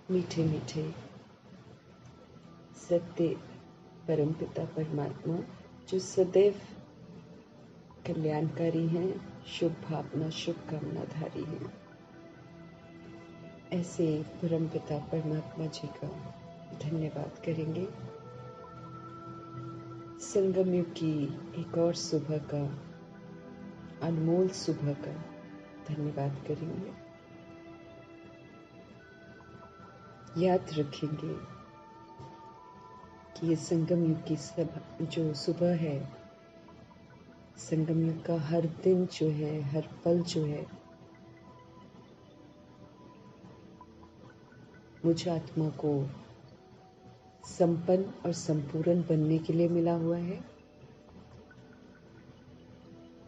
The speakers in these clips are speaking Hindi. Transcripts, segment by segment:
मीठे मीठे सत्य परमपिता परमात्मा जो सदैव कल्याणकारी हैं, शुभ भावना शुभ कामनाधारी हैं, ऐसे परमपिता परमात्मा जी का धन्यवाद करेंगे। संगम युग की एक और सुबह का, अनमोल सुबह का धन्यवाद करेंगे। याद रखेंगे कि ये संगम युग की जो सुबह है, संगम युग का हर दिन जो है, हर पल जो है, मुझ आत्मा को संपन्न और संपूर्ण बनने के लिए मिला हुआ है।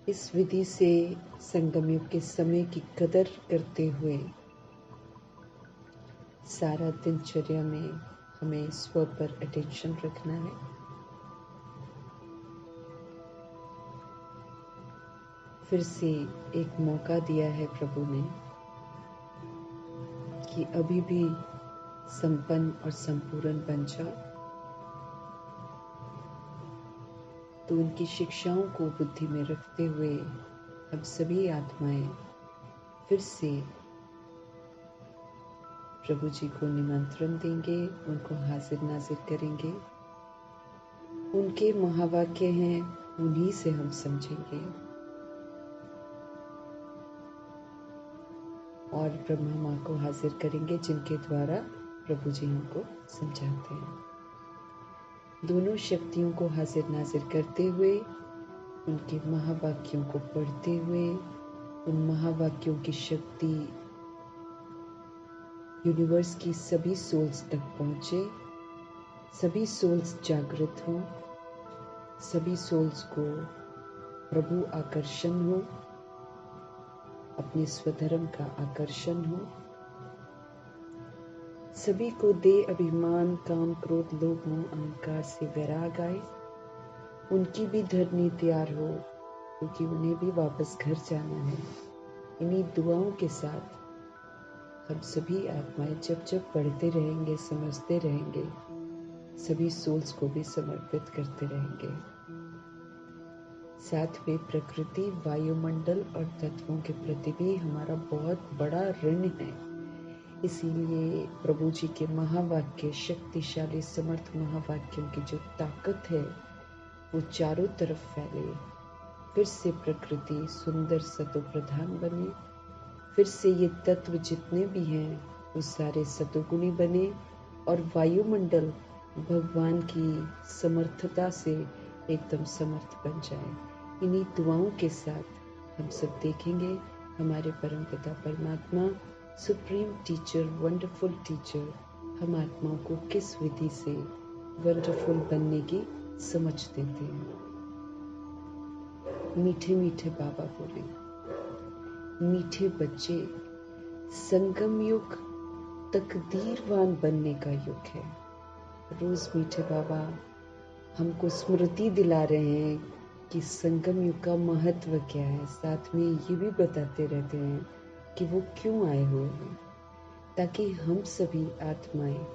इस विधि से संगम युग के समय की कदर करते हुए सारा दिनचर्या में हमें स्व पर अटेंशन रखना है। फिर से एक मौका दिया है प्रभु ने कि अभी भी संपन्न और संपूर्ण बन जाओ। तो उनकी शिक्षाओं को बुद्धि में रखते हुए हम सभी आत्माएं फिर से प्रभु जी को निमंत्रण देंगे, उनको हाजिर नाजिर करेंगे। उनके महावाक्य हैं, उन्हीं से हम समझेंगे और ब्रह्मा माँ को हाजिर करेंगे, जिनके द्वारा प्रभु जी हमको समझाते हैं। दोनों शक्तियों को हाजिर नाजिर करते हुए, उनके महावाक्यों को पढ़ते हुए, उन महावाक्यों की शक्ति यूनिवर्स की सभी सोल्स तक पहुंचे, सभी सोल्स जागृत हो, सभी सोल्स को प्रभु आकर्षण हो, अपने स्वधर्म का आकर्षण हो, सभी को दे अभिमान, काम, क्रोध, लोभ, मोह, अहंकार से वैराग आए। उनकी भी धरनी तैयार हो, क्योंकि उन्हें भी वापस घर जाना है। इन्हीं दुआओं के साथ हम सभी आत्माएं जब जब पढ़ते रहेंगे, समझते रहेंगे, सभी सोल्स को भी समर्पित करते रहेंगे। साथ में प्रकृति, वायुमंडल और तत्वों के प्रति भी हमारा बहुत बड़ा ऋण है। इसीलिए प्रभु जी के महावाक्य, शक्तिशाली समर्थ महावाक्यों की जो ताकत है, वो चारों तरफ फैले। फिर से प्रकृति सुंदर सतो प्रधान बने, फिर से ये तत्व जितने भी हैं वो सारे सतोगुणी बने और वायुमंडल भगवान की समर्थता से एकदम समर्थ बन जाए। इन्हीं दुआओं के साथ हम सब देखेंगे हमारे परमपिता परमात्मा, सुप्रीम टीचर, वंडरफुल टीचर, हम आत्माओं को किस विधि से वंडरफुल बनने की समझ देते हैं। मीठे मीठे बाबा बोले, मीठे बच्चे, संगम युग तकदीरवान बनने का युग है। रोज मीठे बाबा हमको स्मृति दिला रहे हैं कि संगम युग का महत्व क्या है। साथ में ये भी बताते रहते हैं कि वो क्यों आए हुए हैं, ताकि हम सभी आत्माएं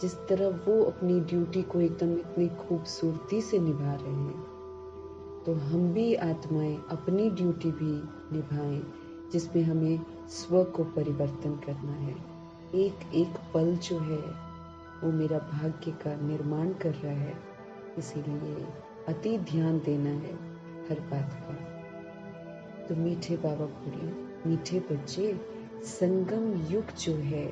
जिस तरह वो अपनी ड्यूटी को एकदम इतनी खूबसूरती से निभा रहे हैं, तो हम भी आत्माएं अपनी ड्यूटी भी निभाएं, जिसमें हमें स्व को परिवर्तन करना है। एक एक पल जो है वो मेरा भाग्य का निर्माण कर रहा है, इसीलिए अति ध्यान देना है हर बात का। तो मीठे बाबा बोले, मीठे बच्चे, संगम युग जो है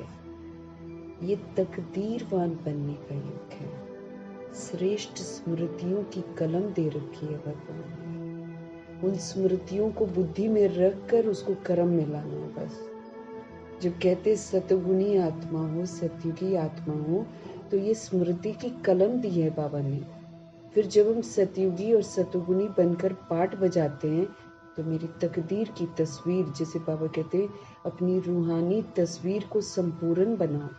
ये तकदीरवान बनने का युग है। श्रेष्ठ स्मृतियों की कलम दे रखी है भगवान। उन स्मृतियों को बुद्धि में रखकर उसको कर्म में लाना है बस। जब कहते सतगुणी आत्मा हो, सतयुगी आत्मा हो, तो ये स्मृति की कलम दी है बाबा ने। फिर जब हम सतयुगी और सतगुणी बनकर पाठ बजाते हैं, तो मेरी तकदीर की तस्वीर, जैसे बाबा कहते हैं, अपनी रूहानी तस्वीर को संपूर्ण बनाओ,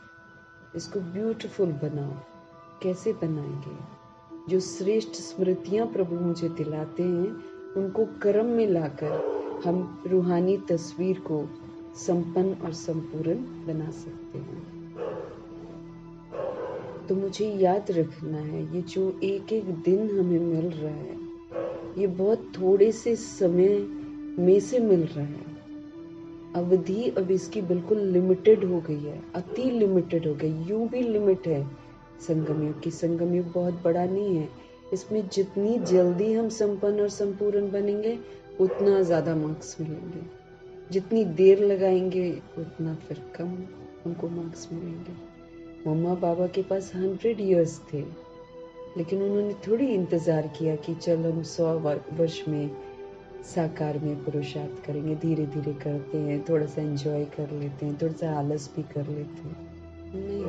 इसको ब्यूटीफुल बनाओ। कैसे बनाएंगे? जो श्रेष्ठ स्मृतियां प्रभु मुझे दिलाते हैं, उनको कर्म में लाकर हम रूहानी तस्वीर को संपन्न और संपूर्ण बना सकते हैं। तो मुझे याद रखना है ये जो एक एक दिन हमें मिल रहा है, ये बहुत थोड़े से समय में से मिल रहा है। अवधि अब इसकी बिल्कुल लिमिटेड हो गई है, अति लिमिटेड हो गई। यूं भी लिमिट है संगम युग की। संगम युग बहुत बड़ा नहीं है। इसमें जितनी जल्दी हम संपन्न और संपूर्ण बनेंगे उतना ज्यादा मार्क्स मिलेंगे, जितनी देर लगाएंगे उतना फिर कम हमको मार्क्स मिलेंगे। मम्मा पापा के पास 100 years थे, लेकिन उन्होंने थोड़ी इंतजार किया कि चल हम 100 वर्ष में साकार में पुरुषार्थ करेंगे। धीरे धीरे करते हैं, थोड़ा सा एंजॉय कर लेते हैं, थोड़ा सा आलस भी कर लेते हैं। नहीं,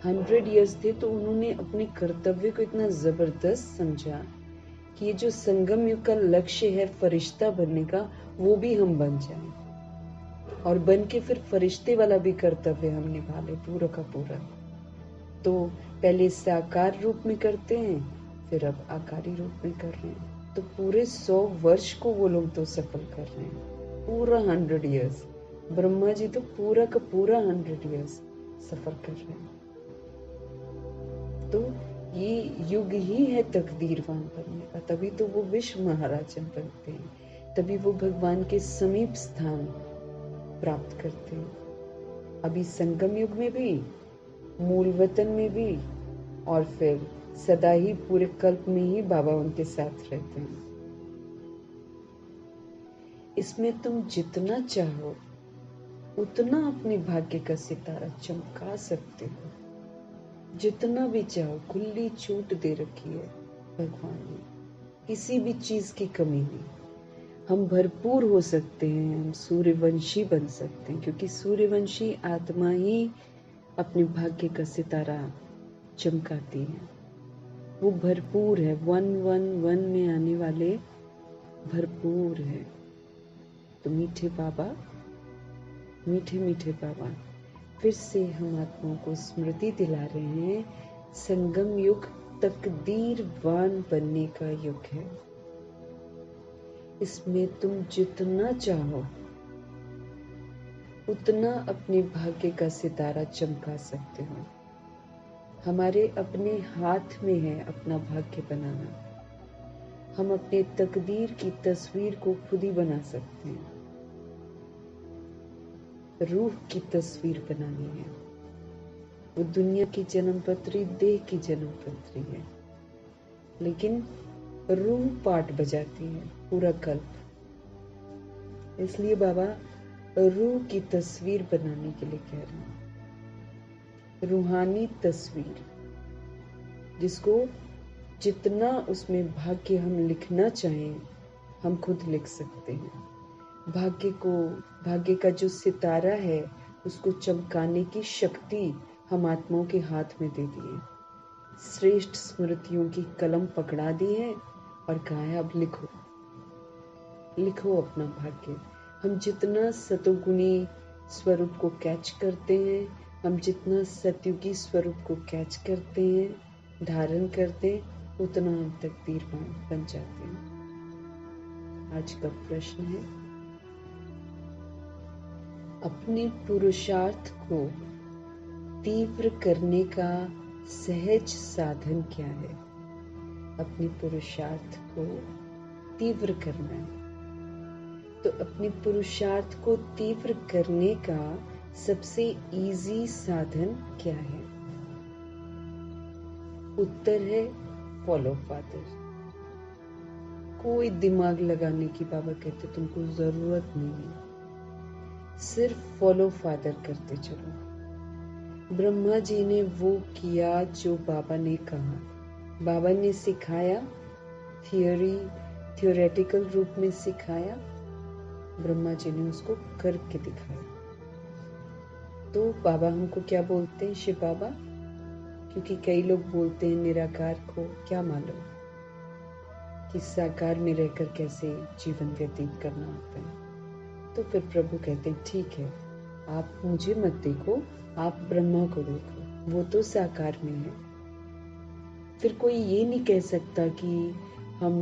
100 years थे तो उन्होंने अपने कर्तव्य को इतना जबरदस्त समझा कि ये जो संगम युग का लक्ष्य है फरिश्ता बनने का, वो भी हम बन जाएं, और बन के फिर फरिश्ते वाला भी कर्तव्य हम निभा ले पूरा का पूरा। तो पहले साकार रूप में करते हैं, फिर अब आकारी रूप में कर रहे हैं। तो पूरे 100 वर्ष को वो लोग तो सफल कर रहे हैं, पूरा 100 years। ब्रह्मा जी तो पूरा का पूरा 100 years सफर कर रहे हैं। तो ये युग ही है तकदीरवान बनने का। तभी तो वो विश्व महाराजन बनते हैं, तभी वो भगवान के समीप स्थान प्राप्त करते हैं। अभी संगम युग में भी, मूल वतन में भी, और फिर सदा ही पूरे कल्प में ही बाबा उनके साथ रहते हैं। इसमें तुम जितना चाहो उतना अपने भाग्य का सितारा चमका सकते हो। जितना भी चाहो, खुली छूट दे रखी है भगवान ने, किसी भी चीज की कमी नहीं। हम भरपूर हो सकते हैं, हम सूर्यवंशी बन सकते हैं, क्योंकि सूर्यवंशी आत्मा ही अपने भाग्य का सितारा चमकाती है। वो भरपूर है, 111 में आने वाले भरपूर है। तो मीठे बाबा, मीठे मीठे बाबा फिर से हम आत्माओं को स्मृति दिला रहे हैं, संगम युग तकदीरवान बनने का युग है। इसमें तुम जितना चाहो उतना अपने भाग्य का सितारा चमका सकते हो। हमारे अपने हाथ में है अपना भाग्य बनाना। हम अपने तकदीर की तस्वीर को खुद ही बना सकते हैं। रूह की तस्वीर बनानी है। वो दुनिया की जन्म पत्री, देह की जन्म पत्री है, लेकिन रूह पाठ बजाती है पूरा कल्प। इसलिए बाबा रूह की तस्वीर बनाने के लिए कह रहे हैं। रूहानी तस्वीर, जिसको जितना उसमें भाग्य हम लिखना चाहें हम खुद लिख सकते हैं। भाग्य का जो सितारा है उसको चमकाने की शक्ति हम आत्माओं के हाथ में दे दी है। श्रेष्ठ स्मृतियों की कलम पकड़ा दी है और कहा है अब लिखो, लिखो अपना भाग्य। हम जितना सतोगुणी स्वरूप को कैच करते हैं, हम जितना सत्युगी स्वरूप को कैच करते हैं, धारण करते हैं, उतना हम तकदीरवान बन जाते हैं। आज का प्रश्न है, अपने पुरुषार्थ को तीव्र करने का सहज साधन क्या है? अपने पुरुषार्थ को तीव्र करना है, तो अपने पुरुषार्थ को तीव्र करने का सबसे इजी साधन क्या है? उत्तर है फॉलो फादर। कोई दिमाग लगाने की बाबा कहते तुमको जरूरत नहीं है, सिर्फ फॉलो फादर करते चलो। ब्रह्मा जी ने वो किया जो बाबा ने कहा, बाबा ने सिखाया, थियोरेटिकल रूप में सिखाया, ब्रह्मा जी ने उसको करके दिखाया। तो बाबा हमको क्या बोलते हैं? शिव बाबा, क्योंकि कई लोग बोलते हैं निराकार को क्या मालूम कि साकार में रहकर कैसे जीवन व्यतीत करना होता है। तो फिर प्रभु कहते हैं ठीक है, आप मुझे मत देखो, आप ब्रह्मा को देखो, वो तो साकार में है। फिर कोई ये नहीं कह सकता कि हम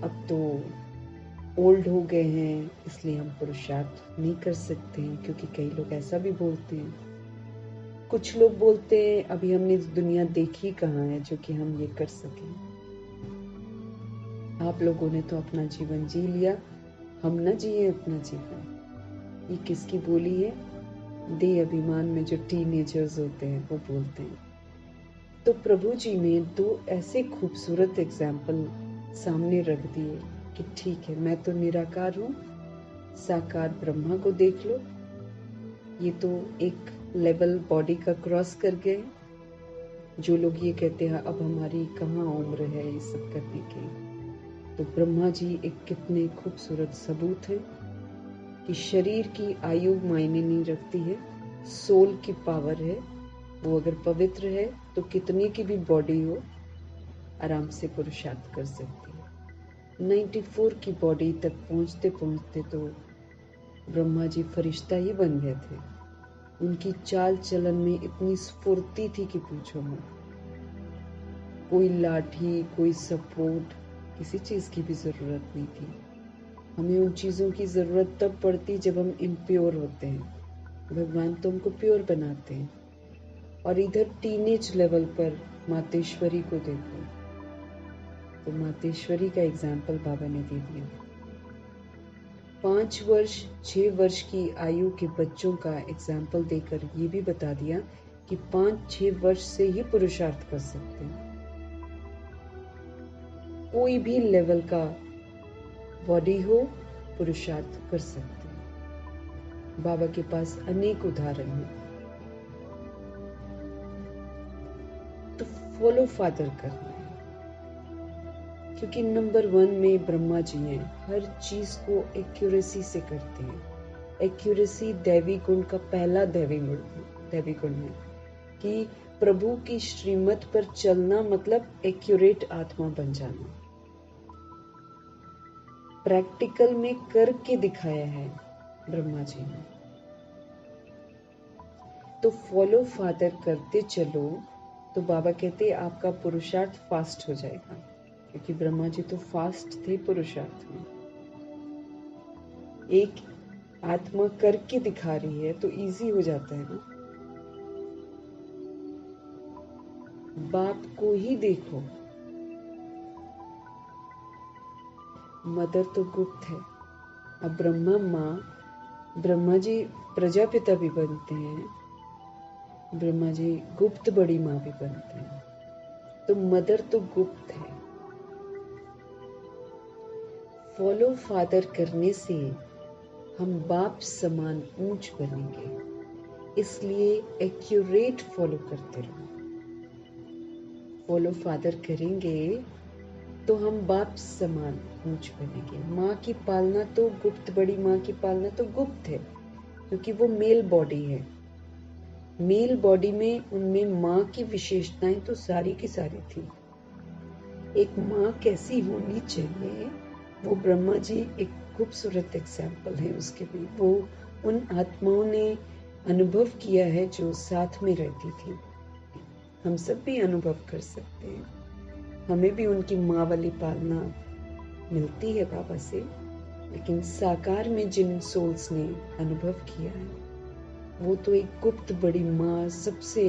अब तो ओल्ड हो गए हैं इसलिए हम पुरुषार्थ नहीं कर सकते हैं, क्योंकि कई लोग ऐसा भी बोलते हैं। कुछ लोग बोलते हैं अभी हमने दुनिया देखी कहाँ है जो कि हम ये कर सकें। आप लोगों ने तो अपना जीवन जी लिया, हम न जिए अपना जीवन। ये किसकी बोली है? देह अभिमान में जो टीनेजर्स होते हैं वो बोलते हैं। तो प्रभु जी ने दो ऐसे खूबसूरत एग्जाम्पल सामने रख दिए कि ठीक है, मैं तो निराकार हूँ, साकार ब्रह्मा को देख लो। ये तो एक लेवल बॉडी का क्रॉस कर गए। जो लोग ये कहते हैं अब हमारी कहाँ उम्र है ये सब करने की, तो ब्रह्मा जी एक कितने खूबसूरत सबूत हैं कि शरीर की आयु मायने नहीं रखती है, सोल की पावर है। वो अगर पवित्र है तो कितनी की भी बॉडी हो आराम से पुरुषार्थ कर सकती है। 94 की बॉडी तक पहुंचते पहुंचते तो ब्रह्मा जी फरिश्ता ही बन गए थे। उनकी चाल चलन में इतनी स्फूर्ति थी कि पूछो मत। कोई लाठी, कोई सपोर्ट, किसी चीज की भी जरूरत नहीं थी। हमें उन चीजों की जरूरत तब पड़ती जब हम इम्प्योर होते हैं। भगवान तो हमको प्योर बनाते हैं। और इधर टीनेज लेवल पर मातेश्वरी को देखो, तो मातेश्वरी का एग्जाम्पल बाबा ने दे दिया। 5 वर्ष 6 वर्ष की आयु के बच्चों का एग्जाम्पल देकर ये भी बता दिया कि 5-6 वर्ष से ही पुरुषार्थ कर सकते हैं। कोई भी लेवल का बॉडी हो, पुरुषार्थ कर सकते हैं। बाबा के पास अनेक उदाहरण हैं। तो फॉलो फादर करना है, क्योंकि नंबर 1 में ब्रह्मा जी हैं। हर चीज को एक्यूरेसी से करते हैं। एक्यूरेसी दैवी गुण का पहला दैवी गुण है कि प्रभु की श्रीमत पर चलना मतलब एक्यूरेट आत्मा बन जाना। प्रैक्टिकल में करके दिखाया है ब्रह्मा जी ने। तो फॉलो फादर करते चलो, तो बाबा कहते हैं आपका पुरुषार्थ फास्ट हो जाएगा, क्योंकि ब्रह्मा जी तो फास्ट थे पुरुषार्थ में। एक आत्मा करके दिखा रही है तो इजी हो जाता है ना। बाप को ही देखो, मदर तो गुप्त है। अब ब्रह्मा जी प्रजापिता भी बनते हैं, ब्रह्मा जी गुप्त बड़ी माँ भी बनते हैं, तो मदर तो गुप्त है। फॉलो फादर करने से हम बाप समान ऊंच बनेंगे, इसलिए एक्यूरेट फॉलो करते रहो। फॉलो फादर करेंगे तो हम बाप समान ऊंच बनेंगे। माँ की पालना तो गुप्त, बड़ी माँ की पालना तो गुप्त है, क्योंकि वो मेल बॉडी है। मेल बॉडी में उनमें माँ की विशेषताएं तो सारी की सारी थी। एक माँ कैसी होनी चाहिए, वो ब्रह्मा जी एक खूबसूरत एग्जाम्पल है उसके भी। वो उन आत्माओं ने अनुभव किया है जो साथ में रहती थी। हम सब भी अनुभव कर सकते हैं। हमें भी उनकी माँ वाली पालना मिलती है बाबा से, लेकिन साकार में जिन सोल्स ने अनुभव किया है वो तो एक गुप्त बड़ी माँ, सबसे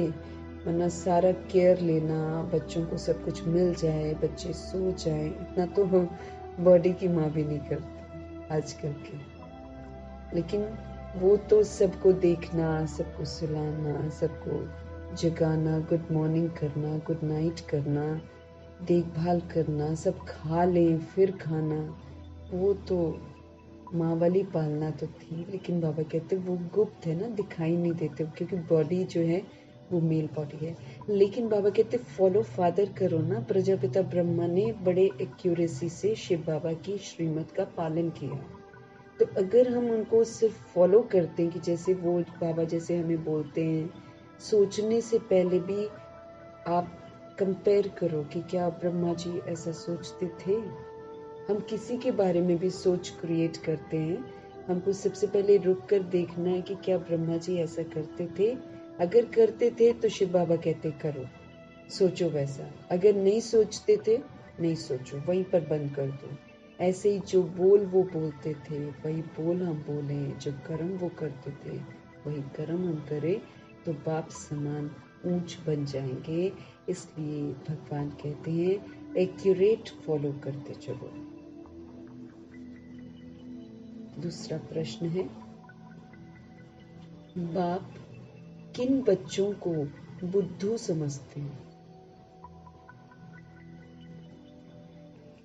वरना सारा केयर लेना, बच्चों को सब कुछ मिल जाए, बच्चे सो जाए, इतना तो बॉडी की माँ भी नहीं करती आजकल की। लेकिन वो तो सबको देखना, सबको सुलाना, सबको जगाना, गुड मॉर्निंग करना, गुड नाइट करना, देखभाल करना, सब खा लें फिर खाना, वो तो माँ वाली पालना तो थी। लेकिन बाबा कहते वो गुप्त है ना, दिखाई नहीं देते, क्योंकि बॉडी जो है वो मेल बॉडी है। लेकिन बाबा कहते फॉलो फादर करो ना। प्रजापिता ब्रह्मा ने बड़े एक्यूरेसी से शिव बाबा की श्रीमत का पालन किया। तो अगर हम उनको सिर्फ फॉलो करते हैं कि जैसे वो बाबा जैसे हमें बोलते हैं, सोचने से पहले भी आप कंपेयर करो कि क्या ब्रह्मा जी ऐसा सोचते थे। हम किसी के बारे में भी सोच क्रिएट करते हैं, हमको सबसे पहले रुक कर देखना है कि क्या ब्रह्मा जी ऐसा करते थे। अगर करते थे तो शिव बाबा कहते करो, सोचो वैसा। अगर नहीं सोचते थे, नहीं सोचो, वहीं पर बंद कर दो। ऐसे ही जो बोल वो बोलते थे वही बोल हम बोले, जो कर्म वो करते थे वही कर्म हम करें। तो बाप समान ऊंच बन जाएंगे। इसलिए भगवान कहते हैं एक्यूरेट फॉलो करते चलो। दूसरा प्रश्न है, बाप किन बच्चों को बुद्धू समझते हैं?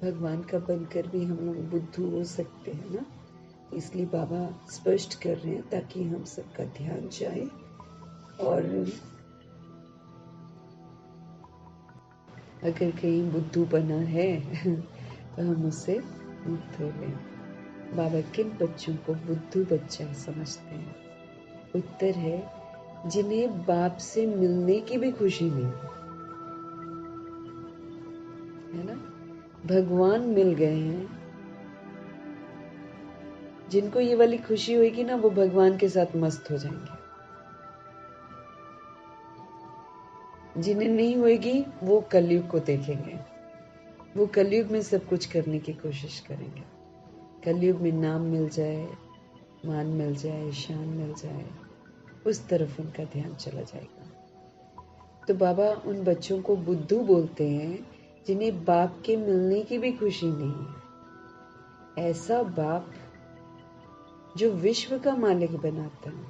भगवान का बनकर भी हम लोग बुद्धू हो सकते हैं ना, इसलिए बाबा स्पष्ट कर रहे हैं ताकि हम सबका ध्यान जाए और अगर कहीं बुद्धू बना है तो हम उसे मुक्त हो लें। बाबा किन बच्चों को बुद्धू बच्चा समझते हैं? उत्तर है जिन्हें बाप से मिलने की भी खुशी नहीं है ना। भगवान मिल गए हैं, जिनको ये वाली खुशी होगी ना वो भगवान के साथ मस्त हो जाएंगे। जिन्हें नहीं होगी वो कलयुग को देखेंगे, वो कलयुग में सब कुछ करने की कोशिश करेंगे। कलयुग में नाम मिल जाए, मान मिल जाए, शान मिल जाए, उस तरफ उनका ध्यान चला जाएगा। तो बाबा उन बच्चों को बुद्धू बोलते हैं जिन्हें बाप के मिलने की भी खुशी नहीं है। ऐसा बाप जो विश्व का मालिक बनाता है,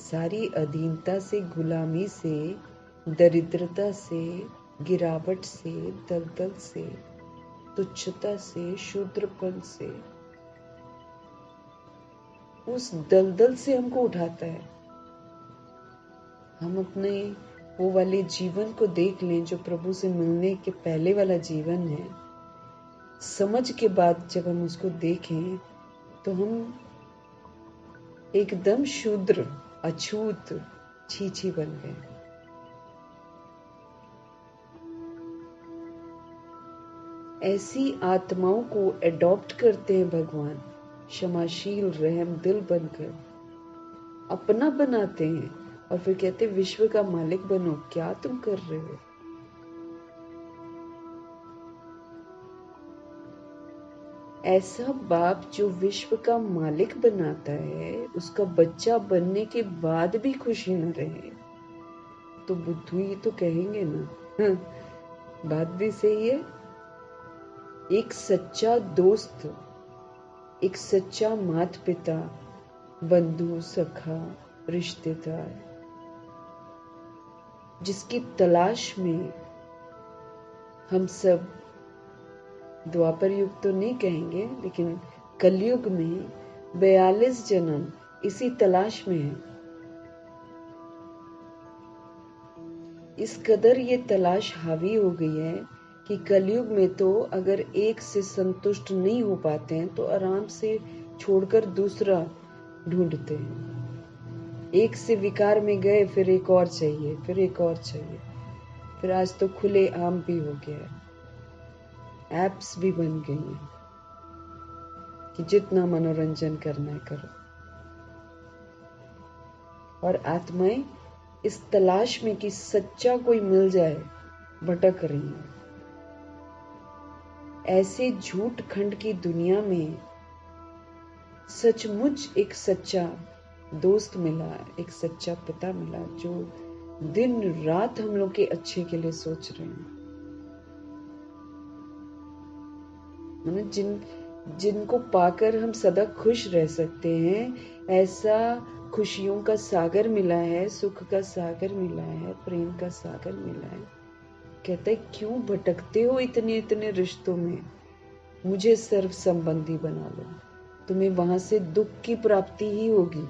सारी अधीनता से, गुलामी से, दरिद्रता से, गिरावट से, दलदल से, तुच्छता से, शूद्रपन से, उस दलदल से हमको उठाता है। हम अपने वो वाले जीवन को देख लें जो प्रभु से मिलने के पहले वाला जीवन है। समझ के बाद जब हम उसको देखें तो हम एकदम शूद्र, अछूत, छीछी बन गए। ऐसी आत्माओं को एडॉप्ट करते हैं भगवान, क्षमाशील रहम दिल बनकर अपना बनाते हैं और फिर कहते हैं विश्व का मालिक बनो। क्या तुम कर रहे हो? ऐसा बाप जो विश्व का मालिक बनाता है, उसका बच्चा बनने के बाद भी खुशी न रहे तो बुद्धू ही तो कहेंगे ना। बात भी सही है। एक सच्चा दोस्त, एक सच्चा माता पिता, बंधु, सखा, रिश्तेदार, जिसकी तलाश में हम सब द्वापर युग तो नहीं कहेंगे लेकिन कलयुग में 42 जन्म इसी तलाश में है। इस कदर ये तलाश हावी हो गई है कि कलयुग में तो अगर एक से संतुष्ट नहीं हो पाते हैं तो आराम से छोड़कर दूसरा ढूंढते हैं। एक से विकार में गए, फिर एक और चाहिए, फिर एक और चाहिए। फिर आज तो खुले आम भी हो गया है, एप्स भी बन गई हैं कि जितना मनोरंजन करना है करो। और आत्माएं इस तलाश में कि सच्चा कोई मिल जाए भटक रही हैं। ऐसे झूठ खंड की दुनिया में सचमुच एक सच्चा दोस्त मिला, एक सच्चा पिता मिला जो दिन रात हम लोग के अच्छे के लिए सोच रहे हैं। जिनको पाकर हम सदा खुश रह सकते हैं, ऐसा खुशियों का सागर मिला है, सुख का सागर मिला है, प्रेम का सागर मिला है। कहता है क्यों भटकते हो इतने इतने रिश्तों में, मुझे सर्व संबंधी बना लो, तुम्हें वहां से दुख की प्राप्ति ही होगी,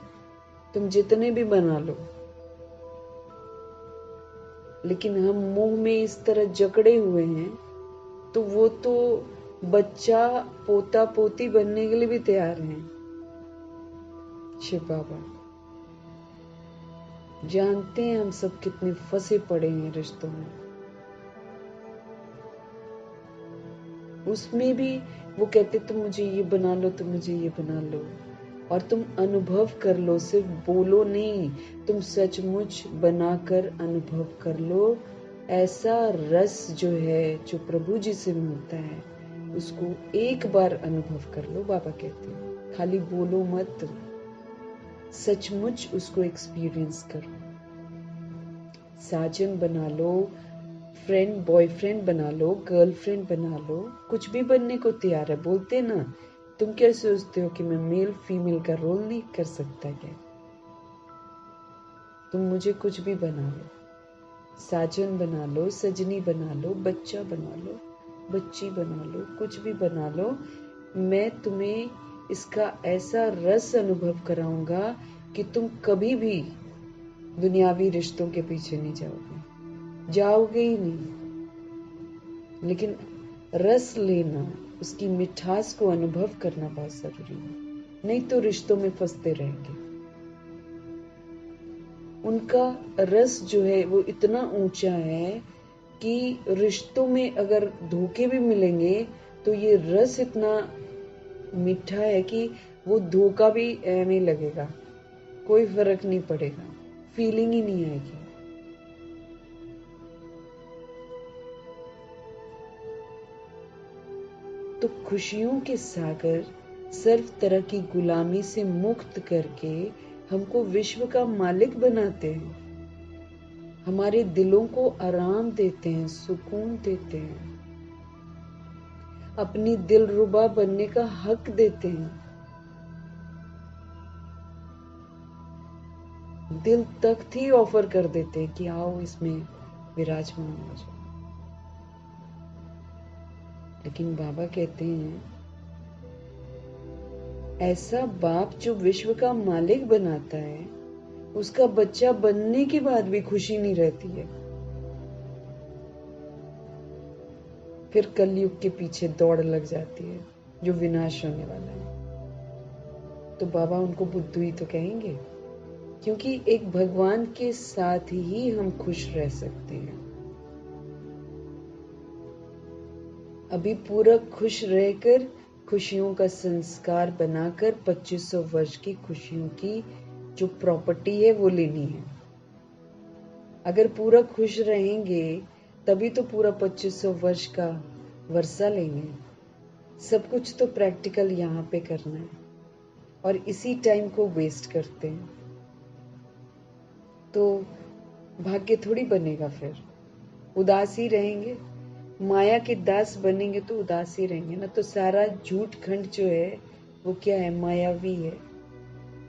तुम जितने भी बना लो। लेकिन हम मोह में इस तरह जकड़े हुए हैं तो वो तो बच्चा पोता पोती बनने के लिए भी तैयार हैं। शिव बाबा जानते हैं हम सब कितने फंसे पड़े हैं रिश्तों में। उसमें भी वो कहते तुम मुझे ये बना लो, तुम मुझे ये बना लो, और तुम अनुभव कर लो, सिर्फ बोलो नहीं, तुम सचमुच बनाकर अनुभव कर लो। ऐसा रस जो है, जो प्रभु जी से मिलता है, उसको एक बार अनुभव कर लो। बाबा कहते हैं खाली बोलो मत, सचमुच उसको एक्सपीरियंस करो। साजन बना लो, फ्रेंड बॉयफ्रेंड बना लो, गर्लफ्रेंड बना लो, कुछ भी बनने को तैयार है। बोलते ना, तुम क्या सोचते हो कि मैं मेल फीमेल का रोल नहीं कर सकता क्या? तुम मुझे कुछ भी बना लो, साजन बना लो, सजनी बना लो, बच्चा बना लो, बच्ची बना लो, कुछ भी बना लो, मैं तुम्हें इसका ऐसा रस अनुभव कराऊंगा कि तुम कभी भी दुनियावी रिश्तों के पीछे नहीं जाओगे ही नहीं। लेकिन रस लेना, उसकी मिठास को अनुभव करना बहुत जरूरी है, नहीं तो रिश्तों में फंसते रहेंगे। उनका रस जो है वो इतना ऊंचा है कि रिश्तों में अगर धोखे भी मिलेंगे तो ये रस इतना मीठा है कि वो धोखा भी नहीं लगेगा, कोई फर्क नहीं पड़ेगा, फीलिंग ही नहीं आएगी। तो खुशियों के सागर सर्व तरह की गुलामी से मुक्त करके हमको विश्व का मालिक बनाते हैं, हमारे दिलों को आराम देते हैं, सुकून देते हैं, अपनी दिलरुबा बनने का हक देते हैं, दिल तख्त ही ऑफर कर देते हैं कि आओ इसमें विराजमान हो जाओ। लेकिन बाबा कहते हैं ऐसा बाप जो विश्व का मालिक बनाता है, उसका बच्चा बनने के बाद भी खुशी नहीं रहती है। फिर कलयुग के पीछे दौड़ लग जाती है जो विनाश होने वाला है। तो बाबा उनको बुद्धू ही तो कहेंगे, क्योंकि एक भगवान के साथ ही हम खुश रह सकते हैं। अभी पूरा खुश रहकर खुशियों का संस्कार बनाकर 2500 वर्ष की खुशियों की जो प्रॉपर्टी है वो लेनी है। अगर पूरा खुश रहेंगे तभी तो पूरा 2500 वर्ष का वर्षा लेंगे। सब कुछ तो प्रैक्टिकल यहाँ पे करना है और इसी टाइम को वेस्ट करते हैं, तो भाग्य थोड़ी बनेगा। फिर उदास ही रहेंगे, माया के दास बनेंगे तो उदास ही रहेंगे ना। तो सारा झूठ खंड जो है वो क्या है, मायावी है।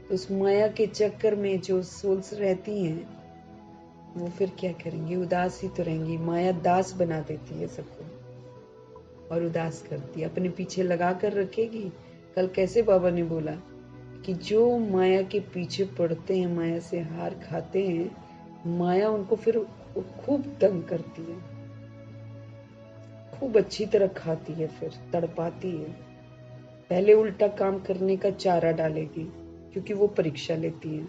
तो उस माया के चक्कर में जो सोल्स रहती हैं वो फिर क्या करेंगी, उदास ही तो रहेंगी। माया दास बना देती है सबको और उदास करती है, अपने पीछे लगा कर रखेगी। कल कैसे बाबा ने बोला कि जो माया के पीछे पड़ते हैं, माया से हार खाते हैं, माया उनको फिर खूब तंग करती है, खूब अच्छी तरह खाती है, फिर तड़पाती है। पहले उल्टा काम करने का चारा डालेगी क्योंकि वो परीक्षा लेती है।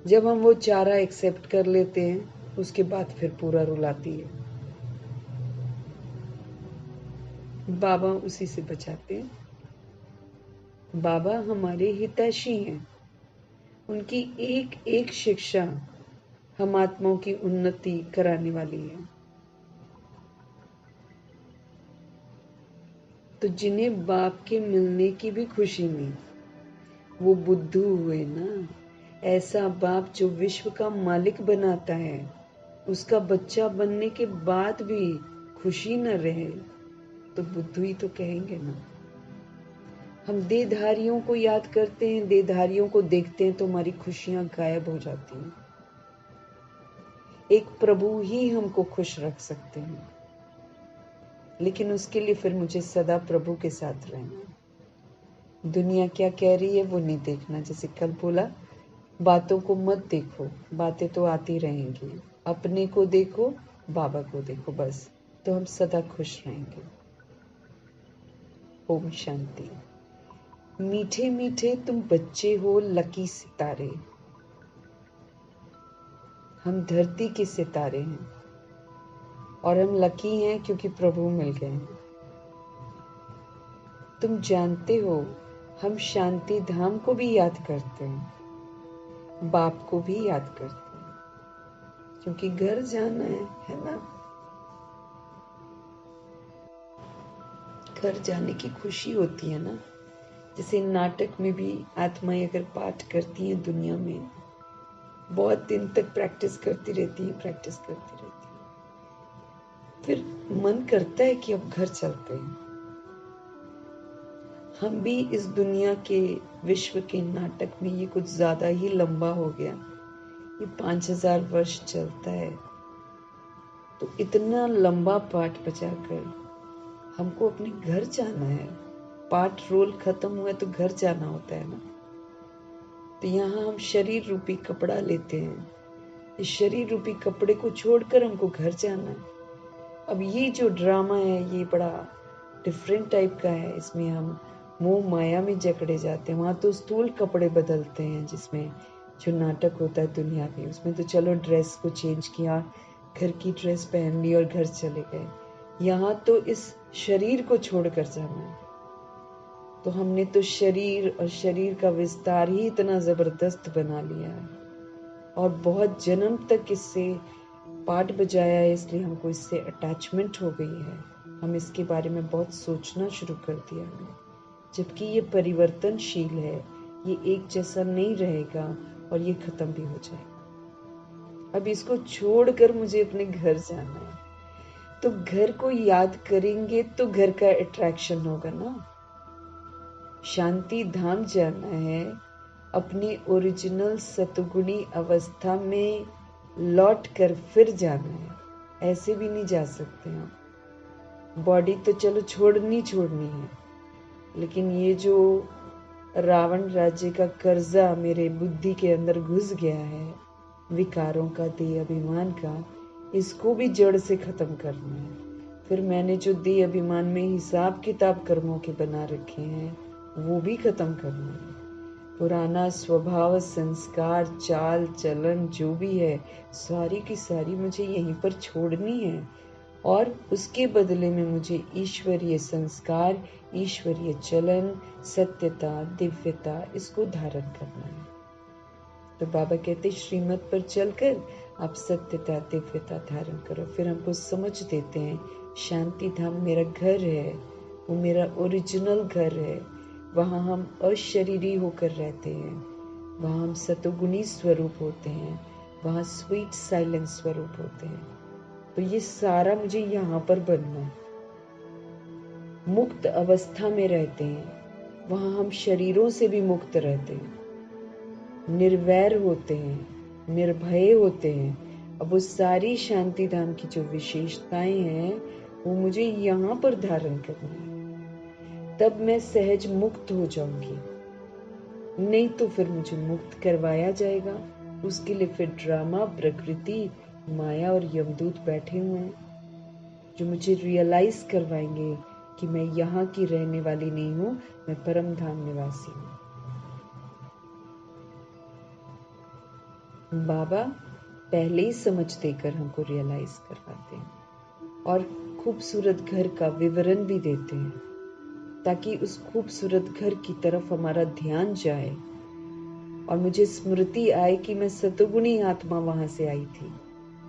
जब हम वो चारा एक्सेप्ट कर लेते हैं उसके बाद फिर पूरा रुलाती है। बाबा उसी से बचाते हैं। बाबा हमारे हितैषी हैं, उनकी एक एक शिक्षा हम आत्माओं की उन्नति कराने वाली है। तो जिन्हें बाप के मिलने की भी खुशी नहीं, वो बुद्धू हुए ना। ऐसा बाप जो विश्व का मालिक बनाता है, उसका बच्चा बनने के बाद भी खुशी न रहे तो बुद्धू ही तो कहेंगे ना। हम देहधारियों को याद करते हैं, देहधारियों को देखते हैं तो हमारी खुशियां गायब हो जाती हैं। एक प्रभु ही हमको खुश रख सकते हैं, लेकिन उसके लिए फिर मुझे सदा प्रभु के साथ रहना है। दुनिया क्या कह रही है वो नहीं देखना। जैसे कल बोला, बातों को मत देखो, बातें तो आती रहेंगी, अपने को देखो, बाबा को देखो, बस तो हम सदा खुश रहेंगे। ओम शांति। मीठे मीठे तुम बच्चे हो लकी सितारे, हम धरती के सितारे हैं और हम लकी हैं क्योंकि प्रभु मिल गए हैं। तुम जानते हो हम शांति धाम को भी याद करते हैं, बाप को भी याद करते हैं, क्योंकि घर जाना है ना। घर जाने की खुशी होती है ना। जैसे नाटक में भी आत्माएं अगर पाठ करती हैं दुनिया में, बहुत दिन तक प्रैक्टिस करती रहती है। फिर मन करता है कि अब घर चलते हैं। हम भी इस दुनिया के, विश्व के नाटक में ये कुछ ज्यादा ही लंबा हो गया। ये 5000 वर्ष चलता है, तो इतना लंबा पाठ बजाकर हमको अपने घर जाना है। पाठ रोल खत्म हुआ तो घर जाना होता है ना। तो यहाँ हम शरीर रूपी कपड़ा लेते हैं। इस शरीर रूपी कपड़े को छोड़कर हमको घर जाना है। अब ये जो ड्रामा है ये बड़ा डिफरेंट टाइप का है। इसमें हम मोह माया में जकड़े जाते हैं। वहां तो स्थूल कपड़े बदलते हैं, जिसमें जो नाटक होता है दुनिया में, उसमें तो चलो ड्रेस को चेंज किया, घर की ड्रेस पहन ली और घर चले गए। यहाँ तो इस शरीर को छोड़कर जाना है। तो हमने तो शरीर और शरीर का विस्तार ही इतना जबरदस्त बना लिया है और बहुत जन्म तक इससे पाठ बजाया है, इसलिए हमको इससे अटैचमेंट हो गई है। हम इसके बारे में बहुत सोचना शुरू कर दिया हमने, जबकि ये परिवर्तनशील है। ये एक जैसा नहीं रहेगा और ये खत्म भी हो जाएगा। अब इसको छोड़कर मुझे अपने घर जाना है। तो घर को याद करेंगे तो घर का अट्रैक्शन होगा ना। शांति धाम जाना है, अपनी ओरिजिनल सतुगुणी अवस्था में लौट कर फिर जाना है। ऐसे भी नहीं जा सकते हम। बॉडी तो चलो छोड़नी है, लेकिन ये जो रावण राज्य का कर्जा मेरे बुद्धि के अंदर घुस गया है, विकारों का, देह अभिमान का, इसको भी जड़ से खत्म करना है। फिर मैंने जो देह अभिमान में हिसाब किताब कर्मों के बना रखे हैं वो भी खत्म करना है। पुराना स्वभाव, संस्कार, चाल चलन जो भी है, सारी की सारी मुझे यहीं पर छोड़नी है और उसके बदले में मुझे ईश्वरीय संस्कार, ईश्वरीय चलन, सत्यता, दिव्यता, इसको धारण करना है। तो बाबा कहते श्रीमत पर चलकर आप सत्यता, दिव्यता धारण करो। फिर हमको समझ देते हैं शांति धाम मेरा घर है, वो मेरा ओरिजिनल घर है। वहाँ हम अशरीरी होकर रहते हैं, वहाँ हम सतोगुणी स्वरूप होते हैं, वहाँ स्वीट साइलेंस स्वरूप होते हैं। तो ये सारा मुझे यहाँ पर बनना है। मुक्त अवस्था में रहते हैं, वहाँ हम शरीरों से भी मुक्त रहते हैं, निर्वैर होते हैं, निर्भय होते हैं। अब वो सारी शांति धाम की जो विशेषताएं हैं वो मुझे यहाँ पर धारण करनी है, तब मैं सहज मुक्त हो जाऊंगी। नहीं तो फिर मुझे मुक्त करवाया जाएगा। उसके लिए फिर ड्रामा, प्रकृति, माया और यमदूत बैठे हुए हैं जो मुझे रियलाइज करवाएंगे कि मैं यहाँ की रहने वाली नहीं हूँ, मैं परम धाम निवासी हूँ। बाबा पहले ही समझ देकर हमको रियलाइज करवाते हैं और खूबसूरत घर का विवरण भी देते हैं, ताकि उस खूबसूरत घर की तरफ हमारा ध्यान जाए और मुझे स्मृति आए कि मैं सतोगुणी आत्मा वहां से आई थी,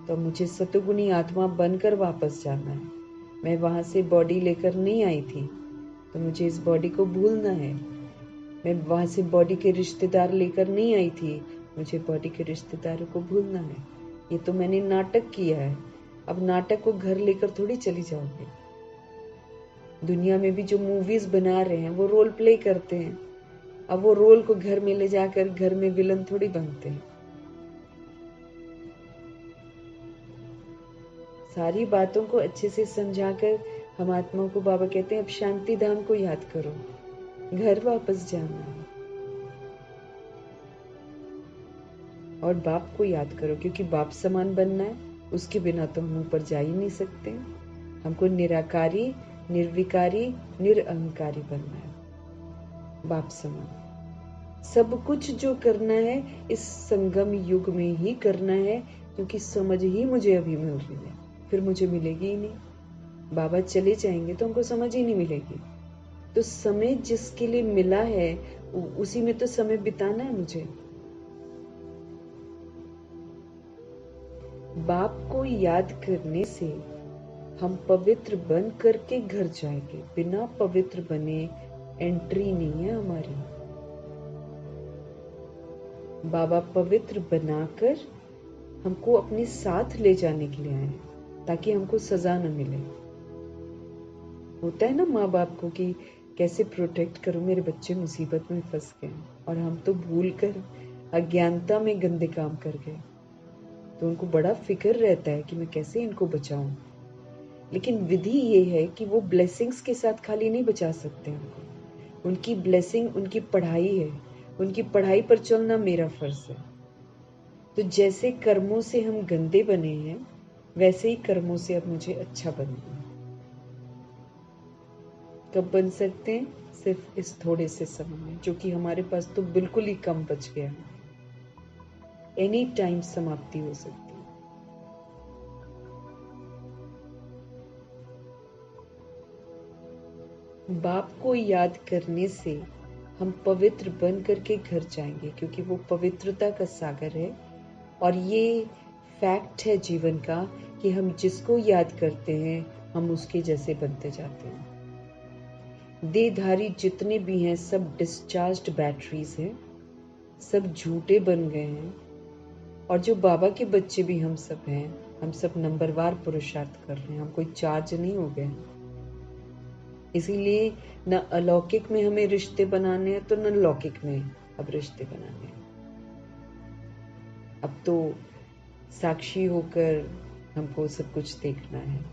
तो मुझे सतोगुणी आत्मा बनकर वापस जाना है। मैं वहां से बॉडी लेकर नहीं आई थी, तो मुझे इस बॉडी को भूलना है। मैं वहां से बॉडी के रिश्तेदार लेकर नहीं आई थी, मुझे बॉडी के रिश्तेदारों को भूलना है। ये तो मैंने नाटक किया है, अब नाटक को घर लेकर थोड़ी चली जाओगे। दुनिया में भी जो मूवीज बना रहे हैं वो रोल प्ले करते हैं, अब वो रोल को घर में ले जाकर घर में विलन थोड़ी बनते हैं। सारी बातों को अच्छे से समझाकर हम आत्मा को बाबा कहते हैं अब शांति धाम को याद करो, घर वापस जाना है और बाप को याद करो, क्योंकि बाप समान बनना है। उसके बिना तो हम ऊपर जा ही नहीं सकते। हमको निराकारी, निर्विकारी, निरअहंकारी बनना है, बाप समान। सब कुछ जो करना है इस संगम युग में ही करना है, क्योंकि समझ ही मुझे अभी मिल रही है, फिर मुझे मिलेगी ही नहीं। बाबा चले जाएंगे तो हमको समझ ही नहीं मिलेगी। तो समय जिसके लिए मिला है उसी में तो समय बिताना है मुझे। बाप को याद करने से हम पवित्र बन करके घर जाएंगे। बिना पवित्र बने एंट्री नहीं है हमारी। बाबा पवित्र बनाकर हमको अपने साथ ले जाने के लिए आए हैं, ताकि हमको सजा न मिले। होता है ना माँ बाप को कि कैसे प्रोटेक्ट करूं, मेरे बच्चे मुसीबत में फंस गए और हम तो भूल कर अज्ञानता में गंदे काम कर गए, तो उनको बड़ा फिक्र रहता है कि मैं कैसे इनको बचाऊं। लेकिन विधि ये है कि वो ब्लेसिंग्स के साथ खाली नहीं बचा सकते उनको। उनकी ब्लेसिंग उनकी पढ़ाई है, उनकी पढ़ाई पर चलना मेरा फर्ज है। तो जैसे कर्मों से हम गंदे बने हैं, वैसे ही कर्मों से अब मुझे अच्छा बनना है। कब बन सकते हैं? सिर्फ इस थोड़े से समय में, जो कि हमारे पास तो बिल्कुल ही कम बच गया है। एनी टाइम समाप्ति हो सकती है। बाप को याद करने से हम पवित्र बन करके घर जाएंगे, क्योंकि वो पवित्रता का सागर है। और ये फैक्ट है जीवन का कि हम जिसको याद करते हैं हम उसके जैसे बनते जाते हैं। देहधारी जितने भी हैं सब डिस्चार्ज्ड बैटरीज हैं, सब झूठे बन गए हैं। और जो बाबा के बच्चे भी हम सब हैं, हम सब नंबरवार पुरुषार्थ कर रहे हैं, हम कोई चार्ज नहीं हो गए। इसीलिए न अलौकिक में हमें रिश्ते बनाने हैं तो न लौकिक में अब रिश्ते बनाने हैं। अब तो साक्षी होकर हमको सब कुछ देखना है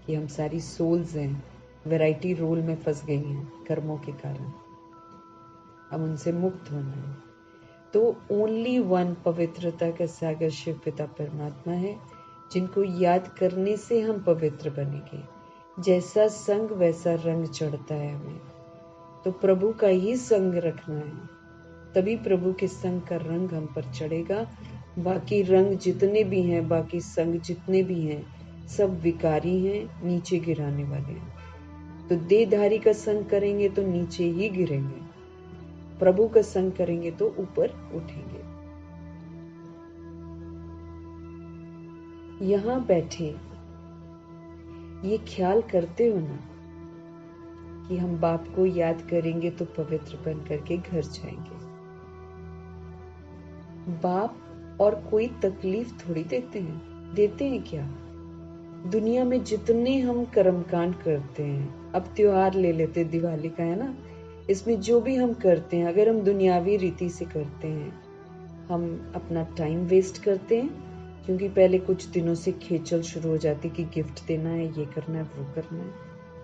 कि हम सारी सोल्स हैं, वैरायटी रोल में फंस गई हैं कर्मों के कारण। अब उनसे मुक्त होना है। तो ओनली वन पवित्रता का सागर शिव पिता परमात्मा है, जिनको याद करने से हम पवित्र बनेंगे। जैसा संग वैसा रंग चढ़ता है हमें, तो प्रभु का ही संग रखना है, तभी प्रभु के संग का रंग हम पर चढ़ेगा। बाकी रंग जितने भी हैं, बाकी संग जितने भी हैं, सब विकारी हैं, नीचे गिराने वाले हैं। तो देहधारी का संग करेंगे तो नीचे ही गिरेंगे, प्रभु का संग करेंगे तो ऊपर उठेंगे। यहां बैठे ये ख्याल करते हो ना कि हम बाप को याद करेंगे तो पवित्र बन करके घर जाएंगे। बाप और कोई तकलीफ थोड़ी देते हैं क्या? दुनिया में जितने हम कर्मकांड करते हैं, अब त्योहार ले लेते, दिवाली का है ना, इसमें जो भी हम करते हैं, अगर हम दुनियावी रीति से करते हैं, हम अपना टाइम वेस्ट करते हैं, क्योंकि पहले कुछ दिनों से खेचल शुरू हो जाती कि गिफ्ट देना है, ये करना है, वो करना है।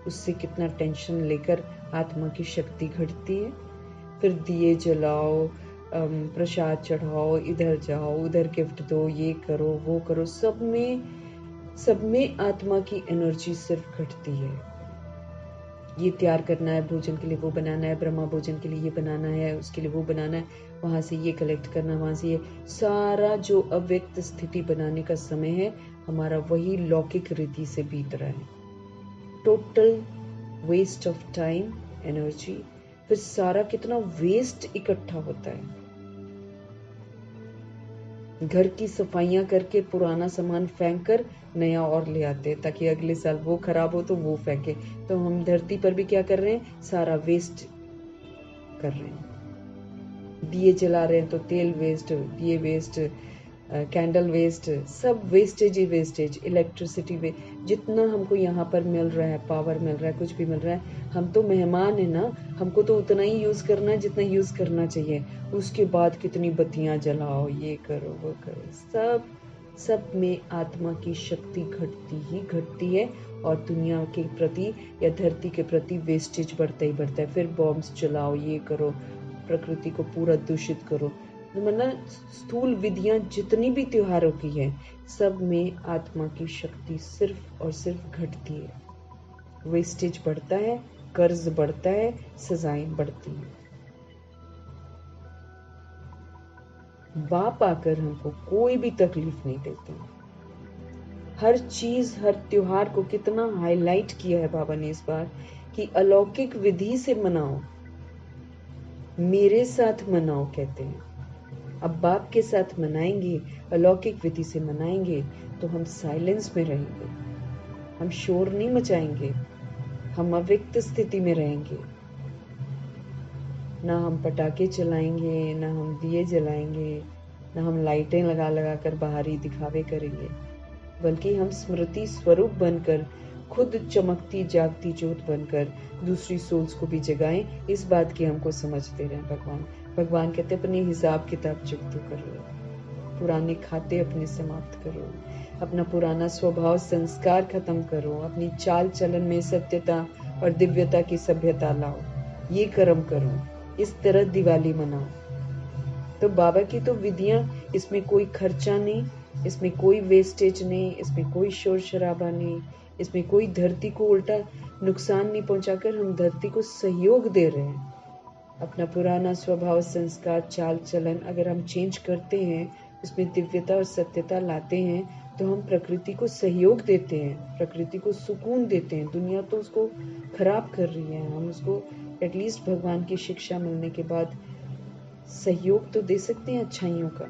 उससे कितना टेंशन लेकर आत्मा की शक्ति घटती है। फिर दिए जलाओ, प्रसाद चढ़ाओ, इधर जाओ, उधर गिफ्ट दो, ये करो, वो करो, सब में आत्मा की एनर्जी सिर्फ घटती है। ये तैयार करना है, भोजन के लिए वो बनाना है, ब्रह्मा भोजन के लिए ये बनाना है, उसके लिए वो बनाना है, वहां से ये कलेक्ट करना, वहां से ये सारा जो अव्यक्त स्थिति बनाने का समय है, हमारा वही लौकिक रीति से बीत रहा है। Total waste of time, energy. फिर सारा कितना वेस्ट इकट्ठा होता है। घर की सफाइयां करके पुराना सामान फेंक कर नया और ले आते हैं, ताकि अगले साल वो खराब हो तो वो फेंके। तो हम धरती पर भी क्या कर रहे हैं? सारा वेस्ट कर रहे हैं। दिए जला रहे हैं तो तेल वेस्ट, दिए वेस्ट, कैंडल वेस्ट, सब वेस्टेज ही वेस्टेज। इलेक्ट्रिसिटी वे, जितना हमको यहाँ पर मिल रहा है, पावर मिल रहा है, कुछ भी मिल रहा है, हम तो मेहमान है ना, हमको तो उतना ही यूज करना है जितना यूज करना चाहिए। उसके बाद कितनी बत्तियां जलाओ, ये करो, वो करो, सब में आत्मा की शक्ति घटती ही घटती है। और दुनिया के प्रति या धरती के प्रति वेस्टेज बढ़ता ही बढ़ता है। फिर बॉम्ब्स जलाओ, ये करो, प्रकृति को पूरा दूषित करो। मतलब स्थूल विधियां जितनी भी त्योहारों की है, सब में आत्मा की शक्ति सिर्फ और सिर्फ घटती है। वेस्टेज बढ़ता है, कर्ज बढ़ता है, सजाएं बढ़ती हैं। बाप आकर हमको कोई भी तकलीफ नहीं देते। हर चीज, हर त्योहार को कितना हाईलाइट किया है बाबा ने इस बार कि अलौकिक विधि से मनाओ, मेरे साथ मनाओ कहते हैं। अब बाप के साथ मनाएंगे, अलौकिक विधि से मनाएंगे, तो हम साइलेंस में रहेंगे, हम शोर नहीं मचाएंगे, हम अव्यक्त स्थिति में रहेंगे। ना हम पटाखे चलाएंगे, ना हम दिए जलाएंगे, ना हम लाइटें लगा लगा कर बाहरी दिखावे करेंगे, बल्कि हम स्मृति स्वरूप बनकर, खुद चमकती जागती ज्योत बनकर दूसरी सोल्स को भी जगाएं। इस बात की हमको समझ दे रहे हैं भगवान। भगवान कहते हैं अपनी हिसाब किताब चुकतो करो, पुराने खाते अपने समाप्त करो, अपना पुराना स्वभाव संस्कार खत्म करो, अपनी चाल चलन में सत्यता और दिव्यता की सभ्यता लाओ, ये कर्म करो, इस तरह दिवाली मनाओ। तो बाबा की तो विधियां, इसमें कोई खर्चा नहीं, इसमें कोई वेस्टेज नहीं, इसमें कोई शोर शराबा नहीं, इसमें कोई धरती को उल्टा नुकसान नहीं पहुंचाकर हम धरती को सहयोग दे रहे हैं। अपना पुराना स्वभाव संस्कार चाल चलन अगर हम चेंज करते हैं, उसमें दिव्यता और सत्यता लाते हैं, तो हम प्रकृति को सहयोग देते हैं, प्रकृति को सुकून देते हैं। दुनिया तो उसको खराब कर रही है, हम उसको एटलीस्ट भगवान की शिक्षा मिलने के बाद सहयोग तो दे सकते हैं अच्छाइयों का।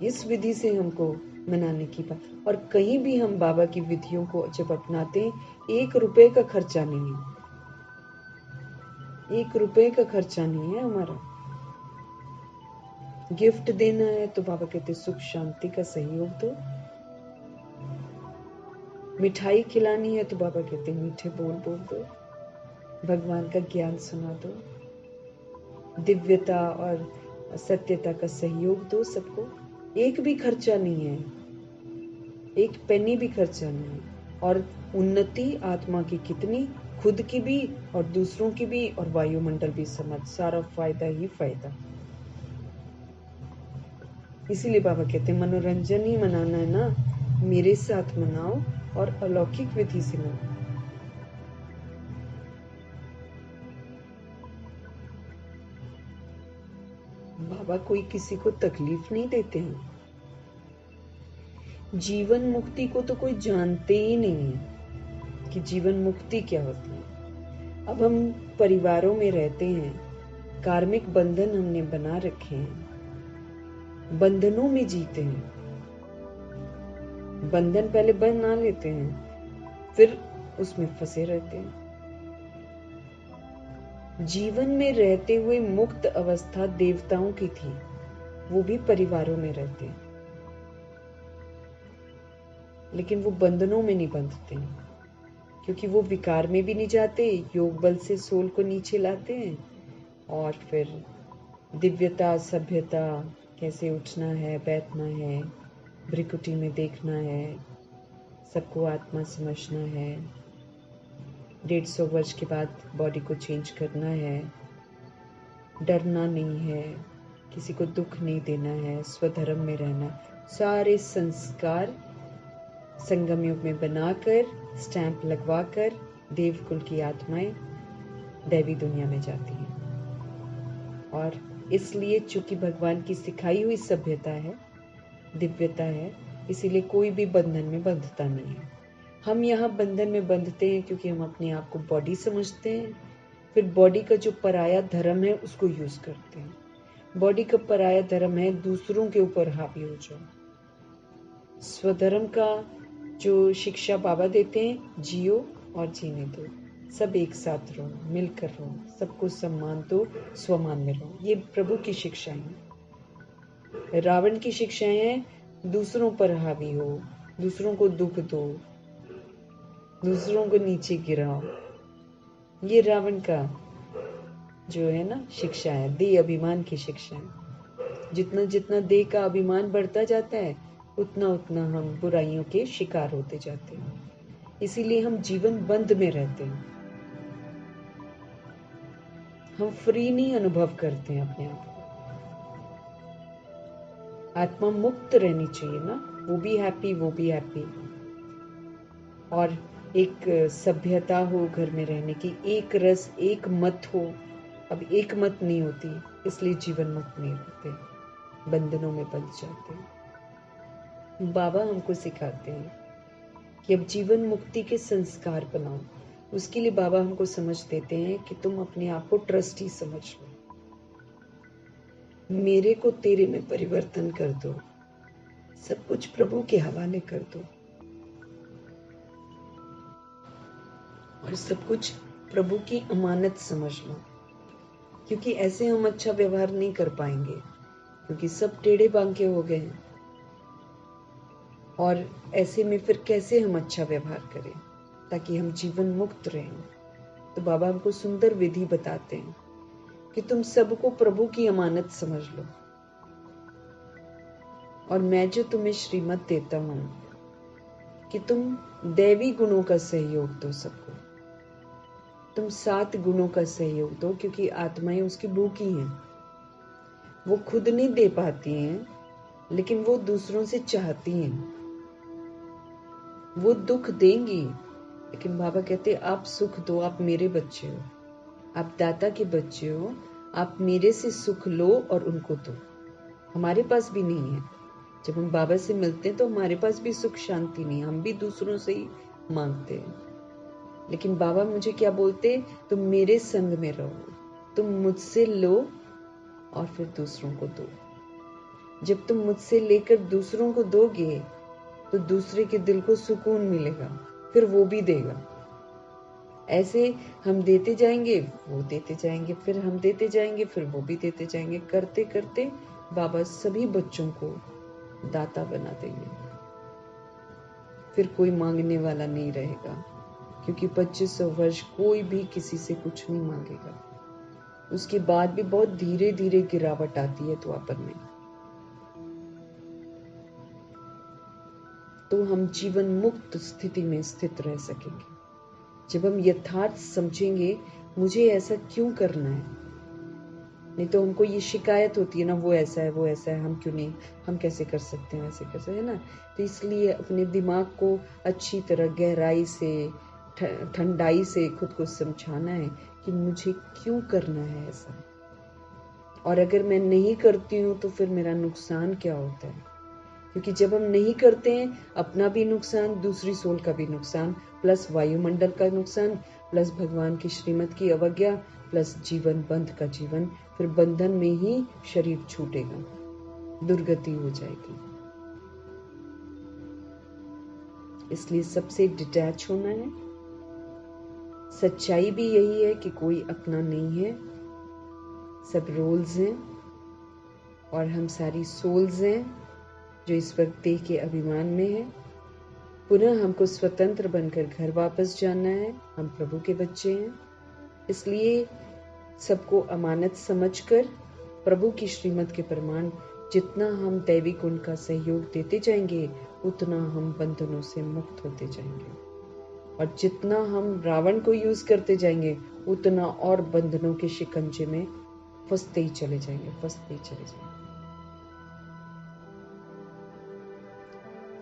इस विधि से हमको मनाने की बात। और कहीं भी हम बाबा की विधियों को जब अपनाते हैं, 1 रुपए का खर्चा नहीं है, 1 रुपए का खर्चा नहीं है हमारा। गिफ्ट देना है तो बाबा कहते सुख शांति का सहयोग दो, मिठाई खिलानी है तो बाबा कहते मीठे बोल बोल दो, भगवान का ज्ञान सुना दो, दिव्यता और सत्यता का सहयोग दो सबको। एक भी खर्चा नहीं है, एक पेनी भी खर्चा नहीं है। और उन्नति आत्मा की कितनी, खुद की भी और दूसरों की भी और वायुमंडल भी, समझ सारा फायदा ही फायदा। इसीलिए बाबा कहते हैं मनोरंजन ही मनाना है ना, मेरे साथ मनाओ और अलौकिक विधि से मनाओ। बाबा कोई किसी को तकलीफ नहीं देते हैं। जीवन मुक्ति को तो कोई जानते ही नहीं है कि जीवन मुक्ति क्या होती है। अब हम परिवारों में रहते हैं, कार्मिक बंधन हमने बना रखे हैं, बंधनों में जीते हैं। बंधन पहले बना लेते हैं, फिर उसमें फंसे रहते हैं। जीवन में रहते हुए मुक्त अवस्था देवताओं की थी, वो भी परिवारों में रहते हैं, लेकिन वो बंधनों में नहीं बंधते हैं, क्योंकि वो विकार में भी नहीं जाते, योग बल से सोल को नीचे लाते हैं, और फिर दिव्यता सभ्यता, कैसे उठना है बैठना है, भ्रिकुटी में देखना है, सबको आत्मा समझना है, 150 वर्ष के बाद बॉडी को चेंज करना है, डरना नहीं है, किसी को दुख नहीं देना है, स्वधर्म में रहना। सारे संस्कार संगम युग में बनाकर, स्टैंप लगवाकर देवकुल की आत्माएं दैवी दुनिया में जाती हैं। और इसलिए चूंकि भगवान की सिखाई हुई सभ्यता है, दिव्यता है, इसीलिए कोई भी बंधन में बंधता नहीं है। हम यहाँ बंधन में बंधते हैं क्योंकि हम अपने आप को बॉडी समझते हैं, फिर बॉडी का जो पराया धर्म है उसको यूज करते हैं। बॉडी का पराया धर्म है दूसरों के ऊपर हावी हो जाओ। स्वधर्म का जो शिक्षा बाबा देते हैं, जियो और जीने दो, सब एक साथ रहो, मिलकर रहो, सबको सम्मान दो, स्वमान में रहो। ये प्रभु की शिक्षाएं हैं। रावण की शिक्षाएं हैं दूसरों पर हावी हो, दूसरों को दुख दो, दूसरों को नीचे गिराओ। ये रावण का जो है ना शिक्षा है, देह अभिमान की शिक्षा है। जितना जितना देह का अभिमान बढ़ता जाता है, उतना उतना हम बुराइयों के शिकार होते जाते हैं। इसीलिए हम जीवन बंद में रहते हैं, हम फ्री नहीं अनुभव करते हैं अपने आप को। आत्मा मुक्त रहनी चाहिए ना, वो भी हैप्पी, वो भी हैप्पी। और एक सभ्यता हो घर में रहने की, एक रस एक मत हो। अब एक मत नहीं होती, इसलिए जीवन मुक्त नहीं रहते, बंधनों में बंध जाते हैं। बाबा हमको सिखाते हैं कि अब जीवन मुक्ति के संस्कार बनाओ। उसके लिए बाबा हमको समझ देते हैं कि तुम अपने आप को ट्रस्टी समझ लो, मेरे को तेरे में परिवर्तन कर दो, सब कुछ प्रभु के हवाले कर दो, और सब कुछ प्रभु की अमानत समझ लो। क्योंकि ऐसे हम अच्छा व्यवहार नहीं कर पाएंगे, क्योंकि सब टेढ़े बांके हो गए हैं। और ऐसे में फिर कैसे हम अच्छा व्यवहार करें ताकि हम जीवन मुक्त रहें। तो बाबा हमको सुंदर विधि बताते हैं कि तुम सबको प्रभु की अमानत समझ लो, और मैं जो तुम्हें श्रीमत देता हूं कि तुम दैवी गुणों का सहयोग दो सबको। तुम 7 गुणों का सहयोग दो, क्योंकि आत्माएं उसकी भूखी हैं। वो खुद नहीं दे पाती हैं, लेकिन वो दूसरों से चाहती हैं। वो दुख देंगी, लेकिन बाबा कहते आप सुख दो, आप मेरे बच्चे हो, आप दाता के बच्चे हो, आप मेरे से सुख लो और उनको दो। हमारे पास भी नहीं है। जब हम बाबा से मिलते हैं तो हमारे पास भी सुख शांति नहीं, हम भी दूसरों से ही मांगते हैं। लेकिन बाबा मुझे क्या बोलते, तुम मेरे संग में रहो, तुम मुझसे लो और फिर दूसरों को दो। जब तुम मुझसे लेकर दूसरों को दोगे तो दूसरे के दिल को सुकून मिलेगा, फिर वो भी देगा। ऐसे हम देते जाएंगे, वो देते जाएंगे, फिर हम देते जाएंगे, फिर वो भी देते जाएंगे। करते करते बाबा सभी बच्चों को दाता बना देंगे। फिर कोई मांगने वाला नहीं रहेगा, क्योंकि 2500 वर्ष कोई भी किसी से कुछ नहीं मांगेगा। उसके बाद भी बहुत धीरे धीरे गिरावट आती है द्वापर में। तो हम जीवन मुक्त स्थिति में स्थित रह सकेंगे जब हम यथार्थ समझेंगे मुझे ऐसा क्यों करना है। नहीं तो हमको ये शिकायत होती है ना, वो ऐसा है, वो ऐसा है, हम क्यों नहीं, हम कैसे कर सकते हैं, वैसे कर सकते हैं ना। तो इसलिए अपने दिमाग को अच्छी तरह गहराई से, ठंडाई से खुद को समझाना है कि मुझे क्यों करना है ऐसा, और अगर मैं नहीं करती हूँ तो फिर मेरा नुकसान क्या होता है। क्योंकि जब हम नहीं करते हैं, अपना भी नुकसान, दूसरी सोल का भी नुकसान, प्लस वायुमंडल का नुकसान, प्लस भगवान की श्रीमत की अवज्ञा, प्लस जीवन बंध का जीवन, फिर बंधन में ही शरीर छूटेगा, दुर्गति हो जाएगी। इसलिए सबसे डिटैच होना है। सच्चाई भी यही है कि कोई अपना नहीं है, सब रोल्स हैं, और हम सारी सोल्स हैं जो इस वक्त देह के अभिमान में है। पुनः हमको स्वतंत्र बनकर घर वापस जाना है। हम प्रभु के बच्चे हैं, इसलिए सबको अमानत समझकर प्रभु की श्रीमत के प्रमाण जितना हम दैवी गुण का सहयोग देते जाएंगे, उतना हम बंधनों से मुक्त होते जाएंगे। और जितना हम रावण को यूज करते जाएंगे, उतना और बंधनों के शिकंजे में फंसते ही चले जाएंगे, फंसते ही चले जाएंगे।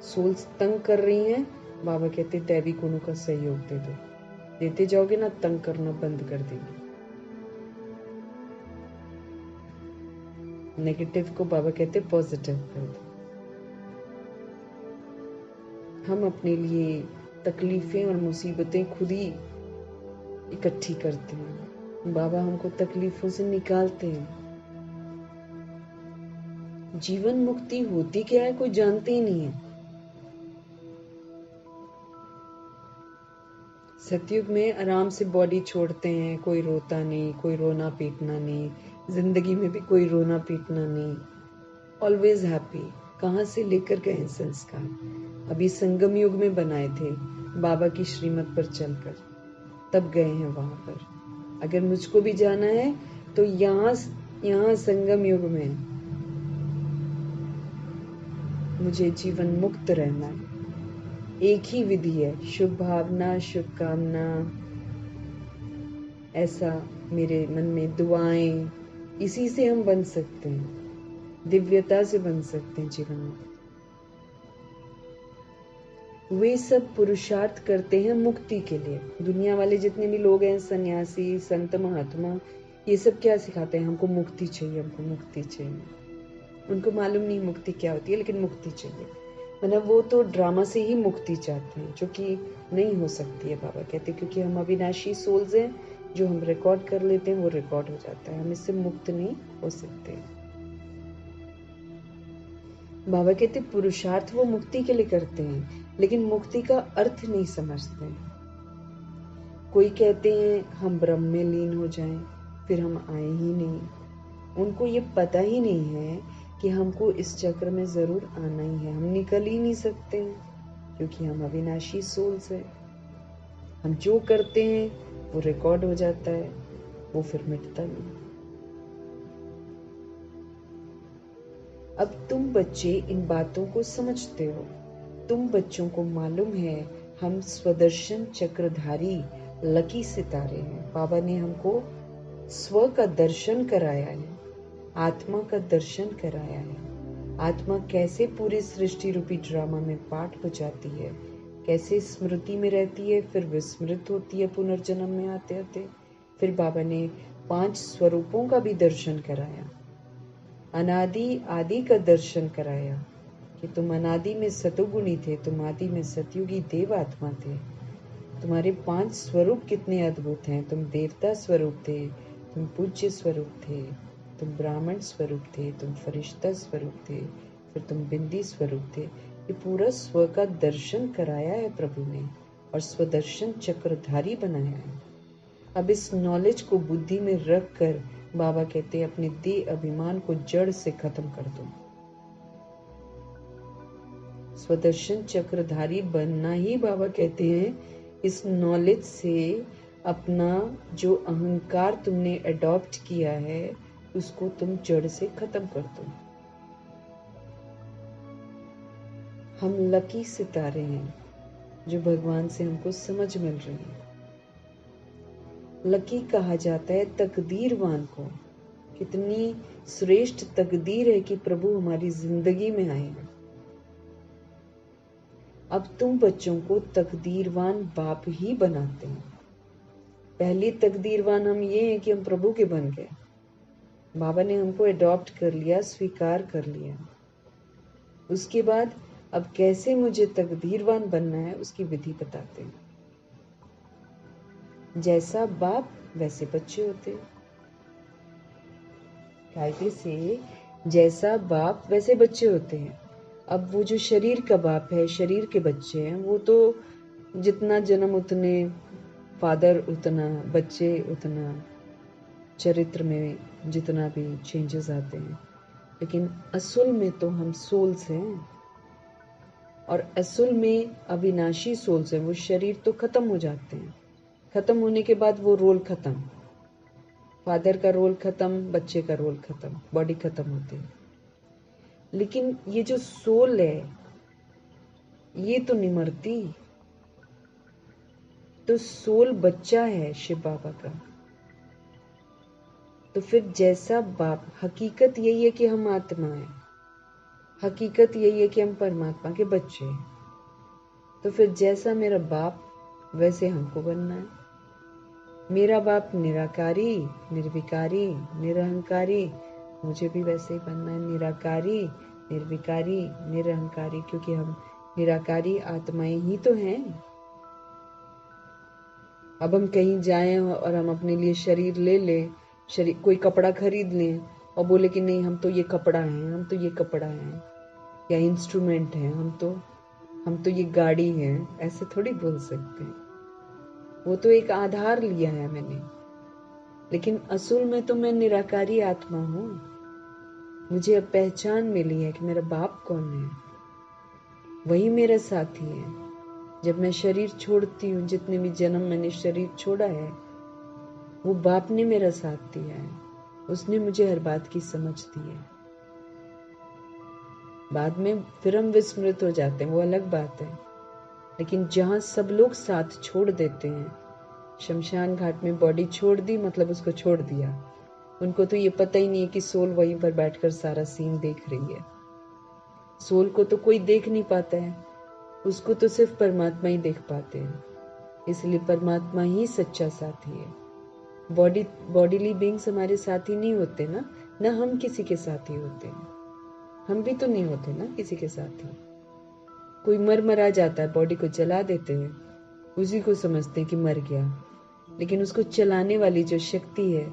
सोल्स तंग कर रही हैं, बाबा कहते दैवी गुणों का सहयोग दे दो। देते जाओगे ना, तंग करना बंद कर देंगे। नेगेटिव को बाबा कहते पॉजिटिव कर दो। हम अपने लिए तकलीफें और मुसीबतें खुद ही इकट्ठी करते हैं, बाबा हमको तकलीफों से निकालते हैं। जीवन मुक्ति होती क्या है कोई जानते ही नहीं है। सतयुग में आराम से बॉडी छोड़ते हैं, कोई रोता नहीं, कोई रोना पीटना नहीं, जिंदगी में भी कोई रोना पीटना नहीं, ऑलवेज हैप्पी। कहाँ से लेकर गए संस्कार, अभी संगम युग में बनाए थे बाबा की श्रीमत पर चलकर, तब गए हैं वहां पर। अगर मुझको भी जाना है तो यहाँ संगम युग में मुझे जीवन मुक्त रहना है। एक ही विधि है, शुभ भावना, शुभकामना, ऐसा मेरे मन में दुआएं, इसी से हम बन सकते हैं, दिव्यता से बन सकते हैं जीवन में। वे सब पुरुषार्थ करते हैं मुक्ति के लिए। दुनिया वाले जितने भी लोग हैं, सन्यासी, संत, महात्मा, ये सब क्या सिखाते हैं, हमको मुक्ति चाहिए, हमको मुक्ति चाहिए। उनको मालूम नहीं मुक्ति क्या होती है, लेकिन मुक्ति चाहिए। मतलब वो तो ड्रामा से ही मुक्ति चाहते हैं, जो कि नहीं हो सकती है बाबा कहते, क्योंकि हम अविनाशी सोल्स हैं, जो हम रिकॉर्ड कर लेते हैं वो रिकॉर्ड हो जाता है, हम इससे मुक्त नहीं हो सकते। बाबा कहते पुरुषार्थ वो मुक्ति के लिए करते हैं, लेकिन मुक्ति का अर्थ नहीं समझते। कोई कहते हैं हम ब्रह्म में लीन हो जाएं, फिर हम आए ही नहीं। उनको ये पता ही नहीं है कि हमको इस चक्र में जरूर आना ही है, हम निकल ही नहीं सकते हैं क्योंकि हम अविनाशी सोल्स हैं। हम जो करते हैं वो रिकॉर्ड हो जाता है, वो फिर मिटता नहीं। अब तुम बच्चे इन बातों को समझते हो। तुम बच्चों को मालूम है हम स्वदर्शन चक्रधारी लकी सितारे हैं। बाबा ने हमको स्व का दर्शन कराया है, आत्मा का दर्शन कराया है। आत्मा कैसे पूरी सृष्टि रूपी ड्रामा में पार्ट हो जाती है, कैसे स्मृति में रहती है, फिर विस्मृत होती है पुनर्जन्म में आते आते। फिर बाबा ने 5 स्वरूपों का भी दर्शन कराया, अनादि आदि का दर्शन कराया कि तुम अनादि में सतुगुणी थे, तुम आदि में सतयुगी देव आत्मा थे। तुम्हारे 5 स्वरूप कितने अद्भुत हैं। तुम देवता स्वरूप थे, तुम पूज्य स्वरूप थे, तुम ब्राह्मण स्वरूप थे, तुम फरिश्ता स्वरूप थे, फिर तुम बिंदी स्वरूप थे। ये पूरा स्व का दर्शन कराया है प्रभु ने और स्वदर्शन चक्रधारी बनाया है। अब इस नॉलेज को बुद्धि में रख कर बाबा कहते हैं अपने देह अभिमान को जड़ से खत्म कर दो। स्वदर्शन चक्रधारी बनना ही बाबा कहते हैं इस नॉलेज से अपना जो अहंकार तुमने अडॉप्ट किया है उसको तुम जड़ से खत्म कर दो। हम लकी सितारे हैं जो भगवान से हमको समझ मिल रही है। लकी कहा जाता है तकदीरवान को। कितनी श्रेष्ठ तकदीर है कि प्रभु हमारी जिंदगी में आए हैं। अब तुम बच्चों को तकदीरवान बाप ही बनाते हैं। पहली तकदीरवान हम ये हैं कि हम प्रभु के बन गए। बाबा ने हमको अडॉप्ट कर लिया, स्वीकार कर लिया। उसके बाद अब कैसे मुझे तकदीरवान बनना है उसकी विधि बताते हैं। जैसा बाप वैसे बच्चे होते हैं। कायदे से जैसा बाप वैसे बच्चे होते हैं। अब वो जो शरीर का बाप है, शरीर के बच्चे हैं, वो तो जितना जन्म उतने फादर, उतना बच्चे, उतना चरित्र में जितना भी चेंजेस आते हैं। लेकिन असल में तो हम सोल्स हैं और असल में अविनाशी सोल्स हैं। वो शरीर तो खत्म हो जाते हैं, खत्म होने के बाद वो रोल खत्म, फादर का रोल खत्म, बच्चे का रोल खत्म, बॉडी खत्म होती है। लेकिन ये जो सोल है ये तो नहीं मरती। तो सोल बच्चा है शिव बाबा का। तो फिर जैसा बाप, हकीकत यही है कि हम आत्मा है, हकीकत यही है कि हम परमात्मा के बच्चे हैं। तो फिर जैसा मेरा बाप वैसे हमको बनना है। मेरा बाप निराकारी, निर्विकारी, निरहंकारी, मुझे भी वैसे ही बनना है। निराकारी, निर्विकारी, निरहंकारी, क्योंकि हम निराकारी आत्माएं ही तो हैं। अब हम कहीं जाएं और हम अपने लिए शरीर ले लें, शरीर कोई कपड़ा खरीद लें और बोले कि नहीं हम तो ये कपड़ा है, हम तो ये कपड़ा है या इंस्ट्रूमेंट है, हम तो ये गाड़ी है, ऐसे थोड़ी बोल सकते हैं। वो तो एक आधार लिया है मैंने, लेकिन असल में तो मैं निराकारी आत्मा हूँ। मुझे अब पहचान मिली है कि मेरा बाप कौन है, वही मेरा साथी है। जब मैं शरीर छोड़ती हूँ, जितने भी जन्म मैंने शरीर छोड़ा है, वो बाप ने मेरा साथ दिया है। उसने मुझे हर बात की समझ दी है। बाद में फिर हम विस्मृत हो जाते हैं, वो अलग बात है। लेकिन जहाँ सब लोग साथ छोड़ देते हैं, शमशान घाट में बॉडी छोड़ दी मतलब उसको छोड़ दिया। उनको तो ये पता ही नहीं है कि सोल वहीं पर बैठकर सारा सीन देख रही है। सोल को तो कोई देख नहीं पाता है, उसको तो सिर्फ परमात्मा ही देख पाते हैं। इसलिए परमात्मा ही सच्चा साथी है। बॉडीली बीइंग्स हमारे साथी नहीं होते ना हम किसी के साथी होते हैं। हम भी तो नहीं होते ना किसी के साथी। कोई मरा जाता है, बॉडी को जला देते हैं, उसी को समझते हैं कि मर गया। लेकिन उसको चलाने वाली जो शक्ति है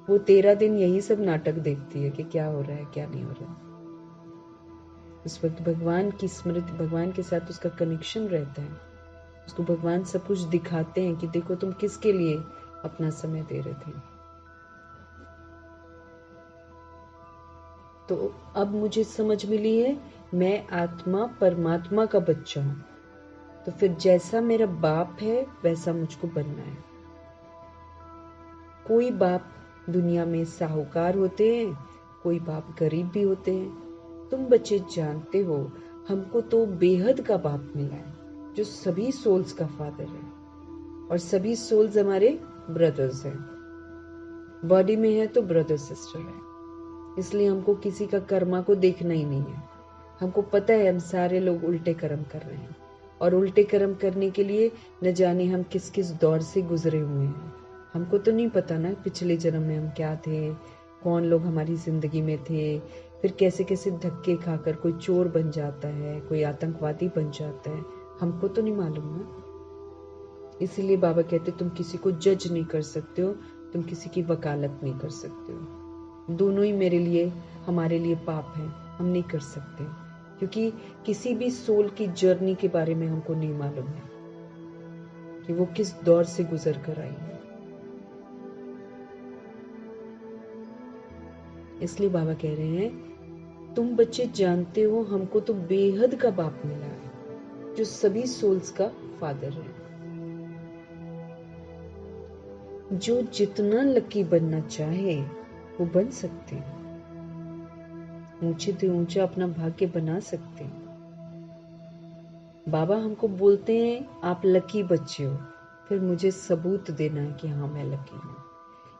वो 13 दिन यही सब नाटक देखती है कि क्या हो रहा है क्या नहीं हो रहा है। उस वक्त भगवान की स्मृति, भगवान के साथ उसका कनेक्शन रहता है। उसको भगवान सब कुछ दिखाते हैं कि देखो तुम किसके लिए अपना समय दे रहे थे। तो अब मुझे समझ मिली है मैं आत्मा परमात्मा का बच्चा हूं, तो फिर जैसा मेरा बाप है वैसा मुझको बनना है। कोई बाप दुनिया में साहूकार होते हैं, कोई बाप गरीब भी होते हैं। तुम बच्चे जानते हो हमको तो बेहद का बाप मिला है जो सभी सोल्स का फादर है, और सभी सोल्स हमारे ब्रदर्स हैं। बॉडी में है तो ब्रदर सिस्टर है, इसलिए हमको किसी का कर्मा को देखना ही नहीं है। हमको पता है हम सारे लोग उल्टे कर्म कर रहे हैं, और उल्टे कर्म करने के लिए न जाने हम किस किस दौर से गुजरे हुए हैं। हमको तो नहीं पता ना पिछले जन्म में हम क्या थे, कौन लोग हमारी जिंदगी में थे, फिर कैसे कैसे धक्के खाकर कोई चोर बन जाता है, कोई आतंकवादी बन जाता है, हमको तो नहीं मालूम ना। इसीलिए बाबा कहते तुम किसी को जज नहीं कर सकते हो, तुम किसी की वकालत नहीं कर सकते हो। दोनों ही मेरे लिए हमारे लिए पाप है, हम नहीं कर सकते, क्योंकि किसी भी सोल की जर्नी के बारे में हमको नहीं मालूम है कि वो किस दौर से गुजर कर आई है। इसलिए बाबा कह रहे हैं तुम बच्चे जानते हो हमको तो बेहद का बाप मिला है जो सभी सोल्स का फादर है। जो जितना लकी बनना चाहे वो बन सकते हैं, ऊंचे से ऊंचा अपना भाग्य बना सकते हैं। बाबा हमको बोलते हैं आप लकी बच्चे हो, फिर मुझे सबूत देना है कि हाँ मैं लकी हूँ।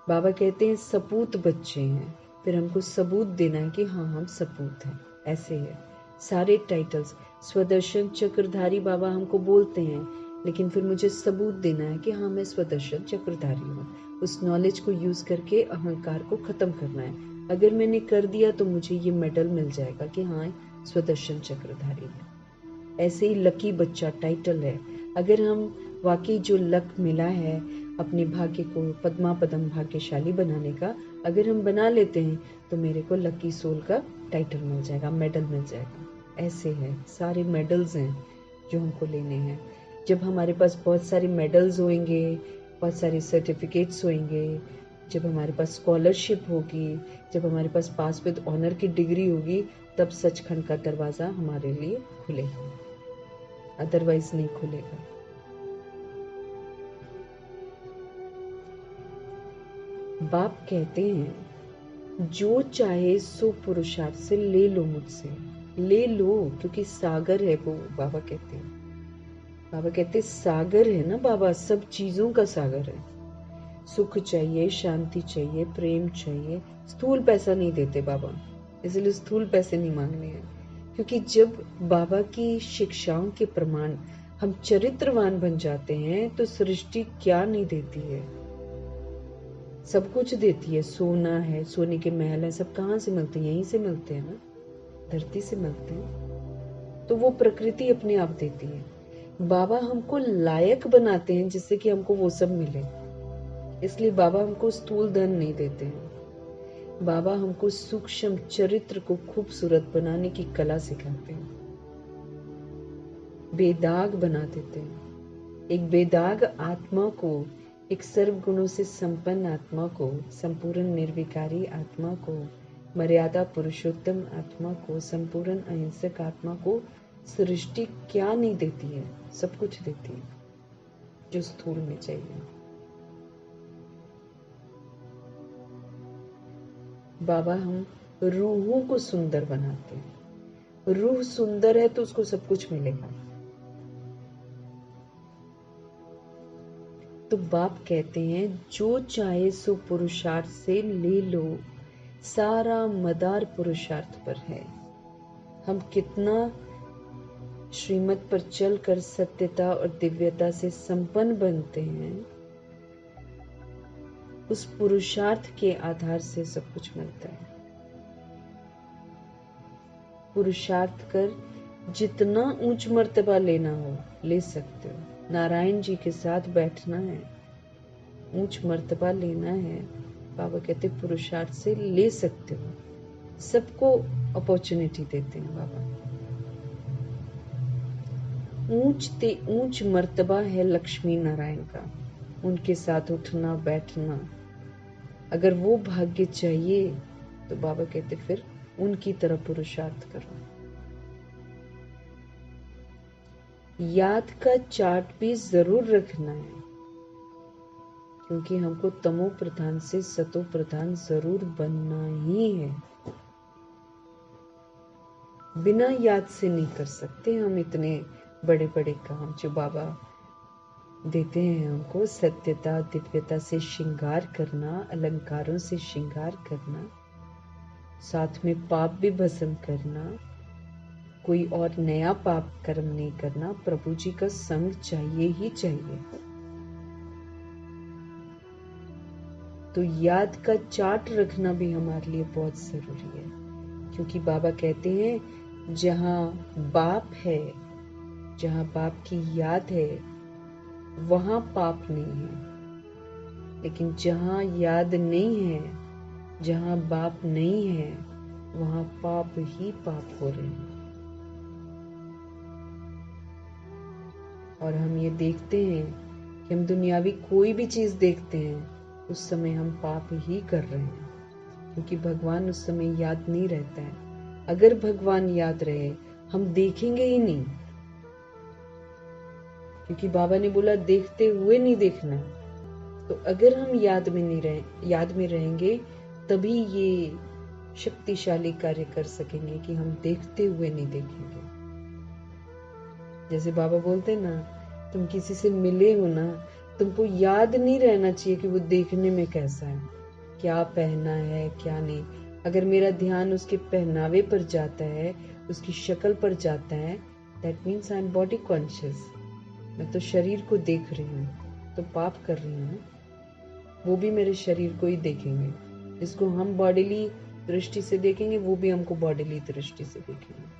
बाबा कहते हैं सपूत बच्चे हैं, फिर हमको सबूत देना है कि हाँ हम सपूत हैं। ऐसे है सारे टाइटल्स। स्वदर्शन चक्रधारी बाबा हमको बोलते हैं, लेकिन फिर मुझे सबूत देना है कि हाँ मैं स्वदर्शन चक्रधारी हूँ। उस नॉलेज को यूज करके अहंकार को खत्म करना है। अगर मैंने कर दिया तो मुझे ये मेडल मिल जाएगा कि हाँ स्वदर्शन चक्रधारी है। ऐसे ही लकी बच्चा टाइटल है। अगर हम वाकई जो लक मिला है अपने भाग्य को पद्मा पदम भाग्यशाली बनाने का, अगर हम बना लेते हैं तो मेरे को लकी सोल का टाइटल मिल जाएगा, मेडल मिल जाएगा। ऐसे है सारे मेडल्स हैं जो हमको लेने हैं। जब हमारे पास बहुत सारे मेडल्स होंगे, बहुत सारे सर्टिफिकेट्स होंगे, जब हमारे पास स्कॉलरशिप होगी, जब हमारे पास विद ऑनर की डिग्री होगी, तब सचखंड का दरवाजा हमारे लिए खुलेगा, अदरवाइज नहीं खुलेगा। बाप कहते हैं जो चाहे सो पुरुषार्थ से ले लो, मुझसे ले लो, क्योंकि सागर है वो। बाबा कहते हैं सागर है ना बाबा, सब चीजों का सागर है। सुख चाहिए, शांति चाहिए, प्रेम चाहिए। स्थूल पैसा नहीं देते बाबा, इसलिए स्थूल पैसे नहीं मांगने हैं, क्योंकि जब बाबा की शिक्षाओं के प्रमाण हम चरित्रवान बन जाते हैं तो सृष्टि क्या नहीं देती है, सब कुछ देती है। सोना है, सोने के महल है, सब कहाँ से मिलते हैं? यहीं से मिलते हैं ना, धरती से मिलते हैं। तो वो प्रकृति अपने आप देती है। बाबा हमको लायक बनाते हैं जिससे कि हमको वो सब मिले। इसलिए बाबा हमको स्थूल धन नहीं देते हैं। बाबा हमको सूक्ष्म चरित्र को खूबसूरत बनाने की कला सिखाते हैं, बेदाग बना देते हैं। एक बेदाग आत्मा को, एक सर्व गुणों से संपन्न आत्मा को, संपूर्ण निर्विकारी आत्मा को, मर्यादा पुरुषोत्तम आत्मा को, संपूर्ण अहिंसक आत्मा को सृष्टि क्या नहीं देती है? सब कुछ देती है जो स्थूल में चाहिए। बाबा हम रूहों को सुंदर बनाते हैं। रूह सुंदर है तो उसको सब कुछ मिलेगा। तो बाप कहते हैं जो चाहे सो पुरुषार्थ से ले लो, सारा मदार पुरुषार्थ पर है। हम कितना श्रीमत पर चलकर सत्यता और दिव्यता से संपन्न बनते हैं, उस पुरुषार्थ के आधार से सब कुछ मिलता है। पुरुषार्थ कर जितना ऊंच मर्तबा लेना हो ले सकते हो। नारायण जी के साथ बैठना है, ऊंच मर्तबा लेना है, बाबा कहते पुरुषार्थ से ले सकते हो। सबको अपॉर्चुनिटी देते हैं बाबा। ऊंच मर्तबा है लक्ष्मी नारायण का, उनके साथ उठना बैठना। अगर वो भाग्य चाहिए तो बाबा कहते फिर उनकी तरफ पुरुषार्थ करो। याद का चार्ट भी जरूर रखना है, क्योंकि हमको तमो प्रधान से सतो प्रधान जरूर बनना ही है। बिना याद से नहीं कर सकते हम इतने बड़े बड़े काम जो बाबा देते हैं हमको। सत्यता दिव्यता से श्रृंगार करना, अलंकारों से श्रृंगार करना, साथ में पाप भी भस्म करना, कोई और नया पाप कर्म नहीं करना। प्रभु जी का संग चाहिए ही चाहिए। तो याद का चार्ट रखना भी हमारे लिए बहुत जरूरी है, क्योंकि बाबा कहते हैं जहां बाप है, जहां बाप की याद है, वहां पाप नहीं है। लेकिन जहां याद नहीं है, जहां बाप नहीं है, वहां पाप ही पाप हो रहे हैं। और हम ये देखते हैं कि हम दुनियावी कोई भी चीज देखते हैं, उस समय हम पाप ही कर रहे हैं, क्योंकि भगवान उस समय याद नहीं रहता है। अगर भगवान याद रहे, हम देखेंगे ही नहीं, क्योंकि बाबा ने बोला देखते हुए नहीं देखना। तो अगर हम याद में रहेंगे, तभी ये शक्तिशाली कार्य कर सकेंगे कि हम देखते हुए नहीं देखेंगे। जैसे बाबा बोलते ना, तुम किसी से मिले हो ना, तुमको याद नहीं रहना चाहिए कि वो देखने में कैसा है, क्या पहना है क्या नहीं। अगर मेरा ध्यान उसके पहनावे पर जाता है, उसकी शक्ल पर जाता है, that means I am body conscious. मैं तो शरीर को देख रही हूँ, तो पाप कर रही हूँ। वो भी मेरे शरीर को ही देखेंगे। जिसको हम बॉडीली दृष्टि से देखेंगे, वो भी हमको बॉडीली दृष्टि से देखेंगे।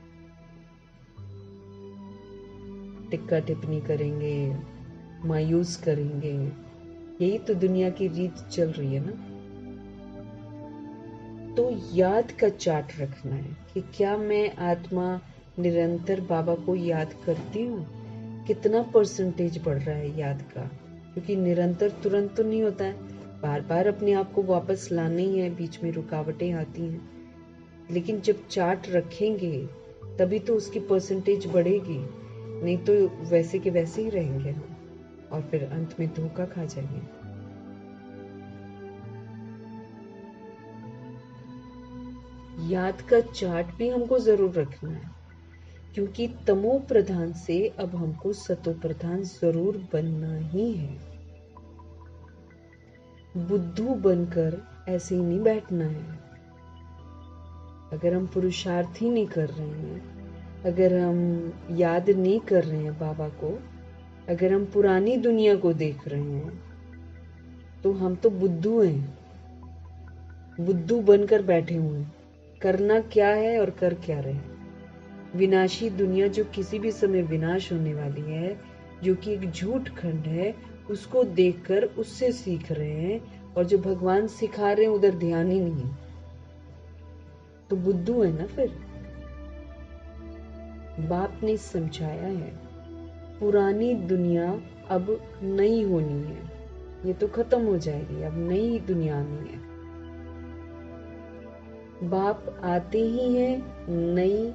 टिक्का टिप्पणी करेंगे, मायूस करेंगे। यही तो दुनिया की रीत चल रही है ना। तो याद का चार्ट रखना है कि क्या मैं आत्मा निरंतर बाबा को याद करती हूँ, कितना परसेंटेज बढ़ रहा है याद का। क्योंकि निरंतर तुरंत तो नहीं होता है, बार बार अपने आप को वापस लाना ही है, बीच में रुकावटें आती हैं। लेकिन जब चार्ट रखेंगे तभी तो उसकी परसेंटेज बढ़ेगी, नहीं तो वैसे के वैसे ही रहेंगे हम, और फिर अंत में धोखा खा जाएंगे। याद का चार्ट भी हमको जरूर रखना है, क्योंकि तमो प्रधान से अब हमको सतो प्रधान जरूर बनना ही है। बुद्धू बनकर ऐसे ही नहीं बैठना है। अगर हम पुरुषार्थ ही नहीं कर रहे हैं, अगर हम याद नहीं कर रहे हैं बाबा को, अगर हम पुरानी दुनिया को देख रहे हैं, तो हम तो बुद्धू हैं। बुद्धू बनकर बैठे हुए हैं, करना क्या है और कर क्या रहे हैं। विनाशी दुनिया जो किसी भी समय विनाश होने वाली है, जो कि एक झूठ खंड है, उसको देखकर उससे सीख रहे हैं, और जो भगवान सिखा रहे हैं उधर ध्यान ही नहीं है, तो बुद्धू है ना। फिर बाप ने समझाया है, पुरानी दुनिया अब नई होनी है, ये तो खत्म हो जाएगी, अब नई दुनिया आनी है। बाप आते ही हैं नई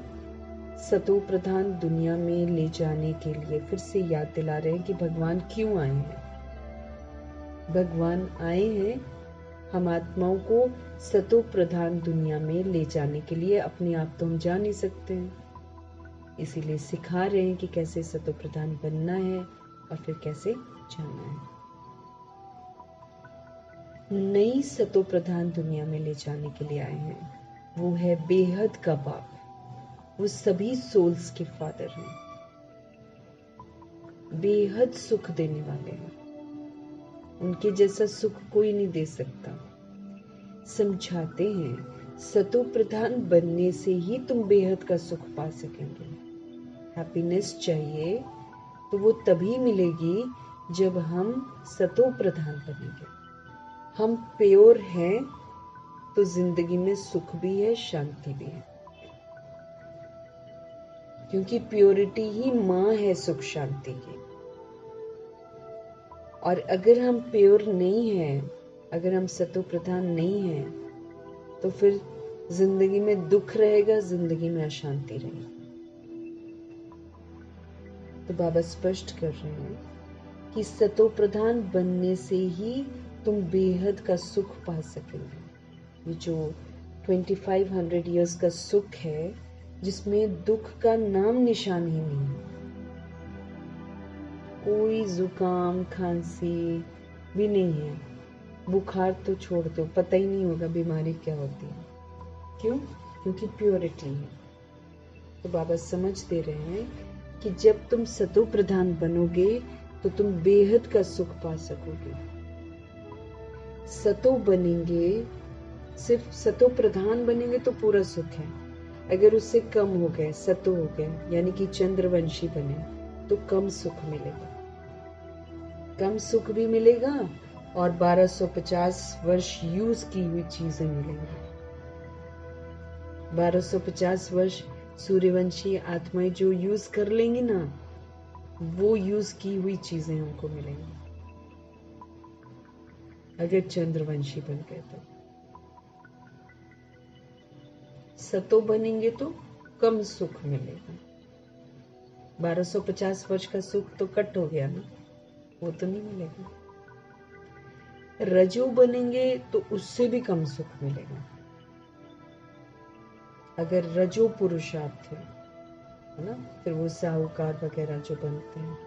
सतो प्रधान दुनिया में ले जाने के लिए। फिर से याद दिला रहे हैं कि भगवान क्यों आए हैं। भगवान आए हैं हम आत्माओं को सतो प्रधान दुनिया में ले जाने के लिए। अपने आप तो हम जा नहीं सकते हैं, इसीलिए सिखा रहे हैं कि कैसे सतो प्रधान बनना है और फिर कैसे जाना है। नई सतो प्रधान दुनिया में ले जाने के लिए आए हैं। वो है बेहद का बाप, वो सभी सोल्स के फादर हैं, बेहद सुख देने वाले हैं। उनके जैसा सुख कोई नहीं दे सकता। समझाते हैं सतो प्रधान बनने से ही तुम बेहद का सुख पा सकेंगे। हैप्पीनेस चाहिए तो वो तभी मिलेगी जब हम सतो प्रधान बनेंगे। हम प्योर हैं तो जिंदगी में सुख भी है, शांति भी है, क्योंकि प्योरिटी ही माँ है सुख शांति की। और अगर हम प्योर नहीं हैं, अगर हम सतो प्रधान नहीं हैं, तो फिर जिंदगी में दुख रहेगा, जिंदगी में अशांति रहेगी। तो बाबा स्पष्ट कर रहे हैं कि सतो प्रधान बनने से ही तुम बेहद का सुख पा सकेंगे। ये जो 2500 इयर्स का सुख है, जिसमें दुख का नाम निशान ही नहीं है। कोई जुकाम खांसी भी नहीं है, बुखार तो छोड़ दो, पता ही नहीं होगा बीमारी क्या होती है। क्यों? क्योंकि प्योरिटी है। तो बाबा समझ दे रहे हैं कि जब तुम सतो प्रधान बनोगे तो तुम बेहद का सुख पा सकोगे। सतो बनेंगे, सिर्फ सतो प्रधान बनेंगे तो पूरा सुख है। अगर उससे कम हो गए, सतो हो गए, यानी कि चंद्रवंशी बने, तो कम सुख मिलेगा। कम सुख भी मिलेगा और 1250 वर्ष यूज की हुई चीजें मिलेंगी। 1250 वर्ष सूर्यवंशी आत्माएं जो यूज कर लेंगी ना, वो यूज की हुई चीजें हमको मिलेंगी अगर चंद्रवंशी बन गए तो। सतो बनेंगे तो कम सुख मिलेगा। 1250 वर्ष का सुख तो कट हो गया ना, वो तो नहीं मिलेगा। रजो बनेंगे तो उससे भी कम सुख मिलेगा। अगर रजो पुरुषार्थ है ना, फिर वो साहूकार वगैरह जो बनते हैं,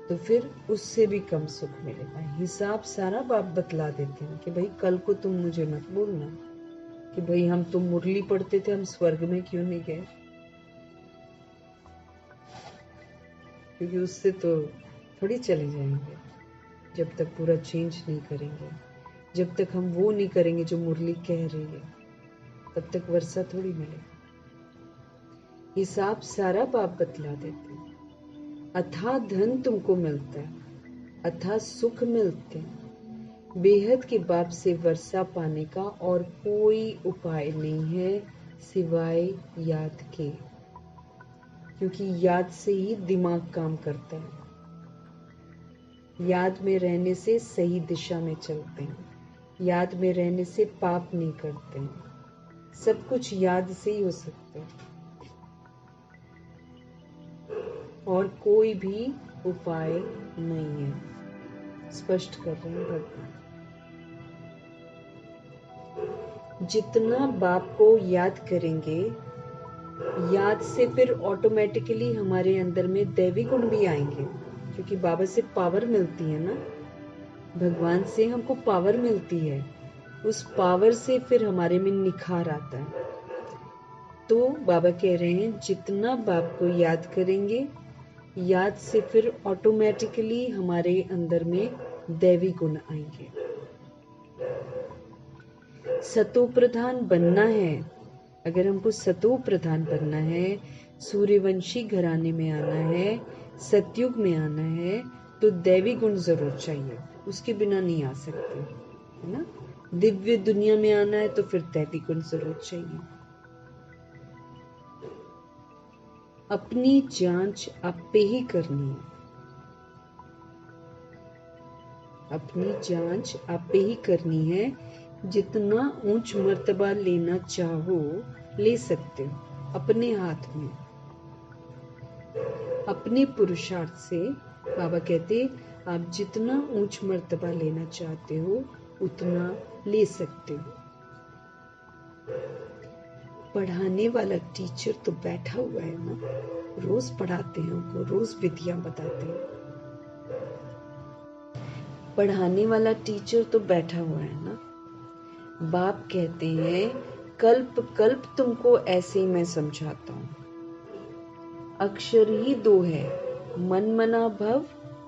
तो फिर उससे भी कम सुख मिलेगा। हिसाब सारा बाप बतला देते हैं कि भाई कल को तुम मुझे मत बोलना कि भाई हम तुम मुरली पढ़ते थे, हम स्वर्ग में क्यों नहीं गए, क्योंकि उससे तो थोड़ी चले जाएंगे जब तक पूरा चेंज नहीं करेंगे। जब तक हम वो नहीं करेंगे जो मुरली कह रही है, तब तक वर्षा थोड़ी मिलेगी। हिसाब सारा बाप बतला देते हैं। अथाह धन तुमको मिलता है, अथाह सुख मिलते हैं। बेहद के बाप से वर्षा पाने का और कोई उपाय नहीं है सिवाय याद के, क्योंकि याद से ही दिमाग काम करता है। याद में रहने से सही दिशा में चलते हैं, याद में रहने से पाप नहीं करते हैं। सब कुछ याद से ही हो सकता है और कोई भी उपाय नहीं है। स्पष्ट कर रहे हैं भगवान। जितना बाप को याद करेंगे, याद से फिर ऑटोमेटिकली हमारे अंदर में दैवी गुण भी आएंगे, क्योंकि बाबा से पावर मिलती है ना, भगवान से हमको पावर मिलती है। उस पावर से फिर हमारे में निखार आता है। तो बाबा कह रहे हैं जितना बाप को याद करेंगे, याद से फिर ऑटोमेटिकली हमारे अंदर में दैवी गुण आएंगे। सतो प्रधान बनना है, अगर हमको सतो प्रधान बनना है, सूर्यवंशी घराने में आना है, सतयुग में आना है, तो दैवी गुण जरूर चाहिए, उसके बिना नहीं आ सकते, है ना। दिव्य दुनिया में आना है तो फिर दैवी गुण जरूर चाहिए। अपनी जांच आप पे ही करनी है, अपनी जांच आप पे ही करनी है। जितना ऊंच मर्तबा लेना चाहो ले सकते हो अपने हाथ में, अपने पुरुषार्थ से। बाबा कहते आप जितना ऊंच मर्तबा लेना चाहते हो उतना ले सकते हो। पढ़ाने वाला टीचर तो बैठा हुआ है ना, रोज पढ़ाते हैं उनको, रोज विधियां बताते हैं। पढ़ाने वाला टीचर तो बैठा हुआ है ना। बाप कहते हैं कल्प कल्प तुमको ऐसे ही मैं समझाता हूं। अक्षर ही दो है, मन मना भव,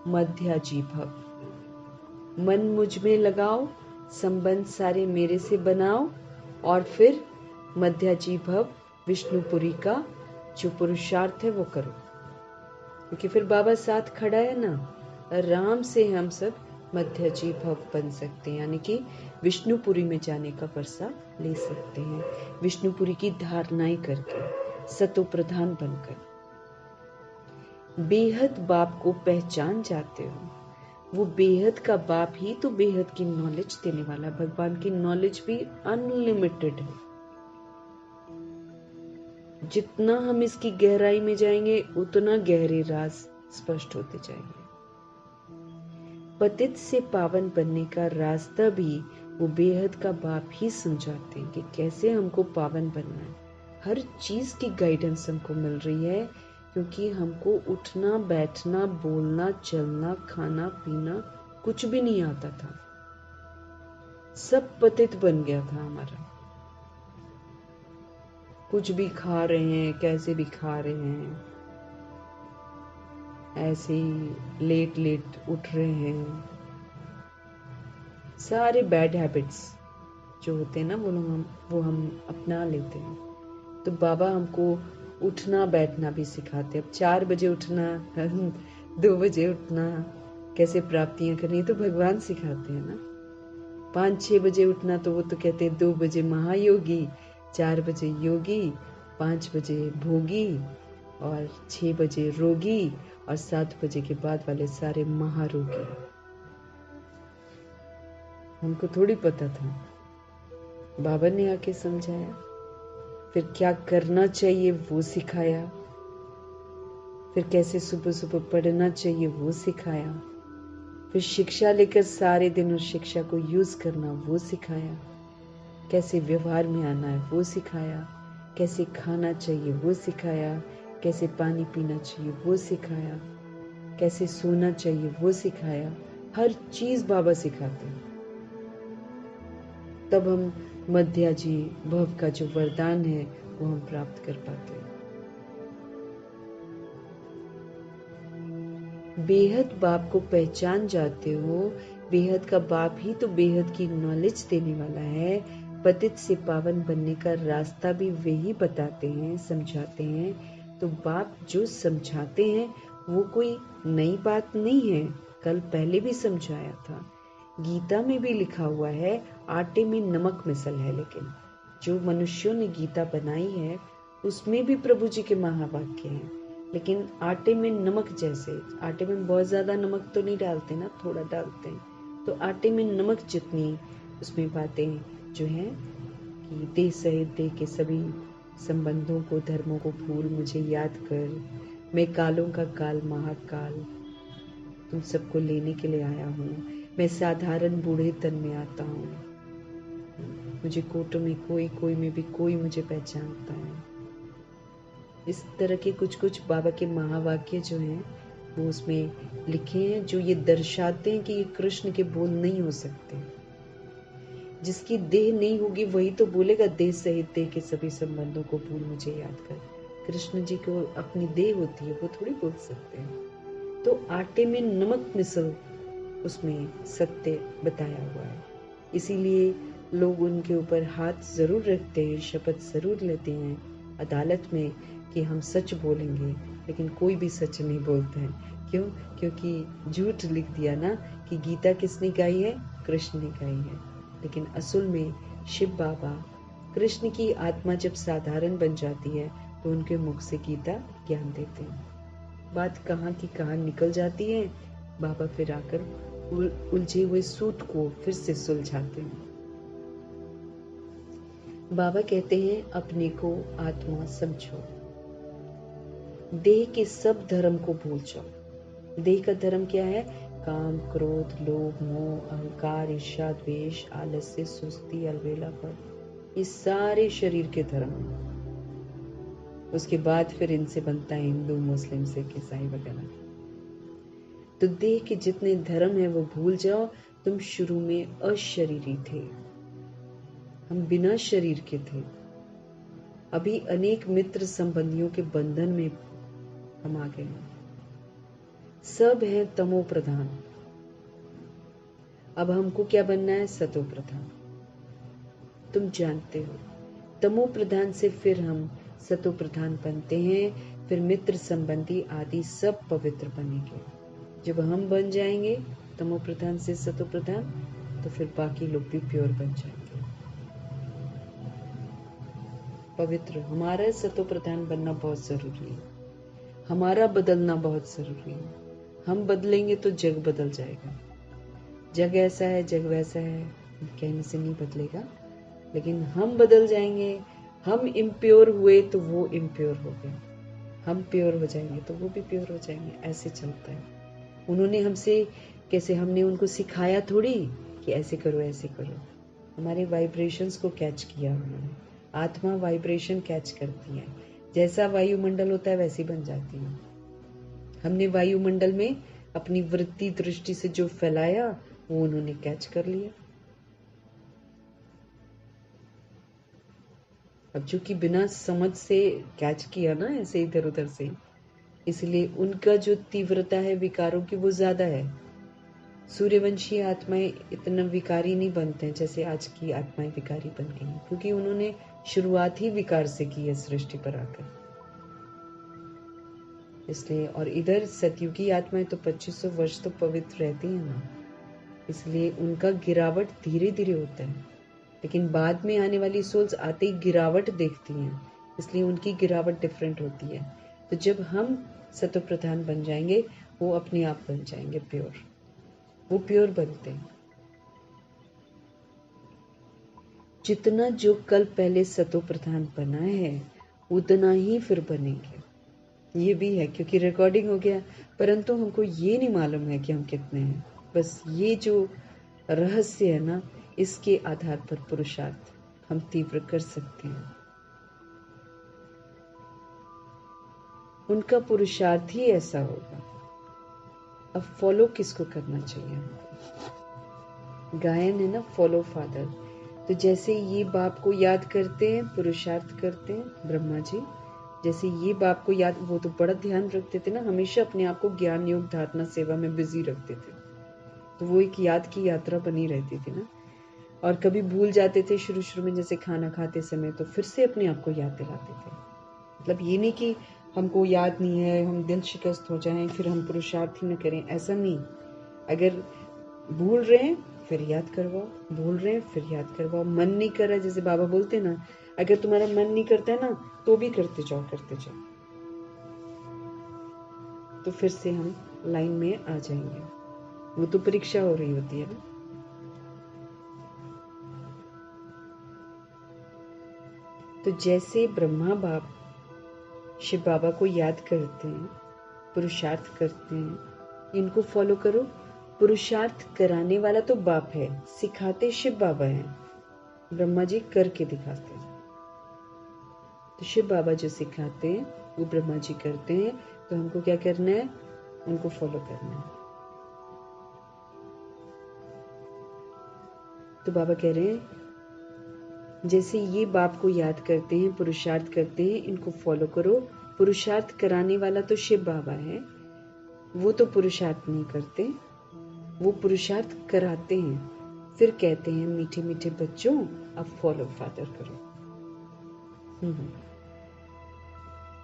मध्याजी भव। मन मुझ में लगाओ, संबंध सारे मेरे से बनाओ, और फिर मध्याजी भव, विष्णुपुरी का जो पुरुषार्थ है वो करो। क्योंकि फिर बाबा साथ खड़ा है ना, आराम से हम सब मध्याजी भव बन सकते हैं, यानी कि विष्णुपुरी में जाने का वर्षा ले सकते हैं, विष्णुपुरी की धारणाएं करके, सतो प्रधान बनकर। बेहद बाप को पहचान जाते हो, वो बेहद का बाप ही तो बेहद की नॉलेज देने वाला। भगवान की नॉलेज भी अनलिमिटेड है, जितना हम इसकी गहराई में जाएंगे उतना गहरे राज स्पष्ट होते जाएंगे। पतित से पावन बनने का रास्ता भी वो बेहद का बाप ही समझाते हैं कि कैसे हमको पावन बनना है। हर चीज की गाइडेंस हमको मिल रही है, क्योंकि हमको उठना बैठना बोलना चलना खाना पीना कुछ भी नहीं आता था। सब पतित बन गया था हमारा। कुछ भी खा रहे हैं, कैसे भी खा रहे हैं, ऐसे ही लेट लेट उठ रहे हैं। सारे बैड हैबिट्स जो होते हैं ना वो हम अपना लेते हैं। तो बाबा हमको उठना बैठना भी सिखाते हैं। अब 4 बजे उठना 2 बजे उठना, कैसे प्राप्तियां करनी, तो भगवान सिखाते हैं ना। 5-6 बजे उठना तो वो तो कहते हैं 2 बजे महायोगी, 4 बजे योगी, 5 बजे भोगी और 6 बजे रोगी और 7 बजे के बाद वाले सारे महारोगी। हमको थोड़ी पता था, बाबा ने आके समझाया। फिर क्या करना चाहिए वो सिखाया, फिर कैसे सुबह सुबह पढ़ना चाहिए वो सिखाया, फिर शिक्षा लेकर सारे दिन उस शिक्षा को यूज करना वो सिखाया, कैसे व्यवहार में आना है वो सिखाया, कैसे खाना चाहिए वो सिखाया, कैसे पानी पीना चाहिए वो सिखाया, कैसे सोना चाहिए वो सिखाया। हर चीज बाबा सिखाते हैं। तब हम मध्याजी भव का जो वरदान है वो हम प्राप्त कर पाते हैं। बेहद बाप को पहचान जाते हो। बेहद का बाप ही तो बेहद की नॉलेज देने वाला है। पतित से पावन बनने का रास्ता भी वे ही बताते हैं, समझाते हैं। तो बाप जो समझाते हैं वो कोई नई बात नहीं है, कल पहले भी समझाया था। गीता में भी लिखा हुआ है आटे में नमक मिसल है, लेकिन जो मनुष्यों ने गीता बनाई है उसमें भी प्रभु जी के महावाक्य हैं। लेकिन आटे में नमक, जैसे आटे में बहुत ज्यादा नमक तो नहीं डालते ना, थोड़ा डालते हैं। तो आटे में नमक जितनी उसमें बातें जो हैं कि देह सहित देह के सभी संबंधों को धर्मों को भूल मुझे याद कर, मैं कालों का काल महाकाल तुम सबको लेने के लिए आया हूँ, मैं साधारण बूढ़े तन में आता हूँ, मुझे कोटों में कोई, कोई में भी कोई मुझे पहचानता है। इस तरह के कुछ कुछ बाबा के महावाक्य जो हैं वो उसमें लिखे हैं, जो ये दर्शाते हैं कि ये कृष्ण के बोल नहीं हो सकते। जिसकी देह नहीं होगी वही तो बोलेगा देह सहित देह के सभी संबंधों को भूल मुझे याद कर। कृष्ण जी को अपनी देह होती है, वो थोड़ी बोल सकते हैं। तो आटे में नमक मिसल उसमें सत्य बताया हुआ है। इसीलिए लोग उनके ऊपर हाथ जरूर रखते हैं, शपथ जरूर लेते हैं अदालत में कि हम सच बोलेंगे, लेकिन कोई भी सच नहीं बोलता है। क्यों? क्योंकि झूठ लिख दिया ना कि गीता किसने गाई है, कृष्ण ने गाई है। लेकिन असल में शिव बाबा, कृष्ण की आत्मा जब साधारण बन जाती है तो उनके मुख से गीता ज्ञान देते हैं। बात कहाँ की कहाँ निकल जाती है, बाबा फिर आकर उलझे हुए सूत को फिर से सुलझाते हैं। बाबा कहते हैं अपने को आत्मा समझो, देह के सब धर्म को भूल जाओ। देह का धर्म क्या है? काम, क्रोध, लोभ, मोह, अहंकार, ईर्ष्या, द्वेष, आलस्य, सुस्ती, अलबेलापन, ये सारे शरीर के धर्म हैं। उसके बाद फिर इनसे बनता है हिंदू, मुस्लिम, सिख, ईसाई वगैरह। तो देह के जितने धर्म है वो भूल जाओ। तुम शुरू में अशरीरी थे, हम बिना शरीर के थे। अभी अनेक मित्र संबंधियों के बंधन में हम आ गए हैं। सब है तमो प्रधान। अब हमको क्या बनना है? सतो प्रधान। तुम जानते हो तमो प्रधान से फिर हम सतो प्रधान बनते हैं, फिर मित्र संबंधी आदि सब पवित्र बनेंगे। जब हम बन जाएंगे तमो प्रधान से सतो प्रधान, तो फिर बाकी लोग भी प्योर बन जाएंगे, पवित्र। हमारा सतो प्रधान बनना बहुत जरूरी है, हमारा बदलना बहुत जरूरी है। हम बदलेंगे तो जग बदल जाएगा। जग ऐसा है, जग वैसा है, कहने से नहीं बदलेगा, लेकिन हम बदल जाएंगे हम इम्प्योर हुए तो वो इम्प्योर हो गए, हम प्योर हो जाएंगे तो वो भी प्योर हो जाएंगे। ऐसे चलता है। उन्होंने हमसे कैसे, हमने उनको सिखाया थोड़ी कि ऐसे करो ऐसे करो। हमारे वाइब्रेशंस को कैच किया उन्होंने। आत्मा वाइब्रेशन कैच करती है, जैसा वायुमंडल होता है वैसी बन जाती है। हमने वायुमंडल में अपनी वृत्ति दृष्टि से जो फैलाया वो उन्होंने कैच कर लिया। अब चूंकि बिना समझ से कैच किया ना ऐसे इधर उधर से, इसलिए उनका जो तीव्रता है विकारों की वो ज्यादा है। सूर्यवंशी आत्माएं इतना विकारी नहीं बनते हैं जैसे आज की आत्माएं विकारी बन गई हैं, क्योंकि उन्होंने शुरुआत ही विकार से की है सृष्टि पर आकर। इसलिए और इधर सतयुगी आत्माएं तो 2500 वर्ष तो पवित्र रहती हैं ना, इसलिए उनका गिरावट धीरे धीरे होता है। लेकिन बाद में आने वाली सोल्स आते ही गिरावट देखती हैं, इसलिए उनकी गिरावट डिफरेंट होती है। तो जब हम सतो प्रधान बन जाएंगे वो अपने आप बन जाएंगे प्योर, वो प्योर बनते हैं। जितना जो कल पहले सतो प्रधान बना है उतना ही फिर बनेंगे। ये भी है क्योंकि रिकॉर्डिंग हो गया, परंतु हमको ये नहीं मालूम है कि हम कितने हैं। बस ये जो रहस्य है ना, इसके आधार पर पुरुषार्थ हम तीव्र कर सकते हैं। उनका पुरुषार्थ ही ऐसा होगा। अब फॉलो किसको करना चाहिए? गायन है ना, फॉलो फादर। तो जैसे ये बाप को याद करते हैं, पुरुषार्थ करते हैं ब्रह्मा जी, जैसे ये बाप को याद, वो तो बड़ा ध्यान रखते थे ना, हमेशा अपने आप को ज्ञान योग धारणा सेवा में बिजी रखते थे। तो वो एक याद की यात्रा बनी रहती थी ना। और कभी भूल जाते थे शुरू शुरू में, जैसे खाना खाते समय, तो फिर से अपने आप को याद दिलाते थे। मतलब ये नहीं कि हमको याद नहीं है, हम दिल शिकस्त हो जाएं फिर हम पुरुषार्थ ही न करें, ऐसा नहीं। अगर भूल रहे हैं फिर याद करवाओ, भूल रहे हैं फिर याद करवाओ। मन नहीं कर रहा, जैसे बाबा बोलते ना, अगर तुम्हारा मन नहीं करता है ना तो भी करते जाओ करते जाओ, तो फिर से हम लाइन में आ जाएंगे। वो तो परीक्षा हो रही होती है ना। तो जैसे ब्रह्मा बाप शिव बाबा को याद करते हैं, पुरुषार्थ करते हैं, इनको फॉलो करो। पुरुषार्थ कराने वाला तो बाप है, सिखाते शिव बाबा हैं, ब्रह्मा जी करके दिखाते हैं। तो शिव बाबा जो सिखाते हैं वो ब्रह्मा जी करते हैं, तो हमको क्या करना है? उनको फॉलो करना है। तो बाबा कह रहे हैं जैसे ये बाप को याद करते हैं, पुरुषार्थ करते हैं, इनको फॉलो करो। पुरुषार्थ कराने वाला तो शिव बाबा है, वो तो पुरुषार्थ नहीं करते, वो पुरुषार्थ कराते हैं, फिर कहते हैं मीठे मीठे बच्चों अब फॉलो फादर करो।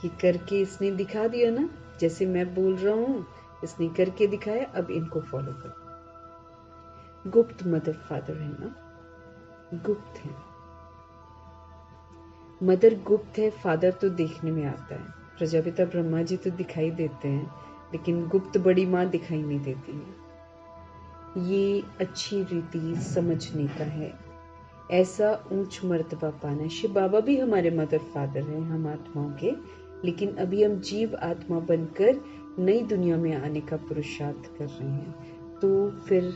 कि करके इसने दिखा दिया ना, जैसे मैं बोल रहा हूं इसने करके दिखाया, अब इनको फॉलो करो। गुप्त मदर फादर है ना, गुप्त है। मदर गुप्त है, फादर तो देखने में आता है। प्रजापिता ब्रह्मा जी तो दिखाई देते हैं, लेकिन गुप्त बड़ी माँ दिखाई नहीं देती है। ये अच्छी रीति समझने का है, ऐसा ऊंच मर्तबा पाना। शिव बाबा भी हमारे मदर फादर हैं, हम आत्माओं के, लेकिन अभी हम जीव आत्मा बनकर नई दुनिया में आने का पुरुषार्थ कर रहे हैं। तो फिर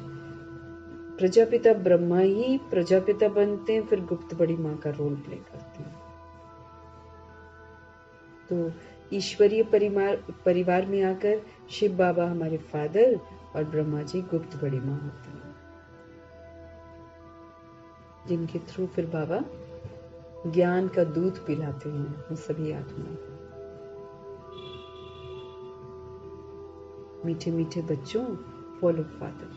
प्रजापिता ब्रह्मा ही प्रजापिता बनते हैं, फिर गुप्त बड़ी माँ का रोल प्ले करते हैं। तो ईश्वरीय परिवार में आकर शिव बाबा हमारे फादर और ब्रह्मा जी गुप्त बड़ी माँ होती हैं, जिनके थ्रू फिर बाबा ज्ञान का दूध पिलाते हैं हम सभी आत्माओं को। मीठे मीठे बच्चों फॉलो फादर।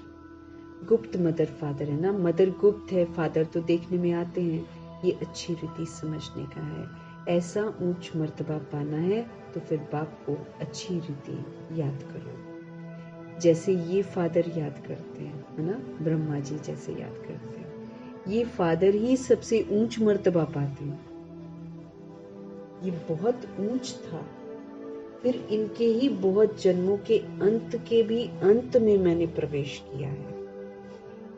गुप्त मदर फादर है ना, मदर गुप्त है, फादर तो देखने में आते हैं। ये अच्छी रीति समझने का है, ऐसा ऊंच मर्तबा पाना है, तो फिर बाप को अच्छी रीति याद करो, जैसे ये फादर याद करते हैं, है ना, ब्रह्मा जी जैसे याद करते हैं। ये फादर ही सबसे ऊंच मर्तबा पाते हैं। ये बहुत ऊंच था, फिर इनके ही बहुत जन्मों के अंत के भी अंत में मैंने प्रवेश किया है।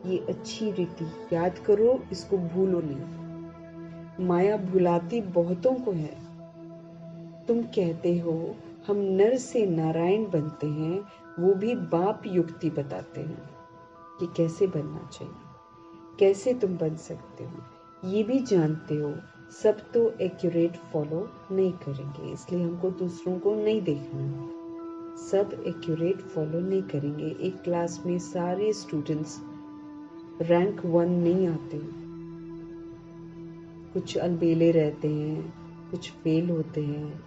ये अच्छी रीति याद करो, इसको भूलो नहीं। माया भुलाती बहुतों को है। तुम कहते हो हम नर से नारायण बनते हैं, वो भी बाप युक्ति बताते हैं कि कैसे बनना चाहिए, कैसे तुम बन सकते हो। ये भी जानते हो सब तो एक्यूरेट फॉलो नहीं करेंगे, इसलिए हमको दूसरों को नहीं देखना। सब एक्यूरेट फॉलो नहीं करेंगे। एक क्लास में सारे स्टूडेंट्स रैंक 1 नहीं आते, कुछ अलबेले रहते हैं, कुछ फेल होते हैं,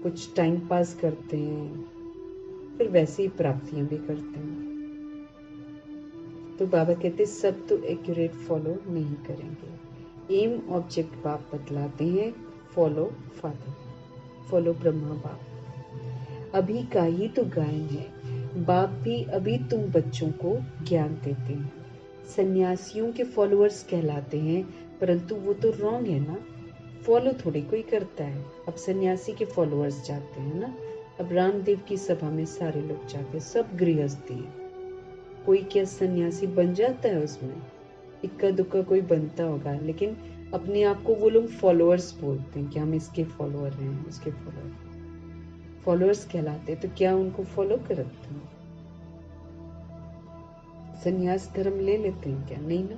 कुछ टाइम पास करते हैं, फिर वैसे ही प्राप्तियां भी करते हैं। तो बाबा कहते सब तो एक्यूरेट फॉलो नहीं करेंगे। एम ऑब्जेक्ट बाप बतलाते हैं, फॉलो फादर, फॉलो ब्रह्मा बाप। अभी का ही तो गायन है, बाप भी अभी तुम बच्चों को ज्ञान देते हैं। सन्यासियों के फॉलोअर्स कहलाते हैं, परंतु वो तो रॉन्ग है ना, फॉलो थोड़ी कोई करता है। अब सन्यासी के फॉलोअर्स जाते हैं ना, अब रामदेव की सभा में सारे लोग जाते हैं, सब गृहस्थी है। कोई क्या सन्यासी बन जाता है उसमें, इक्का दुक्का कोई बनता होगा, लेकिन अपने आप को वो लोग फॉलोअर्स बोलते हैं कि हम इसके फॉलोअर हैं, उसके फॉलोअर्स कहलाते हैं। तो क्या उनको फॉलो करते हैं? सन्यास धर्म ले लेते हैं क्या? नहीं ना।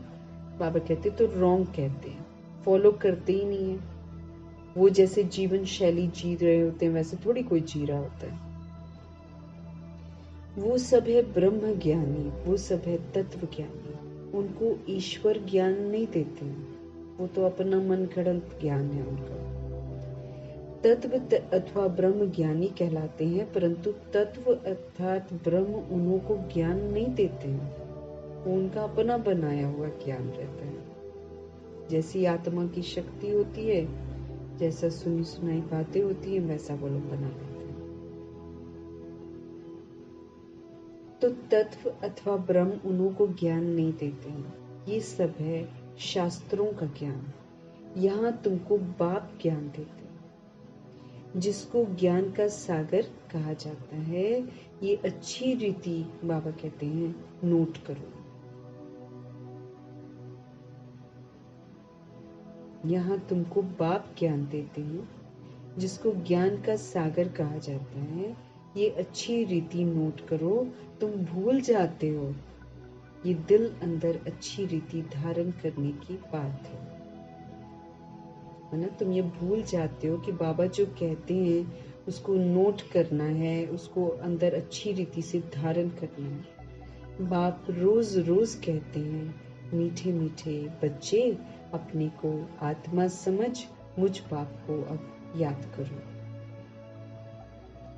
बाबा कहते तो रॉन्ग कहते हैं, फॉलो करते ही नहीं है। वो जैसे जीवन शैली जी रहे होते हैं वैसे थोड़ी कोई जी रहा होता है। वो सब है ब्रह्म ज्ञानी, वो सब है तत्व ज्ञानी, उनको ईश्वर ज्ञान नहीं देते हैं, वो तो अपना मन गढ़ंत ज्ञान है उनका। तत्व अथवा ब्रह्म ज्ञानी कहलाते हैं, परंतु तत्व अर्थात ब्रह्म उन्हों को ज्ञान नहीं देते हैं, वो उनका अपना बनाया हुआ ज्ञान रहता है। जैसी आत्मा की शक्ति होती है, जैसा सुनी सुनाई बातें होती है, वैसा वो लोग बना लेते हैं। तो तत्व अथवा ब्रह्म उन्हों को ज्ञान नहीं देते हैं, ये सब है शास्त्रों का ज्ञान। यहाँ तुमको बाप ज्ञान देते हैं, जिसको ज्ञान का सागर कहा जाता है। ये अच्छी रीति बाबा कहते हैं नोट करो। यहाँ तुमको बाप ज्ञान देते हैं, जिसको ज्ञान का सागर कहा जाता है। ये अच्छी रीति नोट करो, तुम भूल जाते हो। ये दिल अंदर अच्छी रीति धारण करने की बात है ना। तुम ये भूल जाते हो कि बाबा जो कहते हैं उसको नोट करना है, उसको अंदर अच्छी रीति से धारण करना है। बाप रोज रोज कहते हैं, मीठे मीठे बच्चे अपने को आत्मा समझ मुझ बाप को अब याद करो।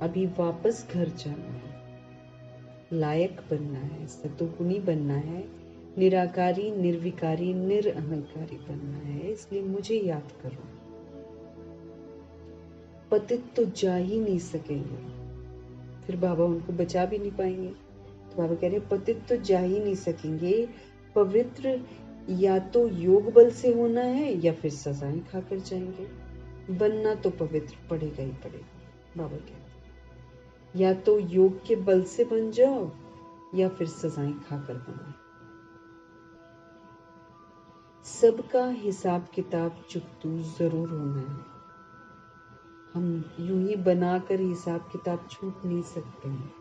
अभी वापस घर जाना है, लायक बनना है, सतोगुणी बनना है, निराकारी निर्विकारी निरअहंकारी बनना है, इसलिए मुझे याद करो। पतित तो जा ही नहीं सकेंगे, फिर बाबा उनको बचा भी नहीं पाएंगे। तो बाबा कह रहे पतित तो जा ही नहीं सकेंगे, पवित्र या तो योग बल से होना है या फिर सजाएं खाकर जाएंगे। बनना तो पवित्र पड़ेगा ही पड़ेगा। बाबा कहते या तो योग के बल से बन जाओ या फिर सजाएं खाकर बनो। सबका हिसाब किताब चुकतू जरूर होना है। हम यूं ही बनाकर हिसाब किताब छूट नहीं सकते हैं।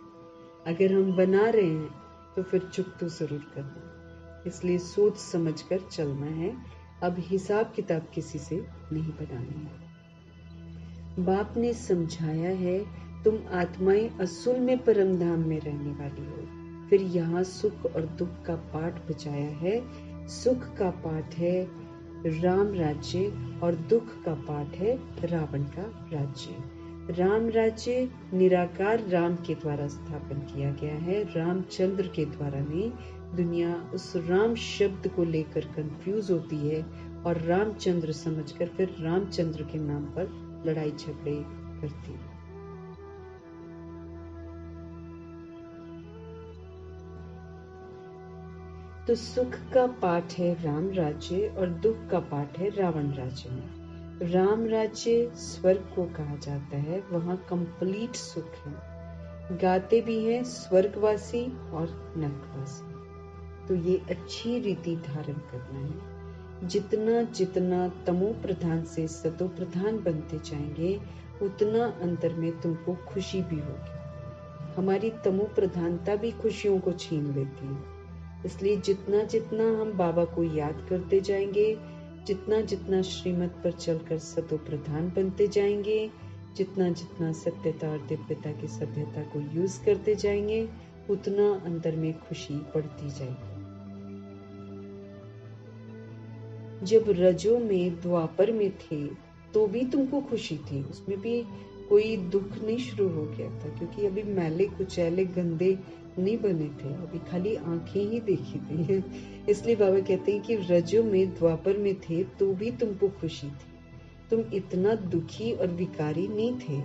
अगर हम बना रहे हैं तो फिर चुकतू जरूर करना, इसलिए सोच समझकर चलना है। अब हिसाब किताब किसी से नहीं बनानी है। बाप ने समझाया है, तुम आत्माएं असुल में परम धाम में रहने वाली हो। फिर यहाँ सुख और दुख का पाठ बचाया है। सुख का पाठ है राम राज्य और दुख का पाठ है रावण का राज्य। राम राज्य निराकार राम के द्वारा स्थापन किया गया है, रामचंद्र के द्वारा नहीं। दुनिया उस राम शब्द को लेकर कंफ्यूज होती है और रामचंद्र समझकर फिर रामचंद्र के नाम पर लड़ाई झगड़े करती है। तो सुख का पाठ है राम राज्य और दुख का पाठ है रावण राज्य में। राम राज्य स्वर्ग को कहा जाता है, वहां कंप्लीट सुख है। गाते भी हैं स्वर्गवासी और नरकवासी। तो ये अच्छी रीति धारण करना है। जितना जितना तमो प्रधान से सतो प्रधान बनते जाएंगे उतना अंदर में तुमको खुशी भी होगी। हमारी तमो प्रधानता भी खुशियों को छीन लेती है। इसलिए जितना जितना हम बाबा को याद करते जाएंगे, जितना जितना श्रीमत पर चलकर सतो प्रधान बनते जाएंगे, जितना जितना सत्यता और दिव्यता की सभ्यता को यूज करते जाएंगे, उतना अंदर में खुशी बढ़ती जाएगी। जब रजो में द्वापर में थे तो भी तुमको खुशी थी, उसमें भी कोई दुख नहीं शुरू हो गया था, क्योंकि अभी मैले कुचैले गंदे नहीं बने थे, अभी खाली आंखें ही देखी थी। इसलिए बाबा कहते हैं कि रजो में द्वापर में थे तो भी तुमको खुशी थी, तुम इतना दुखी और विकारी नहीं थे।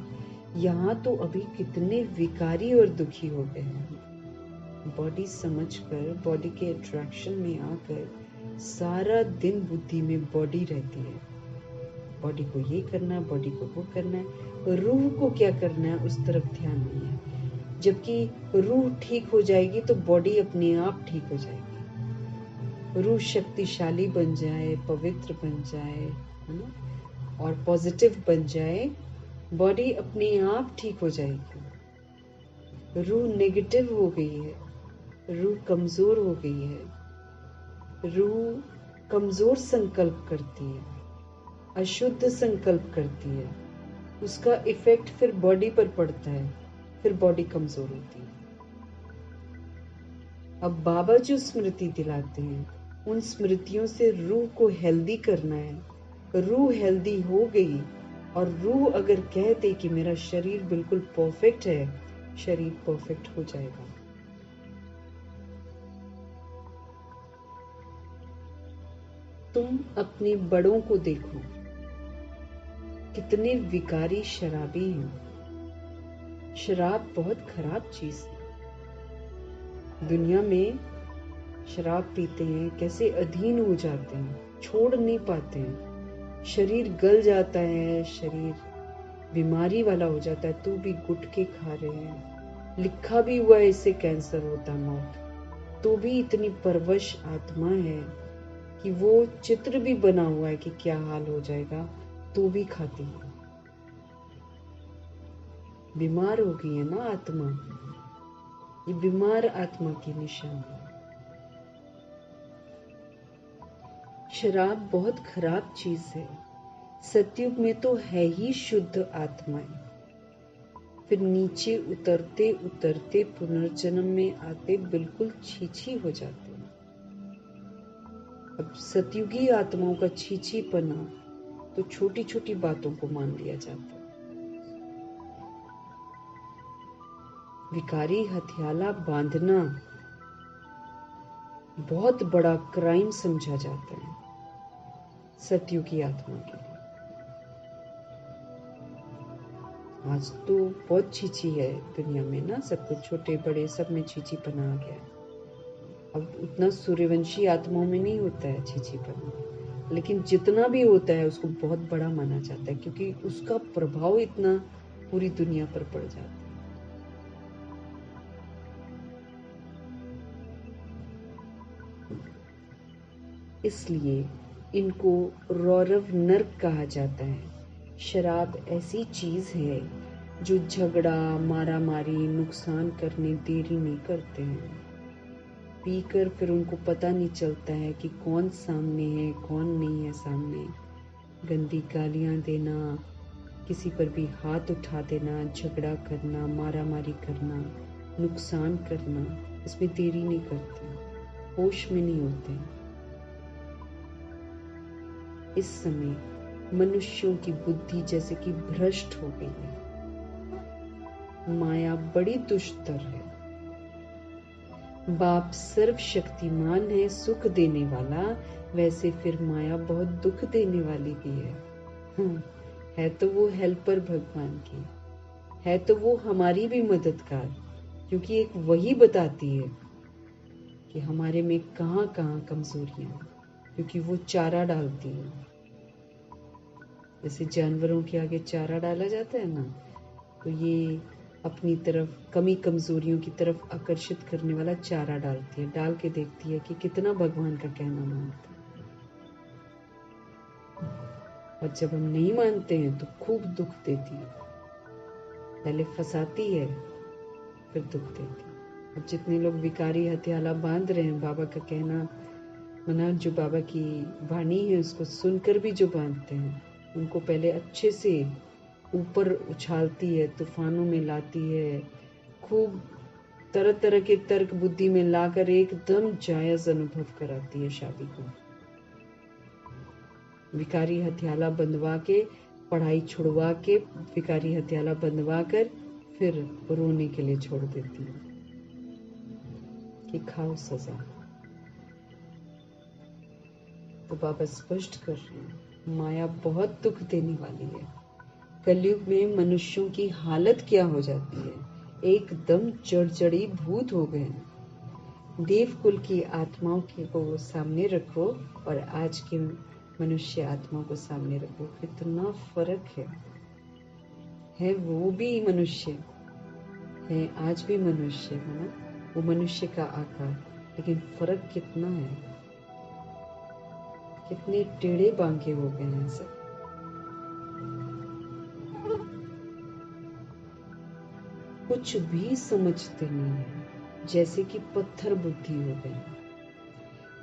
यहाँ तो अभी कितने विकारी और दुखी हो गए हैं। बॉडी समझकर, बॉडी के अट्रैक्शन में आकर सारा दिन बुद्धि में बॉडी रहती है, बॉडी को ये करना है, बॉडी को वो करना है, रूह को क्या करना है उस तरफ ध्यान नहीं है। जबकि रूह ठीक हो जाएगी तो बॉडी अपने आप ठीक हो जाएगी। रूह शक्तिशाली बन जाए, पवित्र बन जाए, है ना, और पॉजिटिव बन जाए, बॉडी अपने आप ठीक हो जाएगी। रूह नेगेटिव हो गई है, रूह कमजोर हो गई है, रूह कमजोर संकल्प करती है, अशुद्ध संकल्प करती है, उसका इफेक्ट फिर बॉडी पर पड़ता है, फिर बॉडी कमजोर होती है। अब बाबा जो स्मृति दिलाते हैं, उन स्मृतियों से रूह को हेल्दी करना है। रूह हेल्दी हो गई और रूह अगर कह दे कि मेरा शरीर बिल्कुल परफेक्ट है, शरीर परफेक्ट हो जाएगा। तुम अपने बड़ों को देखो, कितने विकारी शराबी हैं। शराब बहुत खराब चीज है। दुनिया में शराब पीते हैं, कैसे अधीन हो जाते हैं, छोड़ नहीं पाते हैं, शरीर गल जाता है, शरीर बीमारी वाला हो जाता है, तो भी गुटखे खा रहे हैं। लिखा भी हुआ है इससे कैंसर होता है, मौत, तो भी इतनी परवश आत्मा है कि वो चित्र भी बना हुआ है कि क्या हाल हो जाएगा, तो भी खाती है। बीमार हो गई है ना आत्मा, ये बीमार आत्मा की निशानी है। शराब बहुत खराब चीज है। सतयुग में तो है ही शुद्ध आत्माएं, फिर नीचे उतरते उतरते पुनर्जन्म में आते बिल्कुल छीछी हो जाते हैं। अब सतयुगी आत्माओं का छीछीपना तो छोटी छोटी बातों को मान लिया जाता है। विकारी हथियाला बांधना बहुत बड़ा क्राइम समझा जाता है सतयुगी आत्मा के लिए। आज तो बहुत छीछी है दुनिया में ना, सब कुछ छोटे बड़े सब में छीछीपना आ गया है। अब उतना सूर्यवंशी आत्माओं में नहीं होता है छीछीपना, लेकिन जितना भी होता है उसको बहुत बड़ा माना जाता है, क्योंकि उसका प्रभाव इतना पूरी दुनिया पर पड़ जाता है। इसलिए इनको रौरव नर्क कहा जाता है। शराब ऐसी चीज है जो झगड़ा, मारा मारी, नुकसान करने देरी नहीं करते हैं। पीकर फिर उनको पता नहीं चलता है कि कौन सामने है कौन नहीं है सामने। गंदी गालियां देना, किसी पर भी हाथ उठा देना, झगड़ा करना, मारा मारी करना, नुकसान करना, इसमें देरी नहीं करते, होश में नहीं होते। इस समय मनुष्यों की बुद्धि जैसे कि भ्रष्ट हो गई है। माया बड़ी दुष्टर है। बाप सर्वशक्तिमान है, सुख देने वाला, वैसे फिर माया बहुत दुख देने वाली भी है। है तो वो हेल्पर भगवान की, है तो वो हमारी भी मददगार, क्योंकि एक वही बताती है कि हमारे में कहाँ कहाँ कमजोरियां, क्योंकि वो चारा डालती है। जैसे जानवरों के आगे चारा डाला जाता है ना, तो ये अपनी तरफ कमी कमजोरियों की तरफ आकर्षित करने वाला चारा डालती है, डाल के देखती है कि कितना भगवान का कहना मानता है। और जब हम नहीं मानते हैं तो खूब दुख देती है। पहले फंसाती है, फिर दुख देती है। अब जितने लोग विकारी हथियाला बांध रहे हैं, बाबा का कहना मना, जो बाबा की वाणी है उसको सुनकर भी जो बांधते हैं, उनको पहले अच्छे से ऊपर उछालती है, तूफानों में लाती है, खूब तरह तरह के तर्क बुद्धि में लाकर एकदम जायज अनुभव कराती है शादी को। विकारी हथियाला बंधवा के, पढ़ाई छुड़वा के, विकारी हथियाला बंधवा कर फिर रोने के लिए छोड़ देती है कि खाओ सजा। तो बाबा स्पष्ट कर रहे हैं, माया बहुत दुख देने वाली है। कलयुग में मनुष्यों की हालत क्या हो जाती है, एकदम जड़जड़ी भूत हो गए हैं। देवकुल की आत्माओं को सामने रखो और आज के मनुष्य आत्मा को सामने रखो, कितना फर्क है वो भी मनुष्य है, आज भी मनुष्य है ना, वो मनुष्य का आकार, लेकिन फर्क कितना है, कितने टेढ़े बांके हो गए हैं सब। कुछ भी समझते नहीं है, जैसे कि पत्थर बुद्धि हो गई।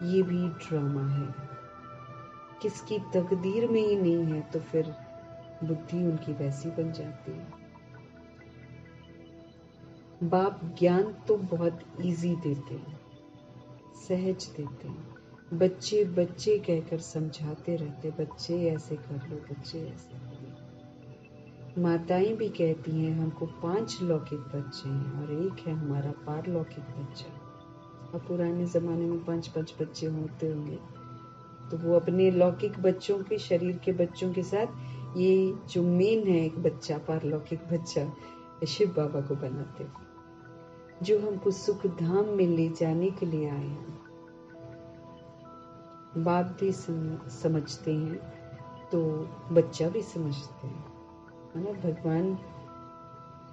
ये भी ड्रामा है, किसकी तकदीर में ही नहीं है तो फिर बुद्धि उनकी वैसी बन जाती है। बाप ज्ञान तो बहुत इजी देते हैं, सहज देते हैं, बच्चे बच्चे कहकर समझाते रहते, बच्चे ऐसे कर लो, बच्चे ऐसे कर लो। माताएं भी कहती हैं हमको 5 लौकिक बच्चे हैं और एक है हमारा पारलौकिक बच्चा। और पुराने जमाने में 5-5 बच्चे होते होंगे, तो वो अपने लौकिक बच्चों के, शरीर के बच्चों के साथ ये जो मेन है एक बच्चा, पारलौकिक बच्चा, शिव बाबा को बनाते, जो हमको सुख धाम में ले जाने के लिए आए हैं। बाप भी समझते हैं तो बच्चा भी समझते हैं, है ना। भगवान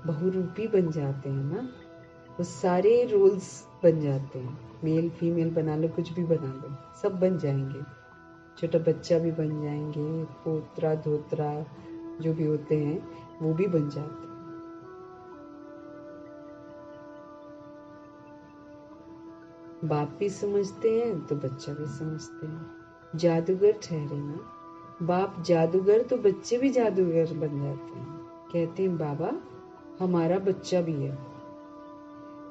बहुरूपी बन जाते हैं ना, वो सारे रोल्स बन जाते हैं, मेल फीमेल बना लो, कुछ भी बना लो, सब बन जाएंगे। छोटा बच्चा भी बन जाएंगे, पोत्रा धोत्रा जो भी होते हैं वो भी बन जाते हैं। बाप भी समझते हैं तो बच्चा भी समझते हैं। जादूगर ठहरे ना, बाप जादूगर तो बच्चे भी जादूगर बन जाते हैं। कहते हैं बाबा हमारा बच्चा भी है,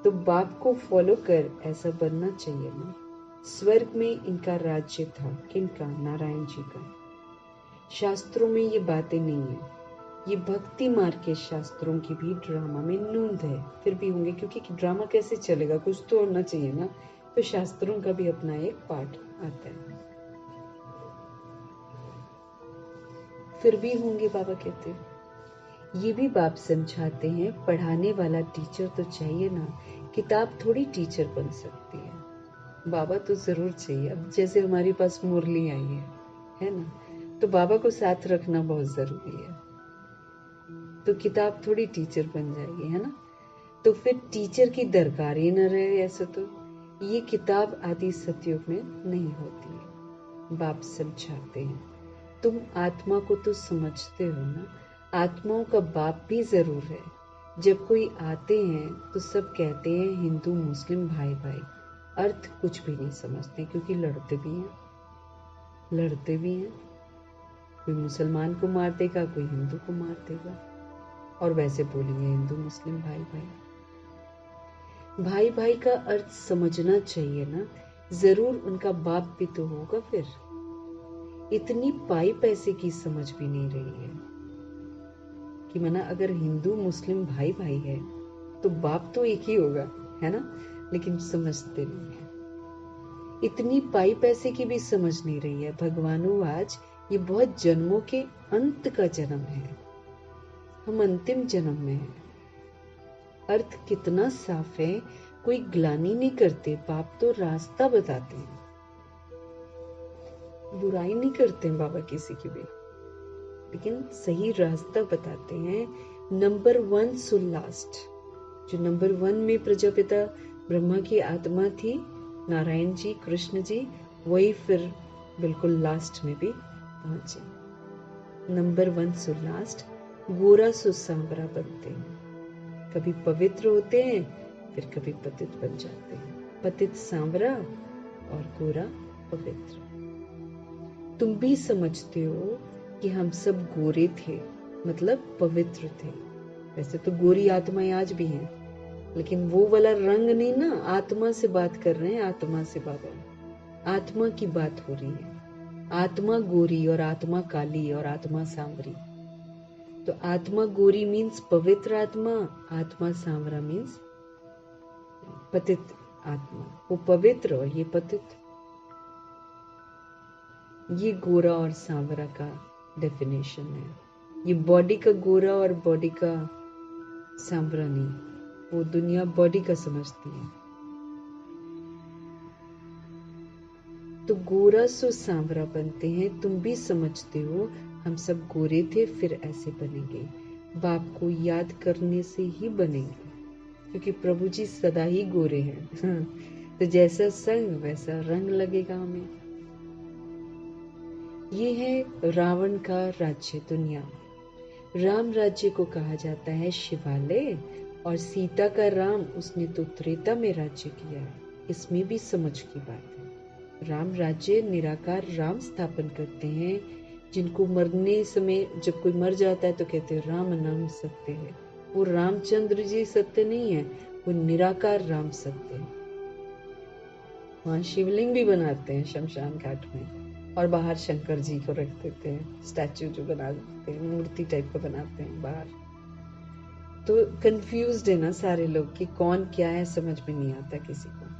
तो बाप को फॉलो कर ऐसा बनना चाहिए ना। स्वर्ग में इनका राज्य था, किनका? नारायण जी का। शास्त्रों में ये बातें नहीं है, ये भक्ति मार्ग के शास्त्रों की भी ड्रामा में नूंद है। फिर भी होंगे, क्योंकि ड्रामा कैसे चलेगा, कुछ तो होना चाहिए ना, तो शास्त्रों का भी अपना एक पार्ट आता है। फिर भी होंगे, बाबा कहते हैं। ये भी बाप समझाते हैं, पढ़ाने वाला टीचर तो चाहिए ना, किताब थोड़ी टीचर बन सकती है। बाबा तो जरूर चाहिए। अब जैसे हमारे पास मुरली आई है ना, तो बाबा को साथ रखना बहुत जरूरी है, तो किताब थोड़ी टीचर बन जाएगी, है ना। तो फिर टीचर की दरकार ही न रहे, ऐसा तो ये किताब आदि सतयुग में नहीं होती है। बाप समझाते हैं, तुम आत्मा को तो समझते हो ना, आत्माओं का बाप भी जरूर है। जब कोई आते हैं तो सब कहते हैं हिंदू मुस्लिम भाई भाई, अर्थ कुछ भी नहीं समझते, क्योंकि लड़ते भी हैं। कोई मुसलमान को मार देगा, कोई हिंदू को मार देगा, और वैसे बोलेंगे हिंदू मुस्लिम भाई भाई। भाई भाई का अर्थ समझना चाहिए ना, जरूर उनका बाप भी तो होगा। फिर इतनी पाई पैसे की समझ भी नहीं रही है कि मना अगर हिंदू मुस्लिम भाई भाई है तो बाप तो एक ही होगा, है ना, लेकिन समझते नहीं है। इतनी पाई पैसे की भी समझ नहीं रही है। भगवानो आज ये बहुत जन्मों के अंत का जन्म है, हम अंतिम जन्म में हैं। अर्थ कितना साफ है, कोई ग्लानि नहीं करते, बाप तो रास्ता बताते हैं, बुराई नहीं करते हैं बाबा किसी की भी, लेकिन सही रास्ता बताते हैं। नंबर 1 सो लास्ट, जो नंबर 1 में प्रजापिता ब्रह्मा की आत्मा थी, नारायण जी, कृष्ण जी, वही फिर बिल्कुल लास्ट में भी पहुंचे। नंबर 1 सो लास्ट, गोरा सो सांवरा बनते हैं। कभी पवित्र होते हैं, फिर कभी पतित बन जाते हैं। पतित सांवरा और गोरा पवित्र। तुम भी समझते हो कि हम सब गोरे थे, मतलब पवित्र थे। वैसे तो गोरी आत्माएं आज भी हैं, लेकिन वो वाला रंग नहीं ना, आत्मा से बात कर रहे हैं, आत्मा से बात है, आत्मा की बात हो रही है। आत्मा गोरी और आत्मा काली और आत्मा सांवरी। तो आत्मा गोरी मीन्स पवित्र आत्मा, आत्मा सांवरा मीन्स पतित आत्मा। वो पवित्र और ये पतित। ये गोरा और सांवरा का डेफिनेशन है। ये बॉडी का गोरा और बॉडी का सांवरा नहीं, वो दुनिया बॉडी का समझती है। तो गोरा सो सांवरा बनते हैं। तुम भी समझते हो हम सब गोरे थे, फिर ऐसे बनेंगे। बाप को याद करने से ही बनेंगे, क्योंकि प्रभु जी सदा ही गोरे हैं। तो जैसा संग वैसा रंग लगेगा हमें। ये है रावण का राज्य दुनिया। राम राज्य को कहा जाता है शिवालय, और सीता का राम, उसने तो त्रेता में राज्य किया है। इसमें भी समझ की बात है। राम राज्य निराकार राम स्थापन करते हैं, जिनको मरने समय जब कोई मर जाता है तो कहते हैं राम नाम सत्य है। वो रामचंद्र जी सत्य नहीं है, वो निराकार राम सत्य है। वहाँ शिवलिंग भी बनाते हैं शमशान घाट में, और बाहर शंकर जी को रख देते हैं, स्टैचू जो बना देते हैं, मूर्ति टाइप का बनाते हैं बाहर। तो कंफ्यूज्ड है ना सारे लोग कि कौन क्या है, समझ में नहीं आता किसी को।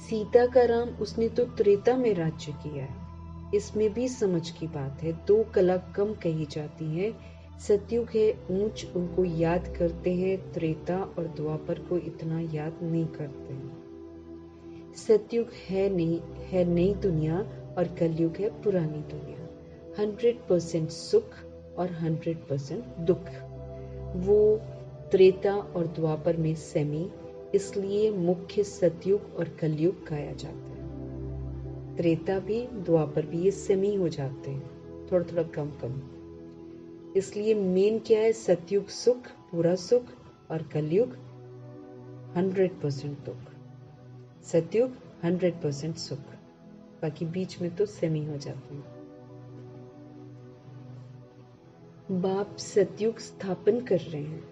सीता का राम, उसने तो त्रेता में राज्य किया है। इसमें भी समझ की बात है। 2 कला कम कही जाती है। सतयुग है ऊंच, उनको याद करते हैं। त्रेता और द्वापर को इतना याद नहीं करते हैं। सतयुग है नई दुनिया, और कलयुग है पुरानी दुनिया। 100% सुख और 100% दुख। वो त्रेता और द्वापर में सेमी, इसलिए मुख्य सतयुग और कलयुग गाया जाता है। त्रेता भी द्वापर भी ये सेमी हो जाते हैं, थोड़ा थोड़ा कम कम। इसलिए मेन क्या है, सतयुग सुख, पूरा सुख, और कलयुग 100% दुख। सतयुग 100% सुख, बाकी बीच में तो सेमी हो जाते हैं। बाप सतयुग स्थापन कर रहे हैं।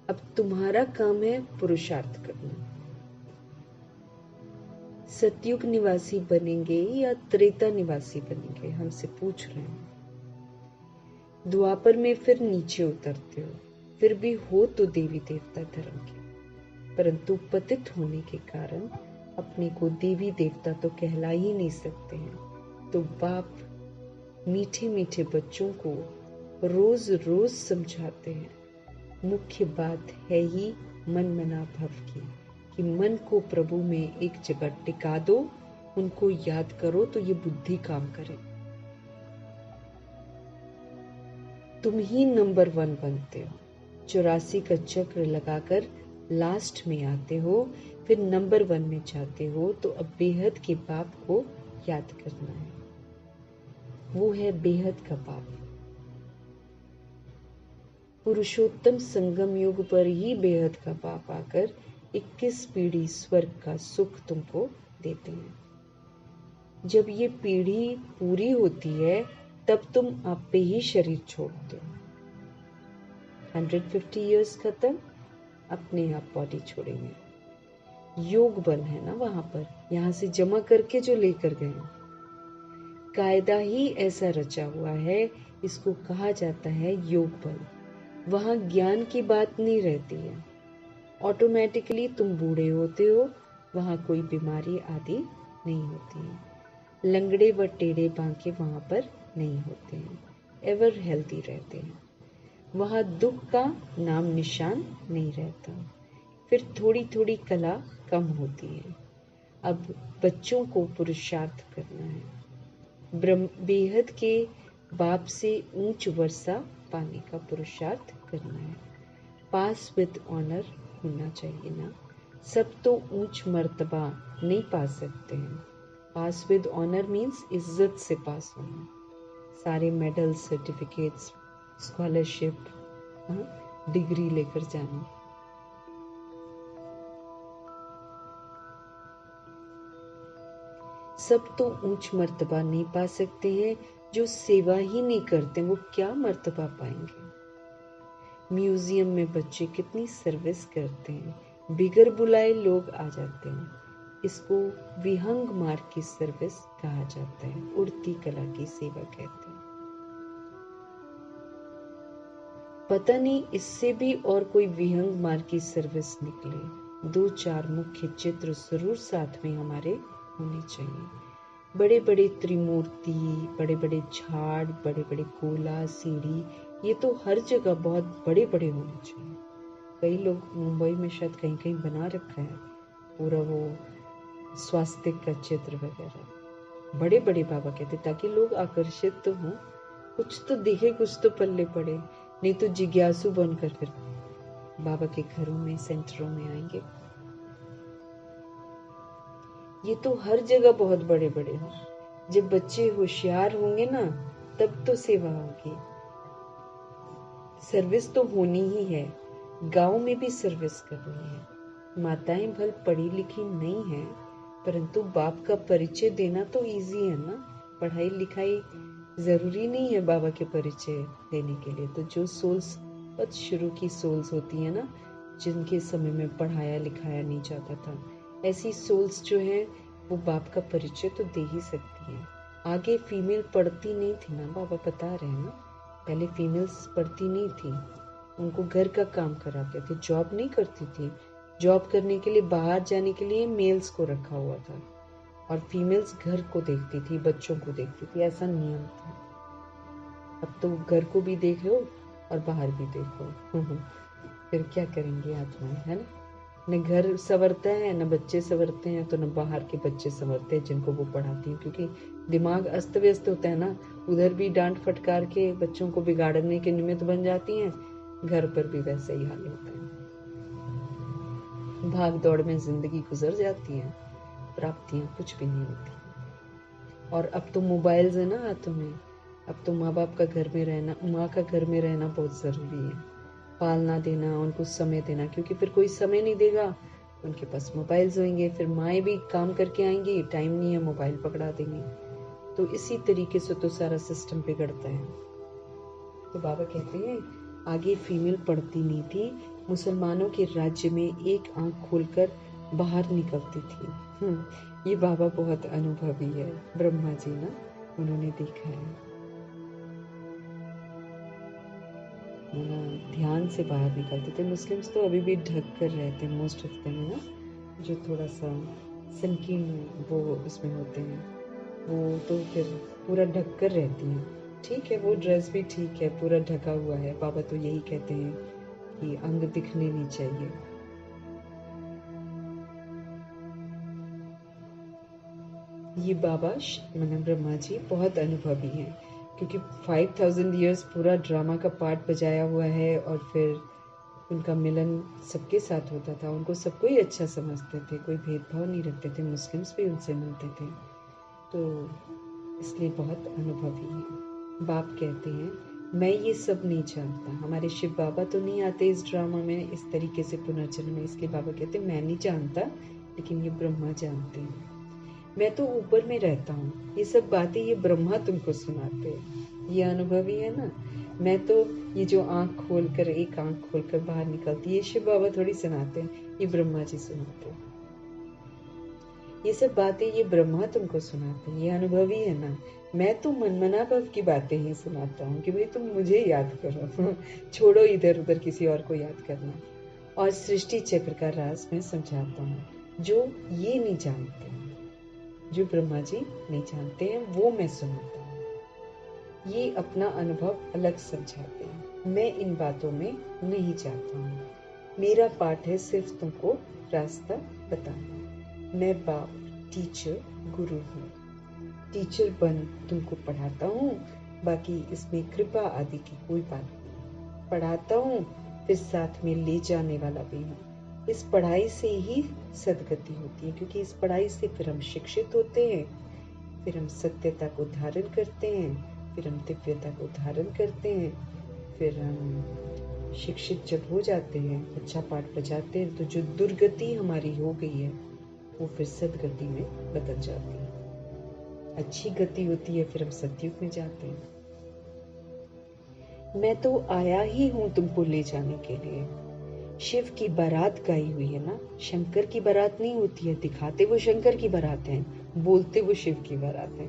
अब तुम्हारा काम है पुरुषार्थ करना। सतयुग निवासी बनेंगे या त्रेता निवासी बनेंगे, हमसे पूछ रहे हैं। द्वापर में फिर नीचे उतरते हो, फिर भी हो तो देवी देवता धर्म के, परंतु पतित होने के कारण अपने को देवी देवता तो कहला ही नहीं सकते हैं। तो बाप मीठे मीठे बच्चों को रोज रोज समझाते हैं। मुख्य बात है ही मन मना भव की, कि मन को प्रभु में एक जगह टिका दो, उनको याद करो तो ये बुद्धि काम करे। तुम ही नंबर 1 बनते हो। 84 का चक्र लगाकर लास्ट में आते हो, फिर नंबर 1 में जाते हो। तो अब बेहद के बाप को याद करना है। वो है बेहद का बाप। पुरुषोत्तम संगम युग पर ही बेहद का बाप आकर 21 पीढ़ी स्वर्ग का सुख तुमको देते हैं। जब ये पीढ़ी पूरी होती है, तब तुम आप पे ही शरीर छोड़ते हो। 150 इयर्स खत्म, अपने आप बॉडी छोड़ेंगे। योग बल है ना वहां पर, यहां से जमा करके जो लेकर गए। कायदा ही ऐसा रचा हुआ है, इसको कहा जाता है योग बल। वहां ज्ञान की बात नहीं रहती है। ऑटोमेटिकली तुम बूढ़े होते हो, वहां कोई बीमारी आदि नहीं होती है। लंगड़े व टेढ़े बांके वहां पर नहीं होते हैं, एवर हेल्दी रहते हैं। वहां दुख का नाम निशान नहीं रहता। फिर थोड़ी थोड़ी कला कम होती है। अब बच्चों को पुरुषार्थ करना है। बेहद के बाप से ऊंच वर्षा पाने का पुरुषार्थ करना है। पास विद ऑनर होना चाहिए ना। सब तो ऊंच मर्तबा नहीं पा सकते हैं। पास विद ऑनर मीन्स इज्जत से पास होना, सारे मेडल, सर्टिफिकेट्स, स्कॉलरशिप, डिग्री लेकर जाना। सब तो ऊंच मर्तबा नहीं पा सकते हैं, जो सेवा ही नहीं करते वो क्या मर्तबा पाएंगे। म्यूजियम में बच्चे कितनी सर्विस करते हैं, बिगर बुलाए लोग आ जाते हैं। इसको विहंग मार्ग की सर्विस कहा जाता है, उड़ती कला की सेवा कहते हैं। पता नहीं इससे भी और कोई विहंग मार्ग की सर्विस निकले। 2-4 मुख्य चित्र जरूर साथ में हमारे होने चाहिए। बड़े बड़े त्रिमूर्ति, बड़े बड़े झाड़, बड़े बड़े गोला, सीढ़ी, ये तो हर जगह बहुत बड़े बड़े होने चाहिए। कई लोग मुंबई में शायद कहीं कहीं बना रखा है पूरा वो स्वास्तिक का चित्र वगैरह, बड़े बड़े बाबा कहते, ताकि लोग आकर्षित तो हों, कुछ तो दिखे, कुछ तो पल्ले पड़े, नहीं तो जिज्ञासु बनकर फिर बाबा के घरों में, सेंटरों में आएंगे। ये तो हर जगह बहुत बड़े बड़े हों। जब बच्चे होशियार होंगे ना, तब तो सेवा होगी। सर्विस तो होनी ही है, गांव में भी सर्विस करनी है। माताएं भल पढ़ी लिखी नहीं है, परंतु बाप का परिचय देना तो इजी है ना। पढ़ाई लिखाई जरूरी नहीं है बाबा के परिचय देने के लिए। तो जो सोल्स बहुत शुरू की सोल्स होती है ना, जिनके समय में पढ़ाया लिखाया नहीं जाता था, ऐसी सोल्स जो है वो बाप का परिचय तो दे ही सकती है। आगे फीमेल पढ़ती नहीं थी ना, बाबा बता रहे हैं ना, पहले फीमेल्स पढ़ती नहीं थी, उनको घर का काम कराते थे, जॉब नहीं करती थी। जॉब करने के लिए, बाहर जाने के लिए मेल्स को रखा हुआ था, और फीमेल्स घर को देखती थी, बच्चों को देखती थी, ऐसा नियम था। अब तो घर को भी देखो और बाहर भी देखो। फिर क्या करेंगे आत्माएं, है ना। न घर संवरता है, न बच्चे संवरते हैं, तो न बाहर के बच्चे संवरते हैं जिनको वो पढ़ाती हैं, क्योंकि दिमाग अस्त व्यस्त होता है ना। उधर भी डांट फटकार के बच्चों को बिगाड़ने के निमित्त बन जाती हैं, घर पर भी वैसा ही हाल होता है। भाग दौड़ में जिंदगी गुजर जाती है, प्राप्तियां कुछ भी नहीं होती। और अब तो मोबाइल्स है ना हाथों में, अब तो माँ बाप का घर में रहना, माँ का घर में रहना बहुत ज़रूरी है। पालना देना, उनको समय देना, क्योंकि फिर कोई समय नहीं देगा, उनके पास मोबाइल्स होंगे, फिर माएँ भी काम करके आएंगी, टाइम नहीं है, मोबाइल पकड़ा देंगी। तो इसी तरीके से तो सारा सिस्टम बिगड़ता है। तो बाबा कहते हैं आगे फीमेल पढ़ती नहीं थी, मुसलमानों के राज्य में एक आंख खोलकर बाहर निकलती थी। ये बाबा बहुत अनुभवी है, ब्रह्मा जी ना, उन्होंने देखा है। ध्यान से बाहर निकलते थे। मुस्लिम्स तो अभी भी ढक कर रहते हैं, मोस्ट ऑफ देम, है ना, जो थोड़ा सा संकीर्ण वो उसमें होते हैं, वो तो फिर पूरा ढक कर रहती हैं। ठीक है, वो ड्रेस भी ठीक है, पूरा ढका हुआ है। बाबा तो यही कहते हैं कि अंग दिखने नहीं चाहिए। ये बाबा मतलब ब्रह्मा जी बहुत अनुभवी हैं, क्योंकि 5000 ईयर्स पूरा ड्रामा का पार्ट बजाया हुआ है, और फिर उनका मिलन सबके साथ होता था, उनको सबको ही अच्छा समझते थे, कोई भेदभाव नहीं रखते थे, मुस्लिम्स भी उनसे मिलते थे, तो इसलिए बहुत अनुभवी है। बाप कहते हैं मैं ये सब नहीं जानता, हमारे शिव बाबा तो नहीं आते इस ड्रामा में इस तरीके से पुनर्जन्म में, इसलिए बाबा कहते हैं मैं नहीं जानता, लेकिन ये ब्रह्मा जानते हैं। मैं तो ऊपर में रहता हूँ, ये सब बातें ये ब्रह्मा तुमको सुनाते हैं, ये अनुभवी है ना। मैं तो ये जो आंख खोलकर, एक आंख खोलकर बाहर निकलती है, ये शिव बाबा थोड़ी सुनाते हैं, ये ब्रह्मा जी सुनाते हैं। ये सब बातें ये ब्रह्मा तुमको सुनाते हैं, ये अनुभवी है ना। मैं तो मनमना भव की बातें ही सुनाता हूँ कि भाई तुम मुझे याद करो। छोड़ो इधर उधर किसी और को याद करना। और सृष्टि चक्र का राज मैं समझाता हूँ, जो ये नहीं जानते, जो ब्रह्मा जी नहीं जानते हैं, वो मैं सुनाता हूँ। ये अपना अनुभव अलग समझाते हैं, मैं इन बातों में नहीं जाता हूँ। मेरा पाठ है सिर्फ तुमको रास्ता बताना। मैं बाप, टीचर, गुरु हूँ। टीचर बन तुमको पढ़ाता हूँ, बाकी इसमें कृपा आदि की कोई बात नहीं। पढ़ाता हूँ, फिर साथ में ले जाने वाला भी हूँ। इस पढ़ाई से ही सदगति होती है, क्योंकि इस पढ़ाई से फिर हम शिक्षित होते हैं, फिर हम सत्यता को धारण करते हैं, फिर हम दिव्यता को धारण करते हैं, फिर हम शिक्षित जब हो जाते हैं, अच्छा पाठ बजाते हैं, तो जो दुर्गति हमारी हो गई है वो फिर सदगति में बदल जाती है। अच्छी गति होती है, फिर हम सतयुग में जाते हैं। मैं तो आया ही हूं तुमको ले जाने के लिए। शिव की बारात गाई हुई है ना, शंकर की बारात नहीं होती है। दिखाते वो शंकर की बारात है, बोलते वो शिव की बारात है,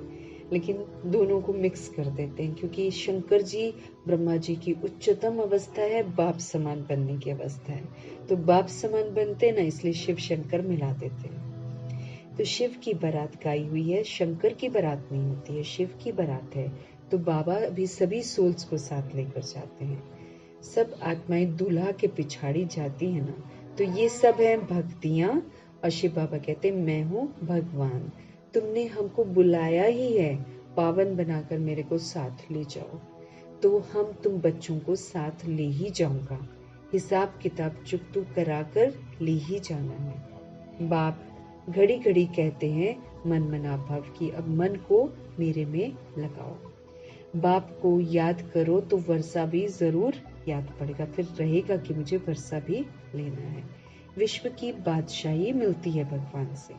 लेकिन दोनों को मिक्स कर देते हैं, क्योंकि शंकर जी ब्रह्मा जी की उच्चतम अवस्था है, बाप समान बनने की अवस्था है। तो बाप समान बनते ना, इसलिए शिव शंकर मिला देते हैं। तो शिव की बारात गाई हुई है, शंकर की बारात नहीं होती है, शिव की बारात है। तो बाबा अभी सभी सोल्स को साथ लेकर जाते हैं। सब आत्माएं दूल्हा के पिछाड़ी जाती है ना, तो ये सब है भक्तियां। और शिव बाबा कहते हैं मैं हूँ भगवान, तुमने हमको बुलाया ही है, पावन बनाकर मेरे को साथ ले जाओ। तो हम तुम बच्चों को साथ ले ही जाऊंगा, हिसाब किताब चुकतू कराकर ले ही जाना है। बाप घड़ी घड़ी कहते हैं मन मना भव की, अब मन को मेरे में लगाओ। बाप को याद करो तो वर्षा भी जरूर याद पड़ेगा, फिर रहेगा कि मुझे वर्षा भी लेना है। विश्व की बादशाही मिलती है भगवान से,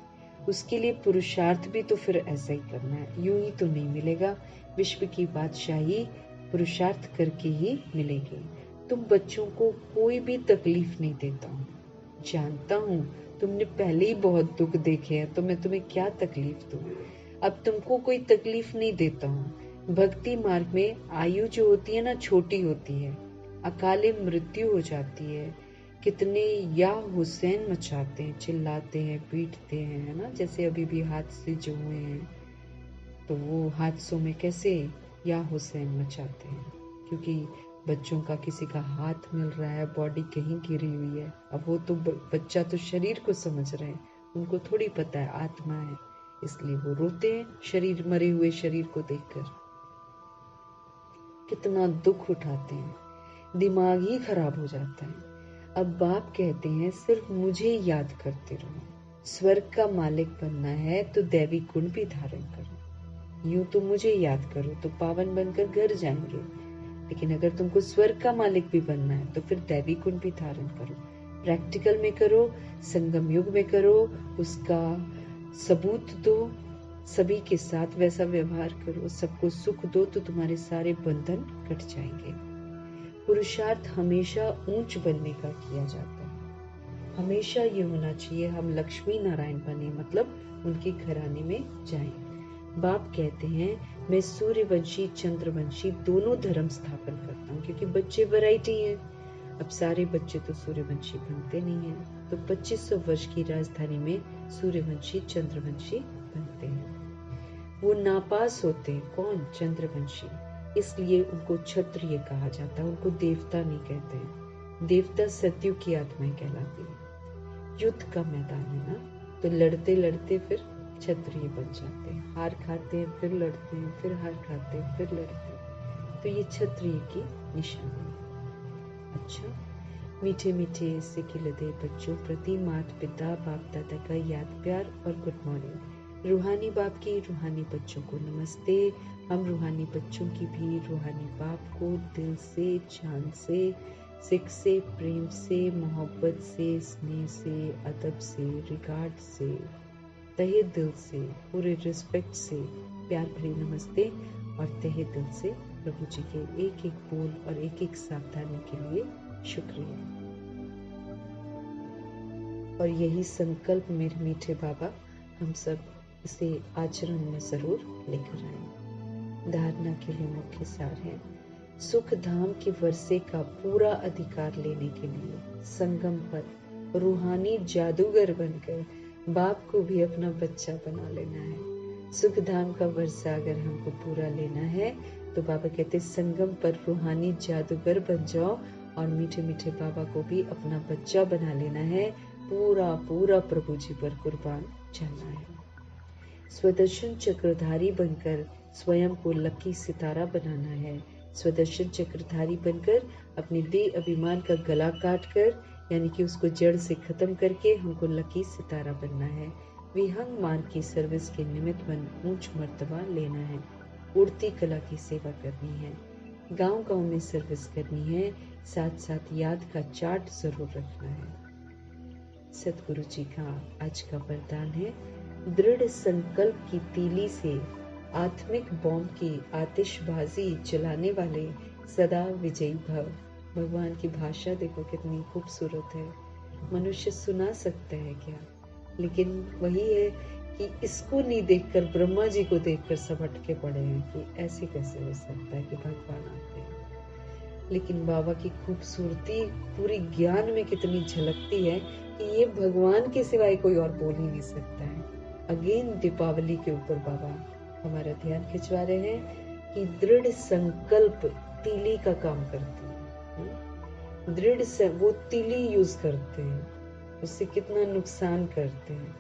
उसके लिए पुरुषार्थ भी तो फिर ऐसा ही करना है, यूं ही तो नहीं मिलेगा। विश्व की बादशाही पुरुषार्थ करके ही मिलेगी। तुम बच्चों को कोई भी तकलीफ नहीं देता हूँ, जानता हूँ तुमने पहले ही बहुत दुख देखे हैं, तो मैं तुम्हें क्या तकलीफ दूं। अब तुमको कोई तकलीफ नहीं देता हूँ। भक्ति मार्ग में आयु जो होती है ना, छोटी होती है, अकाले मृत्यु हो जाती है। कितने या हुसैन मचाते हैं, चिल्लाते हैं, पीटते हैं, है ना। जैसे अभी भी हादसे जो हुए हैं, तो वो हादसों में कैसे या हुसैन मचाते हैं, क्योंकि बच्चों का किसी का हाथ मिल रहा है, बॉडी कहीं गिरी हुई है। अब वो तो बच्चा तो शरीर को समझ रहे हैं, उनको थोड़ी पता है आत्मा है, इसलिए वो रोते हैं शरीर, मरे हुए शरीर को देखकर। कितना दुख उठाते हैं, दिमाग ही खराब हो जाता है। अब बाप कहते हैं सिर्फ मुझे याद करते रहो। स्वर्ग का मालिक बनना है तो दैवी गुण भी धारण करो। यूं तो मुझे याद करो तो पावन बनकर घर जाएंगे, लेकिन अगर तुमको स्वर्ग का मालिक भी बनना है तो फिर दैवी गुण भी धारण करो। प्रैक्टिकल में करो, संगम युग में करो, उसका सबूत दो, सभी के साथ वैसा व्यवहार करो, सबको सुख दो, तो तुम्हारे सारे बंधन कट जाएंगे। पुरुषार्थ हमेशा ऊंच बनने का किया जाता है। हमेशा ये होना चाहिए हम लक्ष्मी नारायण बने, मतलब उनके घराने में जाएं। बाप कहते हैं मैं सूर्यवंशी चंद्रवंशी दोनों धर्म स्थापन करता हूँ, क्योंकि बच्चे वैरायटी हैं। अब सारे बच्चे तो सूर्यवंशी बनते नहीं हैं, तो 2500 वर्ष की राजधानी में सूर्यवंशी चंद्रवंशी बनते हैं। वो नापास होते हैं, कौन? चंद्रवंशी, इसलिए उनको क्षत्रिय कहा जाता है, उनको देवता नहीं कहते हैं। देवता सतयुग की आत्माएं कहलाती है। युद्ध का मैदान है ना, तो लड़ते लड़ते फिर क्षत्रिय बन जाते हैं, हार खाते हैं, फिर लड़ते हैं, फिर हार खाते हैं, फिर लड़ते हैं। तो ये क्षत्रिय की निशानी है। अच्छा, मीठे मीठे से खिलते बच्चों प्रति माता पिता बाप दादा का याद प्यार और गुड मॉर्निंग। रूहानी बाप की रूहानी बच्चों को नमस्ते। हम रूहानी बच्चों की भी रूहानी बाप को दिल से, जान से, सिख से, प्रेम से, मोहब्बत से, स्नेह से, अदब से, रिगार्ड से, तहे दिल से, पूरे रिस्पेक्ट से प्यार भरी नमस्ते और तहे दिल से प्रभु जी के एक एक बोल और एक एक सावधानी के लिए शुक्रिया। और यही संकल्प मेरे मीठे बाबा हम सब इसे आचरण में जरूर लेकर आए। धारणा के लिए मुख्य सार है, सुख धाम के वर्षे का पूरा अधिकार लेने के लिए संगम पर रूहानी जादूगर बनकर बाप को भी अपना बच्चा बना लेना है। सुख धाम का वर्षा अगर हमको पूरा लेना है तो बाबा कहते संगम पर रूहानी जादूगर बन जाओ और मीठे मीठे बाबा को भी अपना बच्चा बना लेना है। पूरा पूरा प्रभु जी पर कुर्बान जाना है। स्वदर्शन चक्रधारी बनकर स्वयं को लकी सितारा बनाना है। स्वदर्शन चक्रधारी बनकर अपने देह अभिमान का गला काट कर, यानी कि उसको जड़ से खत्म करके हमको लकी सितारा बनना है। विहंग मार्ग की सर्विस के निमित्त बन ऊंच मर्तबा लेना है, उड़ती कला की सेवा करनी है, गांव-गांव में सर्विस करनी है, साथ साथ याद का चार्ट जरूर रखना है। सतगुरु जी का आज का वरदान है, दृढ़ संकल्प की तीली से आत्मिक बॉम्ब की आतिशबाजी जलाने वाले सदा विजयी भव। भगवान की भाषा देखो कितनी खूबसूरत है। मनुष्य सुना सकता है क्या, लेकिन वही है कि इसको नहीं देखकर, ब्रह्मा जी को देखकर सब अटके पड़े हैं कि ऐसे कैसे हो सकता है कि भगवान आते हैं। लेकिन बाबा की खूबसूरती पूरी ज्ञान में कितनी झलकती है कि ये भगवान के सिवाय कोई और बोल ही नहीं सकता है। अगेन दीपावली के ऊपर बाबा हमारा ध्यान खिंचवा रहे हैं कि दृढ़ संकल्प तीली का काम करती है। दृढ़ से वो तीली यूज करते हैं, उससे कितना नुकसान करते हैं,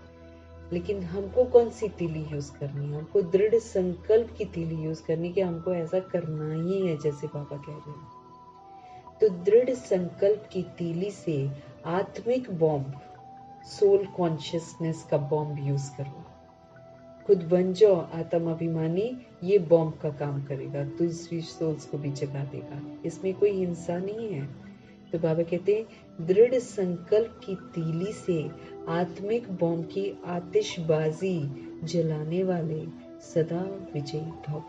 लेकिन हमको कौन सी तीली यूज करनी है? हमको दृढ़ संकल्प की तीली यूज करनी कि हमको ऐसा करना ही है जैसे बाबा कह रहे हैं। तो दृढ़ संकल्प की तीली से आत्मिक बॉम्ब, सोल कॉन्शियसनेस का बॉम्ब यूज करो। खुद बन जाओ आत्म अभिमानी, ये बॉम्ब का काम करेगा, दूसरी सोल्स को भी जगा देगा। इसमें कोई हिंसा नहीं है। तो बाबा कहते हैं, दृढ़ संकल्प की तीली से आत्मिक बॉम्ब की आतिशबाजी जलाने वाले सदा विजयी भव।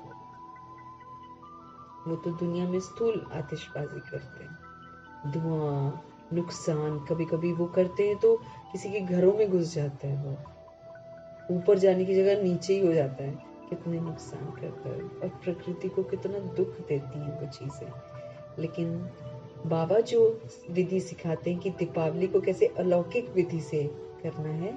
वो तो दुनिया में स्थूल आतिशबाजी करते हैं, धुआं, नुकसान, कभी कभी वो करते हैं तो किसी के घरों में घुस जाता है, वो ऊपर जाने की जगह नीचे ही हो जाता है, कितने नुकसान करता है और प्रकृति को कितना दुख देती हैं वो चीजें। लेकिन बाबा जो विधि सिखाते हैं कि दीपावली को कैसे अलौकिक विधि से करना है,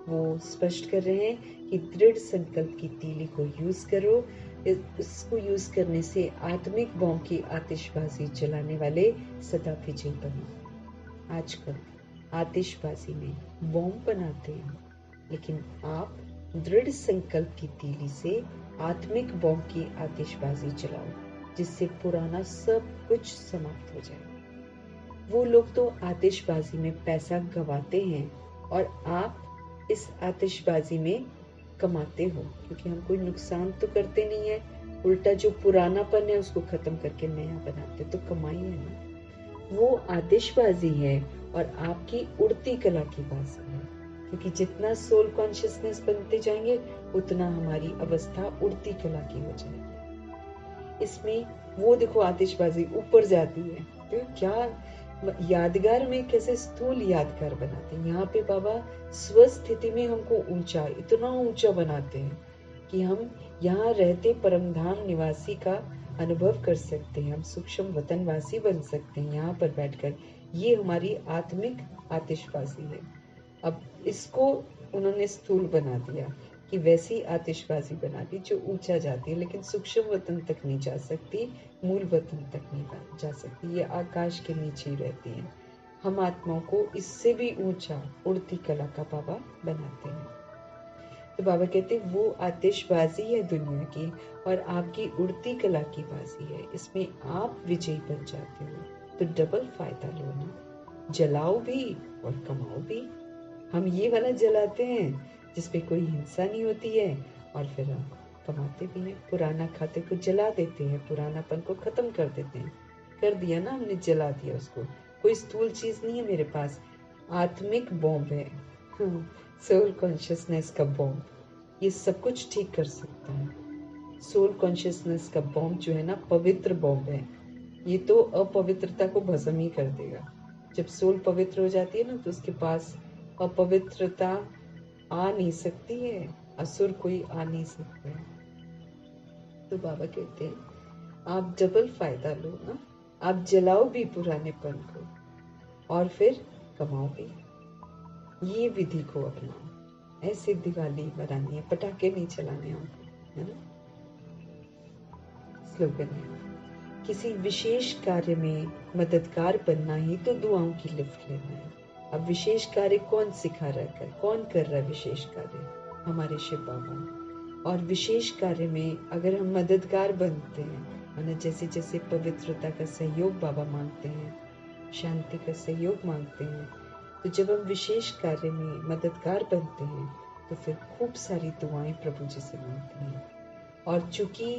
वो स्पष्ट कर रहे हैं कि दृढ़ संकल्प की तीली को यूज करो। इसको यूज करने से आत्मिक बॉम्ब की आतिशबाजी जलाने वाले सदा विजयी बनो। आजकल आतिशबाजी में बॉम्ब बनाते हैं, लेकिन आप दृढ़ संकल्प की तीली से आत्मिक बॉम्ब की आतिशबाजी जलाओ, जिससे पुराना सब कुछ समाप्त हो जाए। वो लोग तो आतिशबाजी में पैसा गवाते हैं और आप इस आतिशबाजी में कमाते हो, क्योंकि हम कोई नुकसान तो करते नहीं है, उल्टा जो पुरानापन है उसको खत्म करके नया बनाते, तो कमाई है ना। वो आतिशबाजी है और आपकी उड़ती कला की बाजी है, क्योंकि जितना सोल कॉन्शियसनेस बनते जाएंगे उतना हमारी अवस्था उड़ती कला की हो जाएगी। इसमें वो देखो आतिशबाजी ऊपर जाती है, तो क्या यादगार में कैसे स्थूल यादगार बनाते हैं। यहाँ पे बाबा स्वस्थिति में हमको ऊंचा, इतना ऊंचा बनाते हैं कि हम यहाँ रहते परमधाम निवासी का अनुभव कर सकते हैं, हम सूक्ष्म वतनवासी बन सकते हैं यहाँ पर बैठकर। ये हमारी आत्मिक आतिशबाजी है। अब इसको उन्होंने स्थूल बना दिया कि वैसी आतिशबाजी बना दी जो ऊंचा जाती है, लेकिन सूक्ष्म वतन तक नहीं जा सकती, मूल वतन तक नहीं जा सकती, ये आकाश के नीचे ही रहती है। हम आत्माओं को इससे भी ऊंचा उड़ती कला का बाबा बनाते हैं। तो बाबा कहते हैं वो आतिशबाजी है दुनिया की और आपकी उड़ती कला की बाजी है, इसमें आप विजयी बन जाते हो। तो डबल फायदा लो ना, जलाओ भी और कमाओ भी। हम ये वाला जलाते हैं जिसपे कोई हिंसा नहीं होती है, और फिर हम कमाते भी हैं। पुराना खाते को जला देते हैं, पुरानापन को खत्म कर देते हैं। कर दिया ना हमने, जला दिया उसको। कोई स्थूल चीज नहीं है मेरे पास, आत्मिक बॉम्ब है, सोल कॉन्शियसनेस का बॉम्ब, ये सब कुछ ठीक कर सकता है। सोल कॉन्शियसनेस का बॉम्ब जो है ना, पवित्र बॉम्ब है, ये तो अपवित्रता को भस्म ही कर देगा। जब सोल पवित्र हो जाती है ना, तो उसके पास अपवित्रता आ नहीं सकती है, असुर कोई आ नहीं सकता है। तो बाबा कहते हैं आप डबल फायदा लो ना, आप जलाओ भी पुरानेपन को और फिर कमाओ भी। ये विधि को अपनाओ। ऐसे दिवाली बनानी है, पटाखे नहीं चलाने हमको, है ना। स्लोगन है, किसी विशेष कार्य में मददगार बनना ही तो दुआओं की लिफ्ट लेना है। अब विशेष कार्य कौन सिखा रहा है, कौन कर रहा है विशेष कार्य? हमारे शिव बाबा। और विशेष कार्य में अगर हम मददगार बनते हैं, माना जैसे जैसे पवित्रता का सहयोग बाबा मांगते हैं, शांति का सहयोग मांगते हैं, तो जब हम विशेष कार्य में मददगार बनते हैं तो फिर खूब सारी दुआएं प्रभु जी से मांगते हैं। और चूंकि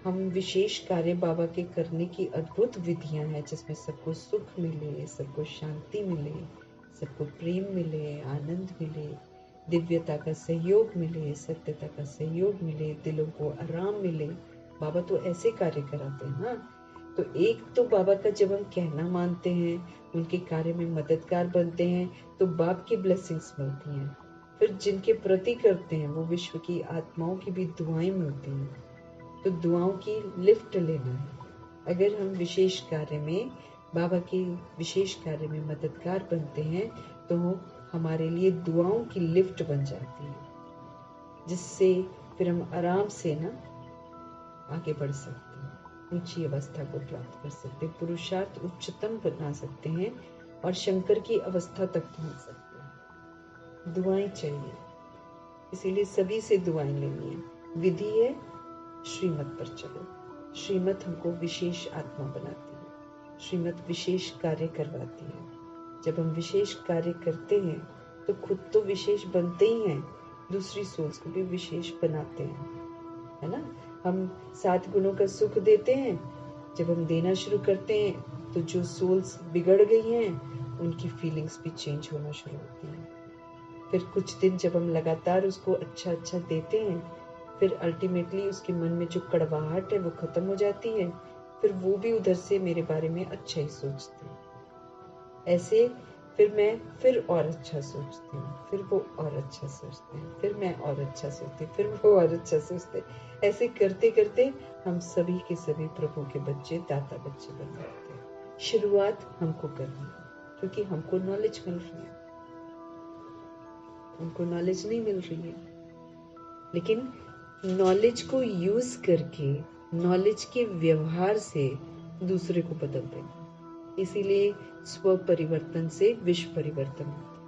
हम विशेष कार्य बाबा के करने की अद्भुत विधियां हैं, जिसमें सबको सुख मिले, सबको शांति मिले, सबको प्रेम मिले, आनंद मिले, दिव्यता का सहयोग मिले, सत्यता का सहयोग मिले, दिलों को आराम मिले, बाबा तो ऐसे कार्य कराते हैं ना। तो एक तो बाबा का जब हम कहना मानते हैं, उनके कार्य में मददगार बनते हैं, तो बाप की ब्लेसिंग्स मिलती हैं। फिर जिनके प्रति करते हैं वो विश्व की आत्माओं की भी दुआएं मिलती हैं। तो दुआओं की लिफ्ट लेना है। अगर हम विशेष कार्य में, बाबा के विशेष कार्य में मददगार बनते हैं, तो हमारे लिए दुआओं की लिफ्ट बन जाती है, जिससे फिर हम आराम से ना आगे बढ़ सकते हैं, ऊंची अवस्था को प्राप्त कर सकते हैं, पुरुषार्थ उच्चतम बना सकते हैं और शंकर की अवस्था तक पहुंच सकते हैं। दुआएं चाहिए, इसीलिए सभी से दुआएं लेनी है। विधि है, श्रीमत पर चलो। श्रीमत हमको विशेष आत्मा बनाती है, श्रीमत विशेष कार्य करवाती है। जब हम विशेष कार्य करते हैं तो खुद तो विशेष बनते ही हैं, दूसरी सोल्स को भी विशेष बनाते हैं, है ना। हम 7 गुणों का सुख देते हैं। जब हम देना शुरू करते हैं तो जो सोल्स बिगड़ गई हैं उनकी फीलिंग्स भी चेंज होना शुरू होती हैं। फिर कुछ दिन जब हम लगातार उसको अच्छा अच्छा देते हैं, फिर अल्टीमेटली उसके मन में जो कड़वाहट है वो खत्म हो जाती है। फिर वो भी उधर से मेरे बारे में अच्छा ही सोचते हैं। ऐसे फिर मैं फिर और अच्छा सोचती हूँ, फिर वो और अच्छा सोचते हैं, फिर मैं और अच्छा सोचती हूँ, फिर वो और अच्छा सोचते हैं। ऐसे करते करते हम सभी के सभी प्रभु के बच्चे, दाता बच्चे बन जाते हैं। शुरुआत हमको करनी है, क्योंकि हमको नॉलेज मिल रही है, उनको नॉलेज नहीं मिल रही है। लेकिन नॉलेज को यूज करके, नॉलेज के व्यवहार से दूसरे को बदल देंगे। इसीलिए स्व परिवर्तन से विश्व परिवर्तन होता है।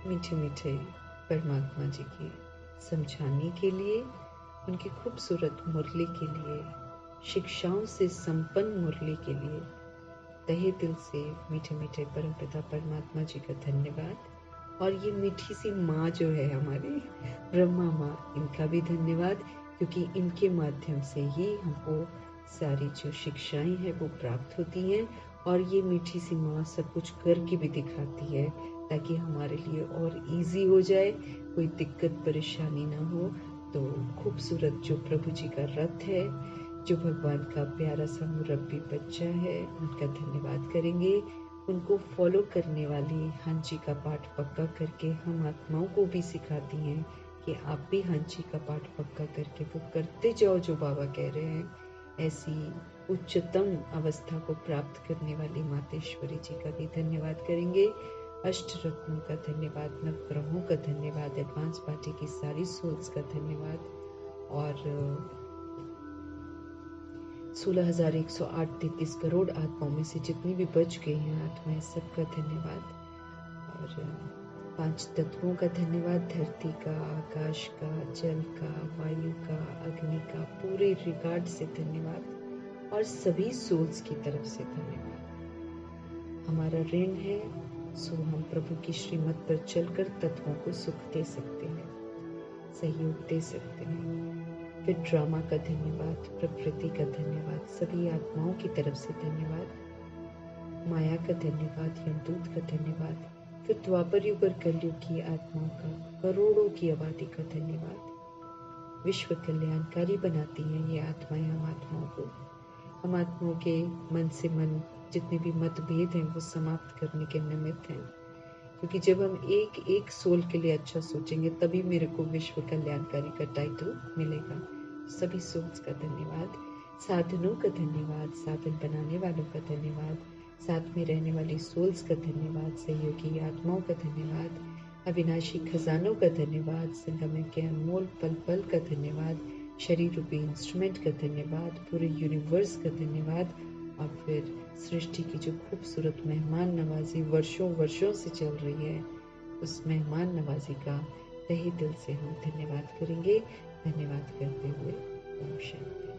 मीठे मीठे परमात्मा जी की समझाने के लिए, उनकी खूबसूरत मुरली के लिए, शिक्षाओं से संपन्न मुरली के लिए तहे दिल से मीठे मीठे परमपिता परमात्मा जी का धन्यवाद। और ये मीठी सी माँ जो है हमारी ब्रह्मा माँ, इनका भी धन्यवाद, क्योंकि इनके माध्यम से ही हमको सारी जो शिक्षाएं हैं वो प्राप्त होती हैं। और ये मीठी सी माँ सब कुछ करके भी दिखाती है, ताकि हमारे लिए और इजी हो जाए, कोई दिक्कत परेशानी ना हो। तो खूबसूरत जो प्रभु जी का रथ है, जो भगवान का प्यारा सा मुरब्बी बच्चा है, उनका धन्यवाद करेंगे। उनको फॉलो करने वाली हंची का पाठ पक्का करके हम आत्माओं को भी सिखाती हैं कि आप भी हंची का पाठ पक्का करके वो करते जाओ जो बाबा कह रहे हैं। ऐसी उच्चतम अवस्था को प्राप्त करने वाली मातेश्वरी जी का भी धन्यवाद करेंगे। अष्ट रत्नों का धन्यवाद, नवग्रहों का धन्यवाद, एडवांस पार्टी की सारी सोल्स का धन्यवाद, और 16,108 करोड़ आत्माओं में से जितनी भी बच गई हैं आत्माएं, सबका धन्यवाद। और 5 तत्वों का धन्यवाद, धरती का, आकाश का, जल का, वायु का, अग्नि का, पूरे रिगार्ड से धन्यवाद। और सभी सोल्स की तरफ से धन्यवाद। हमारा ऋण है, सो हम प्रभु की श्रीमत पर चलकर तत्वों को सुख दे सकते हैं, सहयोग दे सकते हैं। फिर ड्रामा का धन्यवाद, प्रकृति का धन्यवाद, सभी आत्माओं की तरफ से धन्यवाद, माया का धन्यवाद, यमदूत का धन्यवाद, फिर द्वापर युग और कलयुग की आत्माओं का, करोड़ों की आबादी का धन्यवाद। विश्व कल्याणकारी बनाती हैं ये आत्माएं हम आत्माओं को। हम आत्माओं के मन से मन जितने भी मतभेद हैं वो समाप्त करने के निमित्त हैं, क्योंकि जब हम एक एक सोल के लिए अच्छा सोचेंगे तभी मेरे को विश्व कल्याणकारी का टाइटल मिलेगा। सभी सोल्स का धन्यवाद, साधनों का धन्यवाद, साधन बनाने वालों का धन्यवाद, साथ में रहने वाली सोल्स का धन्यवाद, सहयोगी आत्माओं का धन्यवाद, अविनाशी खजानों का धन्यवाद, संगम के अनमोल पल पल का धन्यवाद, शरीर रूपी इंस्ट्रूमेंट का धन्यवाद, पूरे यूनिवर्स का धन्यवाद, और फिर सृष्टि की जो खूबसूरत मेहमान नवाजी वर्षों वर्षों से चल रही है, उस मेहमान नवाजी का तहे दिल से हम धन्यवाद करेंगे। धन्यवाद करते हुए ओम शांति।